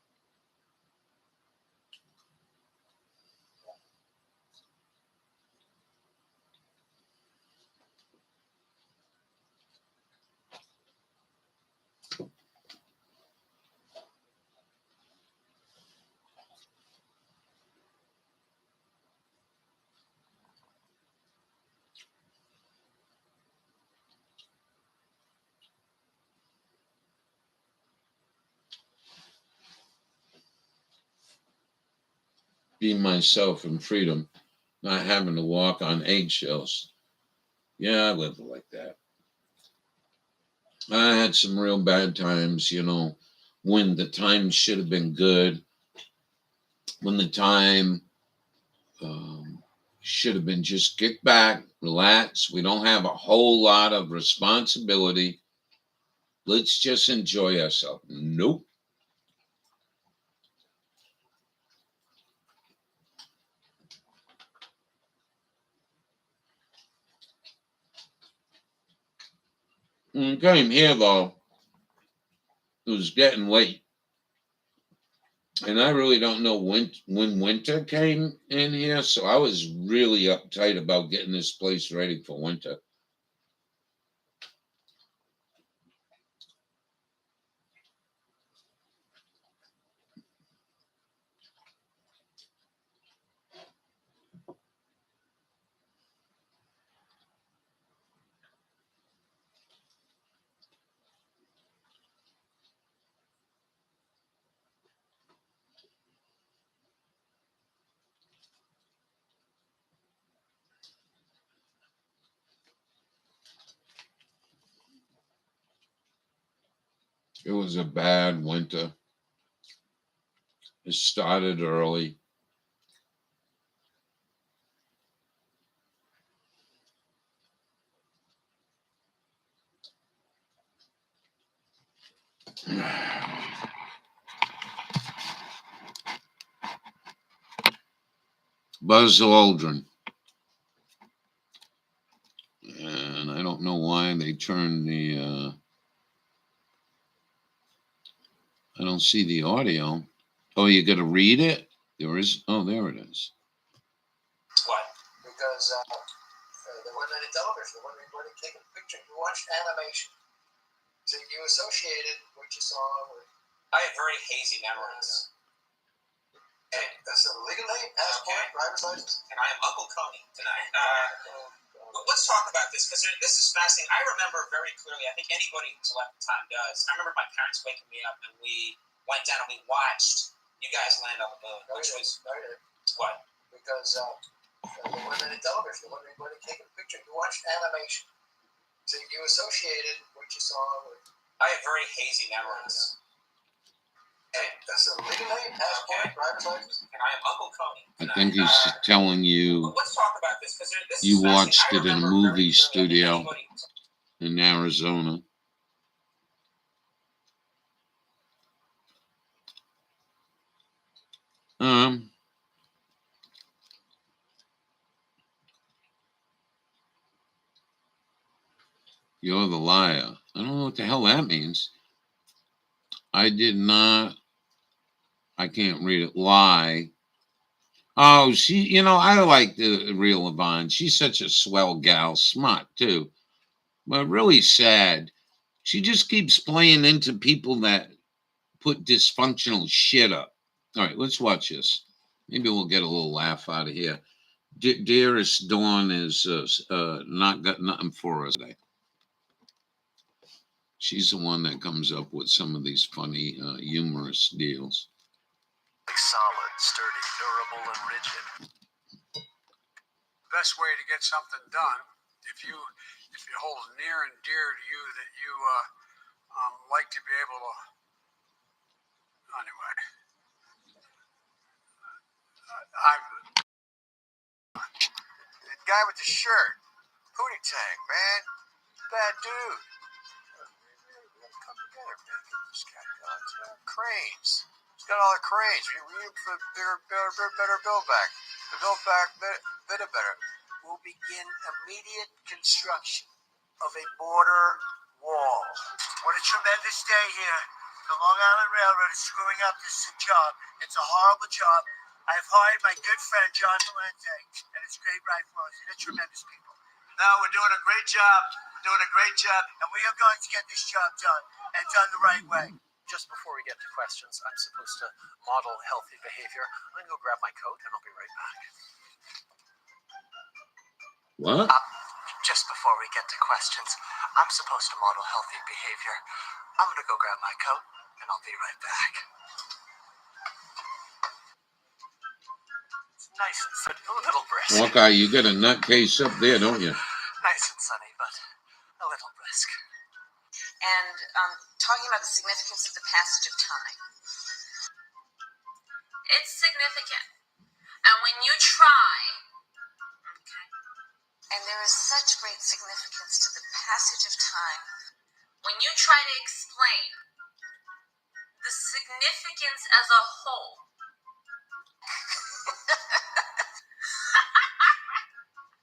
Be myself in freedom, not having to walk on eggshells. Yeah, I lived like that. I had some real bad times, you know. when the time should have been good, when the time should have been just kick back, relax. We don't have a whole lot of responsibility. Let's just enjoy ourselves. Nope. Came here though. It was getting late. And I really don't know when winter came in here, so I was really uptight about getting this place ready for winter. It was a bad winter. It started early. Buzz Aldrin. And I don't know why they turned the I don't see the audio. Oh, you got to read it? There is. Oh, there it is. What? Because there wasn't any television. There wasn't anybody taking pictures. You watched animation. So you associated what you saw with. I have very hazy memories. And that's a legal name, passport, driver's license. And I am Uncle Coney tonight. Let's talk about this because this is fascinating. I remember very clearly. I think anybody who's alive at the time does. I remember my parents waking me up and we went down and we watched you guys land on the moon, which was what? Because there wasn't any television. There wasn't anybody taking a picture. You watched animation, so you associated what you saw with. I have very hazy memories. And that's a legal name, passport, driver's license. And I am Uncle Coney. I think he's telling you. Let's talk about this because this you is watched it in a movie very studio in Arizona. You're the liar. I don't know what the hell that means. I did not. I can't read it. Lie. Oh, she, I like the real Yvonne. She's such a swell gal, smart too, but really sad. She just keeps playing into people that put dysfunctional shit up. All right, let's watch this. Maybe we'll get a little laugh out of here. Dearest Dawn is not got nothing for us today. She's the one that comes up with some of these funny, humorous deals. Solid, sturdy, durable, and rigid. The best way to get something done, if you hold near and dear to you that you like to be able to. Anyway, the guy with the shirt, Pootie Tang, man, bad dude. Come together, man. Get this guy going. Cranes. He's got all the cranes. We need for better build back. The build back better. We'll begin immediate construction of a border wall. What a tremendous day here. The Long Island Railroad is screwing up this job. It's a horrible job. I've hired my good friend John Valente, and it's great right for us. They're tremendous people. No, we're doing a great job. And we are going to get this job done, and done the right way. Just before we get to questions, I'm supposed to model healthy behavior. I'm going to go grab my coat, and I'll be right back. What? Just before we get to questions, I'm supposed to model healthy behavior. I'm going to go grab my coat, and I'll be right back. It's nice and sunny, a little brisk. Okay, you got a nutcase up there, don't you? Nice and sunny, but a little brisk. And talking about the significance of the passage of time. It's significant. And when you try, okay, And there is such great significance to the passage of time. when you try to explain the significance as a whole,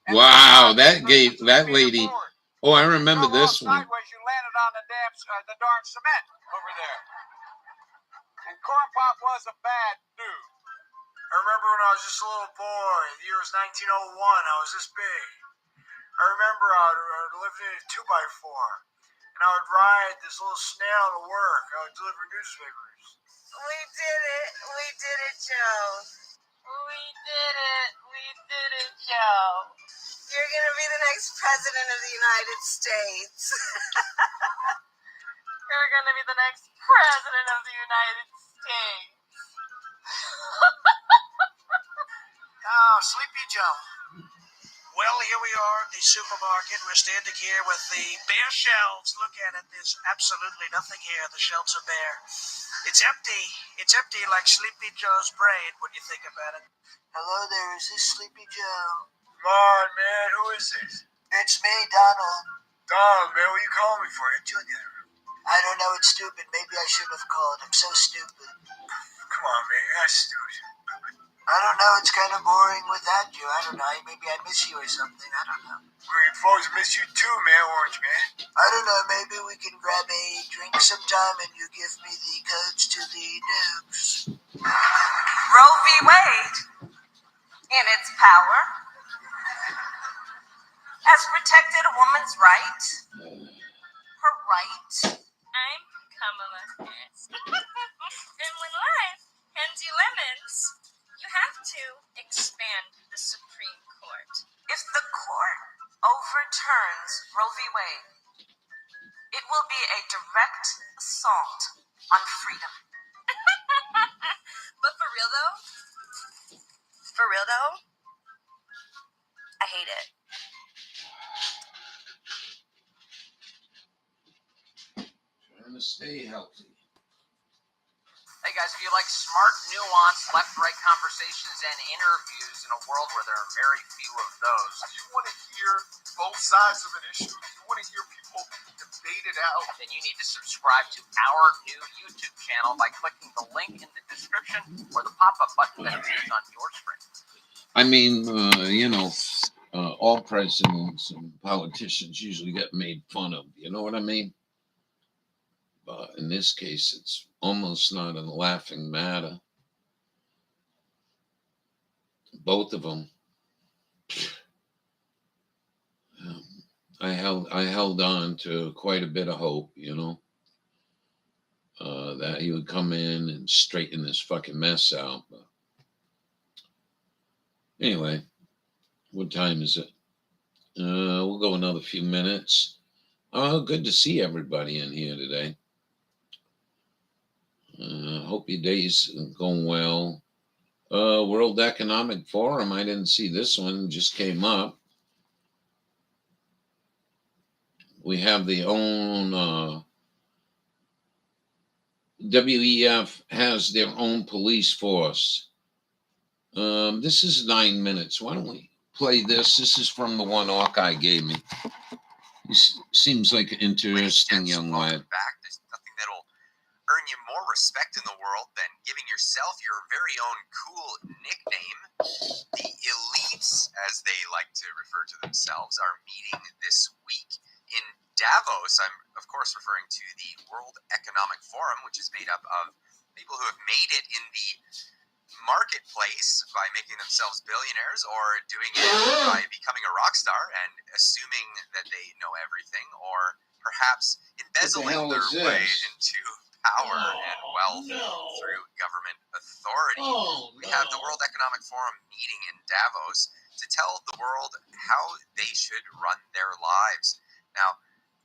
Wow, that lady. Oh, I remember this one. Sideways, you landed on the darn cement over there. And Corn Pop was a bad dude. I remember when I was just a little boy. The year was 1901. I was this big. I remember I lived in a 2x4. And I would ride this little snail to work. I would deliver newspapers. We did it. We did it, Joe. we did it, Joe. You're going to be the next president of the United States. You're gonna be the next president of the United States. Oh, Sleepy Joe. Well, here we are at the supermarket. We're standing here with the bare shelves. Look at it. There's absolutely nothing here. The shelves are bare. It's empty. It's empty like Sleepy Joe's brain when you think about it. Hello there. Is this Sleepy Joe? Come on, man. Who is this? It's me, Donald. Donald, man. What are you calling me for? You're doing the other room. I don't know. It's stupid. Maybe I shouldn't have called. I'm so stupid. Come on, man. You're not stupid. I don't know. It's kind of boring without you. I don't know. Maybe I miss you or something. I don't know. Well, your folks miss you too, man, Orange Man. I don't know. Maybe we can grab a drink sometime and you give me the codes to the noobs. Roe v. Wade, in its power, has protected a woman's right, her right. I'm Kamala Harris. And when life hands you lemons, you have to expand the Supreme Court. If the court overturns Roe v. Wade, it will be a direct assault on freedom. But for real though, I hate it. Trying to stay healthy. Hey guys, if you like smart, nuanced, left-right conversations and interviews in a world where there are very few of those, If you want to hear both sides of an issue, if you want to hear people debate it out, then you need to subscribe to our new YouTube channel by clicking the link in the description or the pop-up button that appears on your screen. I mean, all presidents and politicians usually get made fun of. You know what I mean? But in this case, it's almost not a laughing matter. Both of them. I held on to quite a bit of hope, you know, that he would come in and straighten this fucking mess out. But anyway, what time is it? We'll go another few minutes. Oh, good to see everybody in here today. Hope your day's going well. World Economic Forum. I didn't see this one. Just came up. We have the own WEF has their own police force. This is 9 minutes. Why don't we play this? This is from the one Hawkeye gave me. He seems like an interesting young lad. Back, there's nothing that'll earn you more respect in the world than giving yourself your very own cool nickname. The elites, as they like to refer to themselves, are meeting this week in Davos. I'm, of course, referring to the World Economic Forum, which is made up of people who have made it in the marketplace by making themselves billionaires or doing it by becoming a rock star and assuming that they know everything, or perhaps embezzling their way into power and wealth through government authority. We have the World Economic Forum meeting in Davos to tell the world how they should run their lives. Now,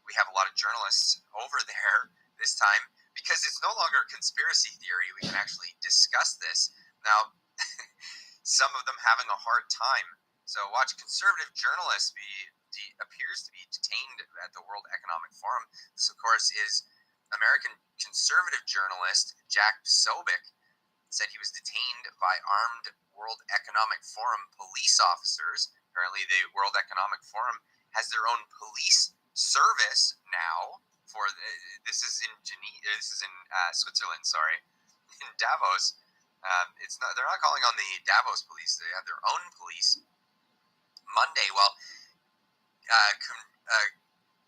we have a lot of journalists over there this time because it's no longer a conspiracy theory. We can actually discuss this. Now, some of them having a hard time. So watch conservative journalists appears to be detained at the World Economic Forum. This, of course, is American conservative journalist Jack Posobiec said he was detained by armed World Economic Forum police officers. Apparently, the World Economic Forum has their own police service now. This is in Switzerland. Sorry, in Davos. They're not calling on the Davos police. They have their own police. Monday,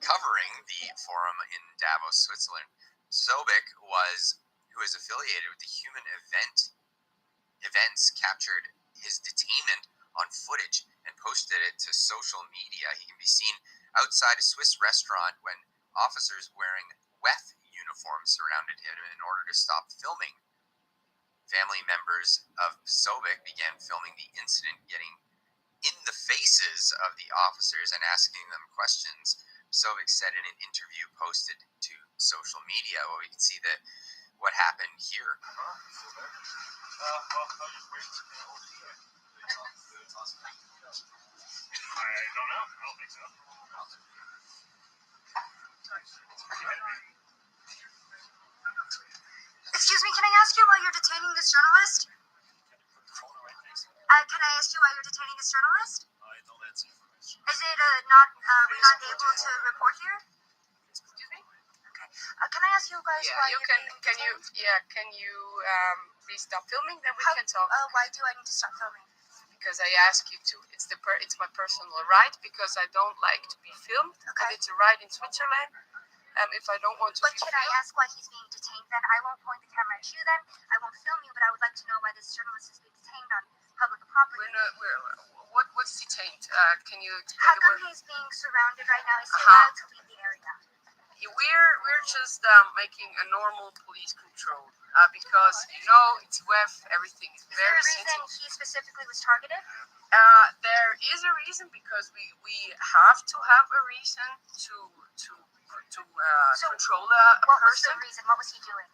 covering the forum in Davos, Switzerland, Posobiec who is affiliated with the Human Events, captured his detainment on footage and posted it to social media. He can be seen outside a Swiss restaurant when officers wearing WEF uniforms surrounded him in order to stop filming. Family members of Posobiec began filming the incident, getting in the faces of the officers and asking them questions. Posobiec said in an interview posted to social media. Well, we can see what happened here. I don't know. I don't think so. Excuse me, can I ask you why you're detaining this journalist? Can I ask you why you're detaining this journalist? I know that's information. Is it not able to report here? Excuse me? Okay. Can I ask you guys why you you're can. being Can you? detained? Yeah. Can you please stop filming? Then we can talk. Why do I need to stop filming? Because I ask you to. It's my personal right because I don't like to be filmed. Okay. And it's a right in Switzerland. If I don't want to But be can filmed, I ask why he's being detained then? I won't point the camera at you then. I won't film you, but I would like to know why this journalist is being detained on public property. what's detained? Can you explain How the come word? he's being surrounded right now? Is he Uh-huh. allowed to leave the area? We're just making a normal police control because it's WEF. Everything is Is there very a reason sensitive. he specifically was targeted? There is a reason because we have to have a reason to control a What was person. the reason? What was he doing?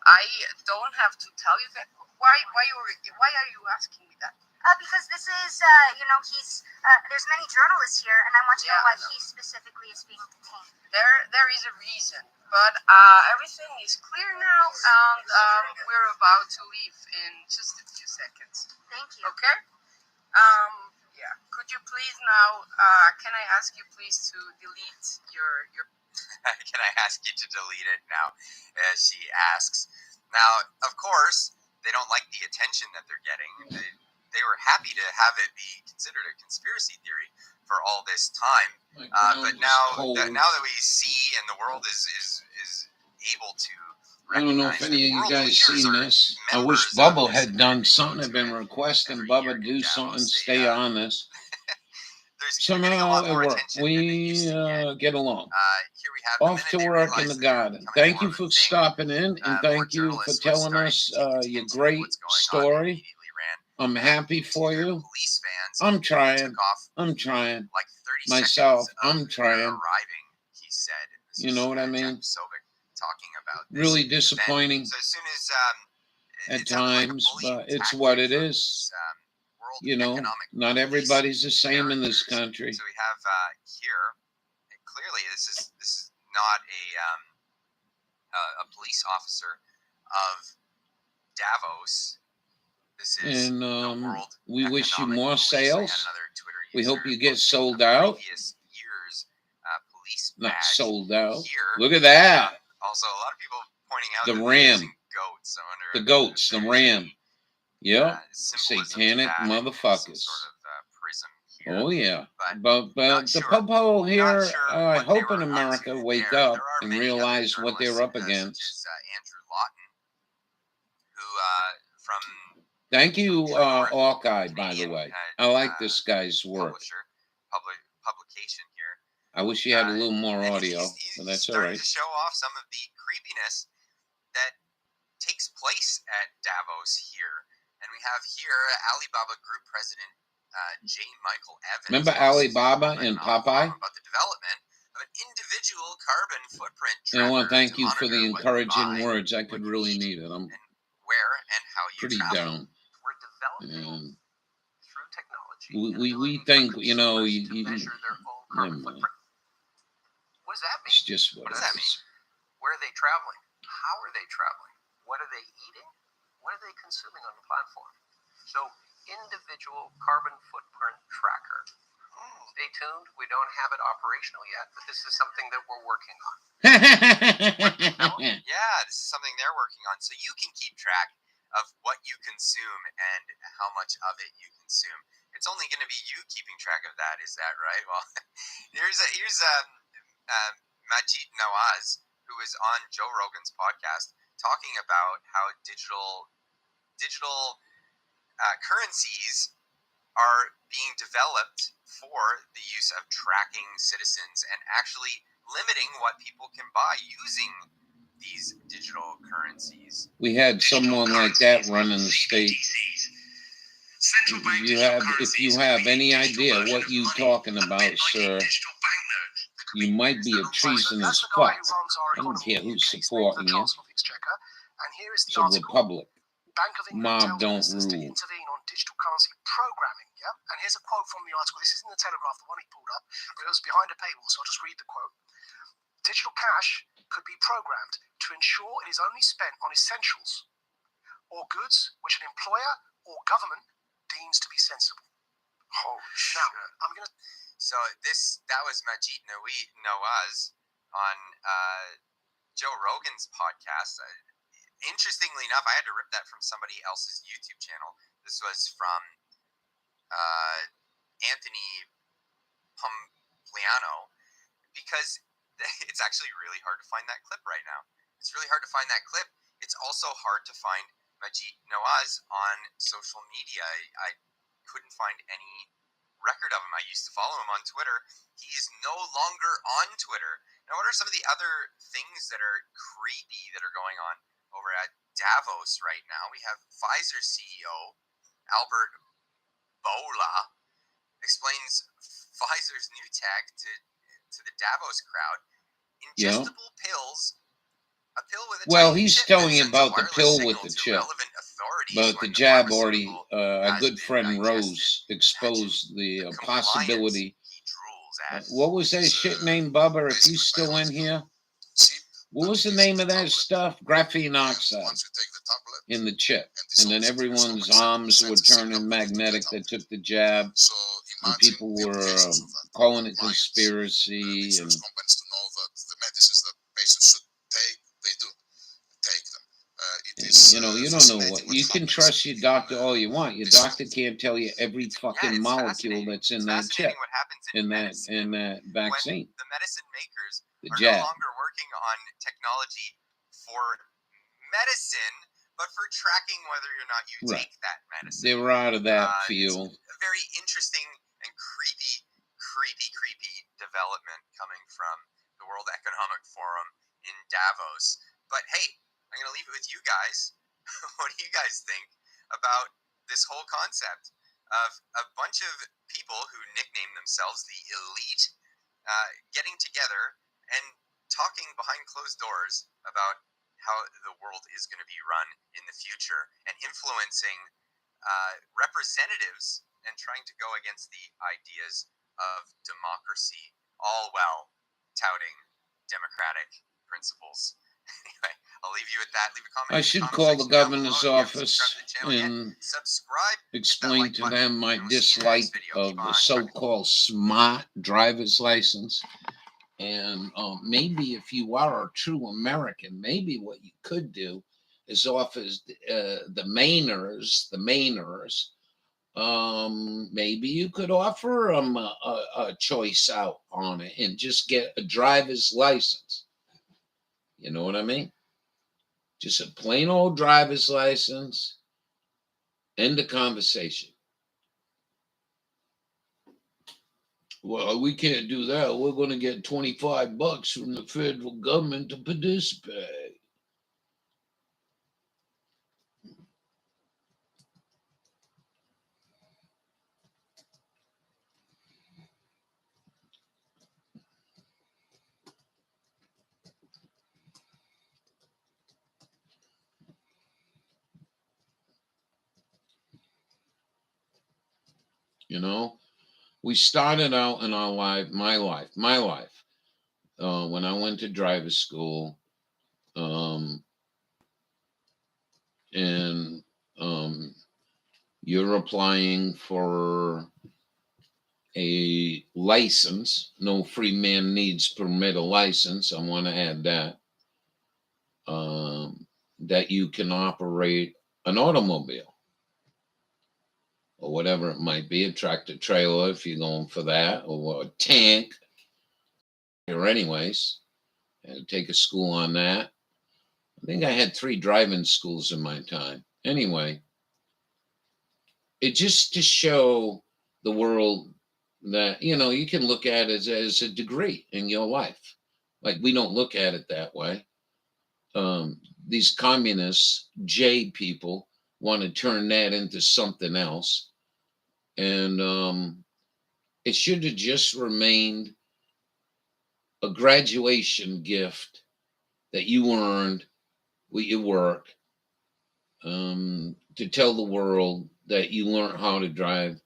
I don't have to tell you that. Why are you asking me that? Because this is, he's, there's many journalists here, and I want to know Yeah, why I know. he specifically is being detained. There is a reason, but everything is clear now, and we're about to leave in just a few seconds. Thank you. Okay? Yeah. Could you please now? Can I ask you please to delete your? Can I ask you to delete it now? She asks. Now, of course, they don't like the attention that they're getting. They were happy to have it be considered a conspiracy theory for all this time. But now that we see and the world is able to I don't know if any of you guys seen this. I wish Bubba had done something. I've been requesting Bubba do something, stay on this. Somehow it worked. We get along. Here we have Off to work in the garden. Thank you for stopping in, and thank you for telling us your great story. I'm happy for you. I'm trying. Myself, I'm trying. He said. You know what I mean? Talking about this. Really disappointing So as soon as at times, but it's what it is. You know, not everybody's the same in this country. So we have here clearly this is not a police officer of Davos. This is And the World we wish you Economic more Police. I had sales. another Twitter We hope user you get posted sold a out. previous year's police Not badge sold out. here. Look at that. Also, a lot of people pointing out The that ram. they're using goats. I wonder The if goats, the there's ram. any, Yep. symbolism to Satanic that, motherfuckers. some sort of prism here. Oh yeah. But But not the sure. popo here, Not sure I what they hope were in up America to wake there. up There are and many other realize what they're up journalists, against. such as Andrew Lawton, who from Thank you, True North, Hawkeye, by the Canadian, way. I like this guy's work. publication here. I wish he had a little more And audio, he's but that's all starting right. to show off some of the creepiness that takes place at Davos here. And we have here Alibaba Group President J. Michael Evans. Remember posting Alibaba an and article Popeye? about the development of an individual carbon footprint And I want to tracker thank to you for the monitor what you encouraging buy, words. I what could you really eat, need it. I'm and where and how you pretty travel. down. We're developing And through technology. we ability think, for you know, consumers to measure their own carbon never mind. footprint. What does that mean? It's just what What does it that is. Where are they traveling? How are they traveling? What are they eating? What are they consuming on the platform? So, individual carbon footprint tracker. Stay tuned. We don't have it operational yet, but this is something that we're working on. Yeah, this is something they're working on. So you can keep track of what you consume and how much of it you consume. It's only going to be you keeping track of that. Is that right? Well, here's Majid Nawaz, who was on Joe Rogan's podcast, talking about how digital currencies are being developed for the use of tracking citizens and actually limiting what people can buy using these digital currencies. We had someone like that running the state. If you have any idea what you're talking about, sir, you might be a treasonous fuck. I don't care who's supporting you. It's a republic. Bank of England Mob tells don't ministers to rule. intervene on digital currency programming. Yeah, and here's a quote from the article. This is in the Telegraph, the one he pulled up, but it was behind a paywall, so I'll just read the quote. Digital cash could be programmed to ensure it is only spent on essentials or goods which an employer or government deems to be sensible. Holy shit. Now, I'm going to... So that was Majid Nawaz on Joe Rogan's podcast. Interestingly enough, I had to rip that from somebody else's YouTube channel. This was from Anthony Pompliano, because it's actually really hard to find that clip right now. It's really hard to find that clip. It's also hard to find Majid Nawaz on social media. I couldn't find any record of him. I used to follow him on Twitter. He is no longer on Twitter. Now, what are some of the other things that are creepy that are going on over at Davos right now? We have Pfizer CEO Albert Bourla explains Pfizer's new tech to the Davos crowd. Ingestible pills. A pill with a Well, tiny he's chip telling that you sends a about the wireless pill signal with the to chip. relevant authorities But when the jab pharmaceutical already, our has good been friend digested. Rose exposed the Compliance possibility. he drools at. What was that shit name, Bubba? If you still in here, what was the name of that stuff? Graphene oxide in the chip, and then everyone's arms were turning magnetic. That took the jab, and people were calling it conspiracy. And you know, you don't know what you can trust your doctor all you want. Your doctor can't tell you every fucking molecule that's in that chip, What happens in that vaccine. when the medicine makers The are jab. no longer working on technology for medicine, but for tracking whether or not you Right. take that medicine. They were out of that It's field. a very interesting and creepy development coming from the World Economic Forum in Davos. But hey, I'm going to leave it with you guys. What do you guys think about this whole concept of a bunch of people who nickname themselves the elite getting together and talking behind closed doors about how the world is going to be run in the future and influencing representatives and trying to go against the ideas of democracy, all while touting democratic principles? Anyway, I'll leave you with that. Leave a comment. I should call the governor's office and subscribe. explain to them my dislike of the so-called smart driver's license. And maybe if you are a true American, maybe what you could do is offer the Mainers, maybe you could offer them a choice out on it and just get a driver's license. You know what I mean? Just a plain old driver's license. End the conversation. Well, we can't do that. We're going to get $25 from the federal government to participate. You know, we started out in our life, my life, when I went to driver's school, and you're applying for a license. No free man needs permit a license. I want to add that. That you can operate an automobile or whatever it might be, a tractor trailer if you're going for that, or a tank. Or anyways, I had to take a school on that. I think I had 3 driving schools in my time. Anyway, it just to show the world that, you can look at it as a degree in your life. Like, we don't look at it that way. These communists, J people, want to turn that into something else. And it should have just remained a graduation gift that you earned with your work, to tell the world that you learned how to drive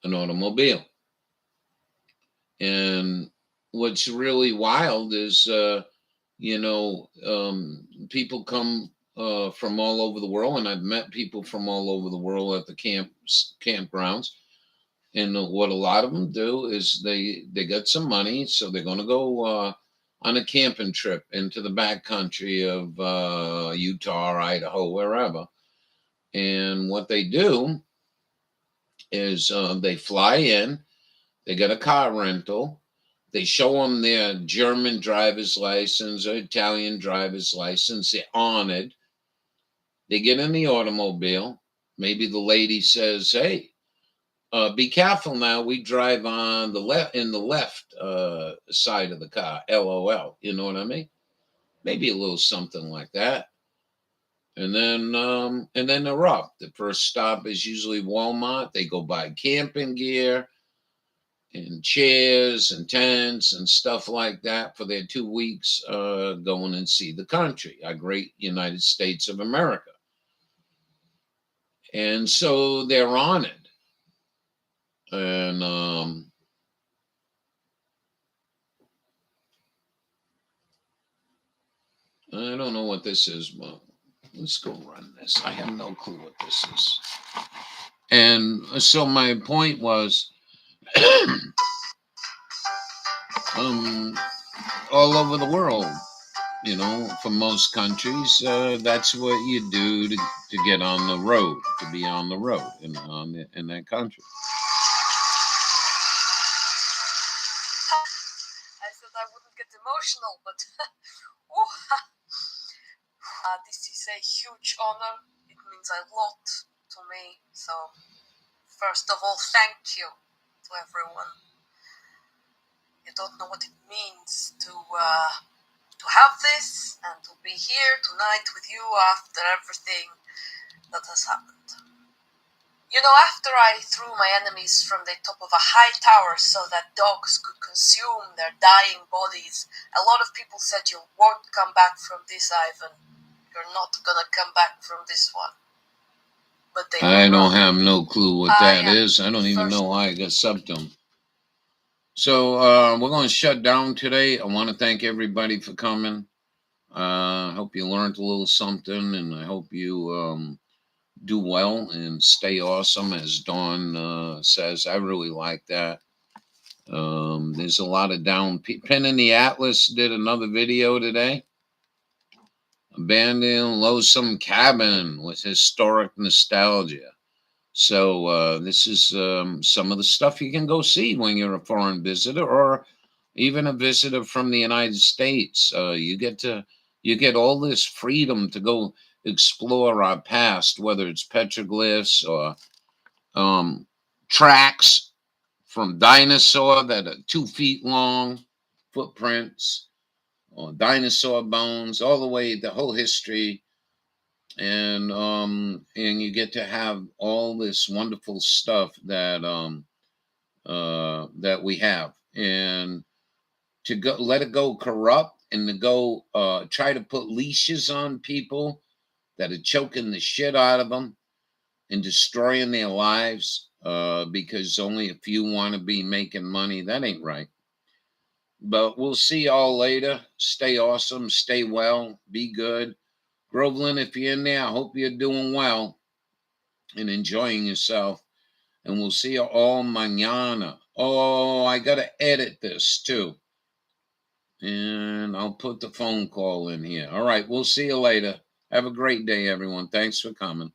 an automobile. And what's really wild is, people come from all over the world, and I've met people from all over the world at the campgrounds. And what a lot of them do is they get some money, so they're going to go on a camping trip into the backcountry of Utah, Idaho, wherever. And what they do is they fly in, they get a car rental, they show them their German driver's license or Italian driver's license, they're honored. They get in the automobile. Maybe the lady says, hey, be careful now. We drive on the left side of the car. LOL. You know what I mean? Maybe a little something like that. And then they're up. The first stop is usually Walmart. They go buy camping gear and chairs and tents and stuff like that for their 2 weeks going and see the country, our great United States of America. And so they're honored. And I don't know what this is, but let's go run this. I have no clue what this is. And so my point was, all over the world, for most countries, that's what you do to get on the road, to be on the road in that country. I said I wouldn't get emotional, but this is a huge honor. It means a lot to me. So, first of all, thank you to everyone. You don't know what it means to have this and to be here tonight with you after everything that has happened. After I threw my enemies from the top of a high tower so that dogs could consume their dying bodies, a lot of people said you won't come back from this, Ivan. You're not gonna come back from this one. But I don't have no clue what that is. I don't even know why I got subbed them. So we're going to shut down today. I want to thank everybody for coming. I hope you learned a little something, and I hope you do well and stay awesome, as Dawn says. I really like that. There's a lot of down people. Pen in the Atlas did another video today. Abandoned Lonesome Cabin with historic nostalgia. So this is some of the stuff you can go see when you're a foreign visitor, or even a visitor from the United States. You get all this freedom to go explore our past, whether it's petroglyphs or tracks from dinosaur that are 2 feet long, footprints, or dinosaur bones, all the way the whole history. And you get to have all this wonderful stuff that that we have, and to go let it go corrupt, and to go try to put leashes on people that are choking the shit out of them and destroying their lives because only a few want to be making money. That ain't right. But we'll see y'all later. Stay awesome. Stay well. Be good. Groveland, if you're in there, I hope you're doing well and enjoying yourself. And we'll see you all mañana. Oh, I got to edit this too. And I'll put the phone call in here. All right, we'll see you later. Have a great day, everyone. Thanks for coming.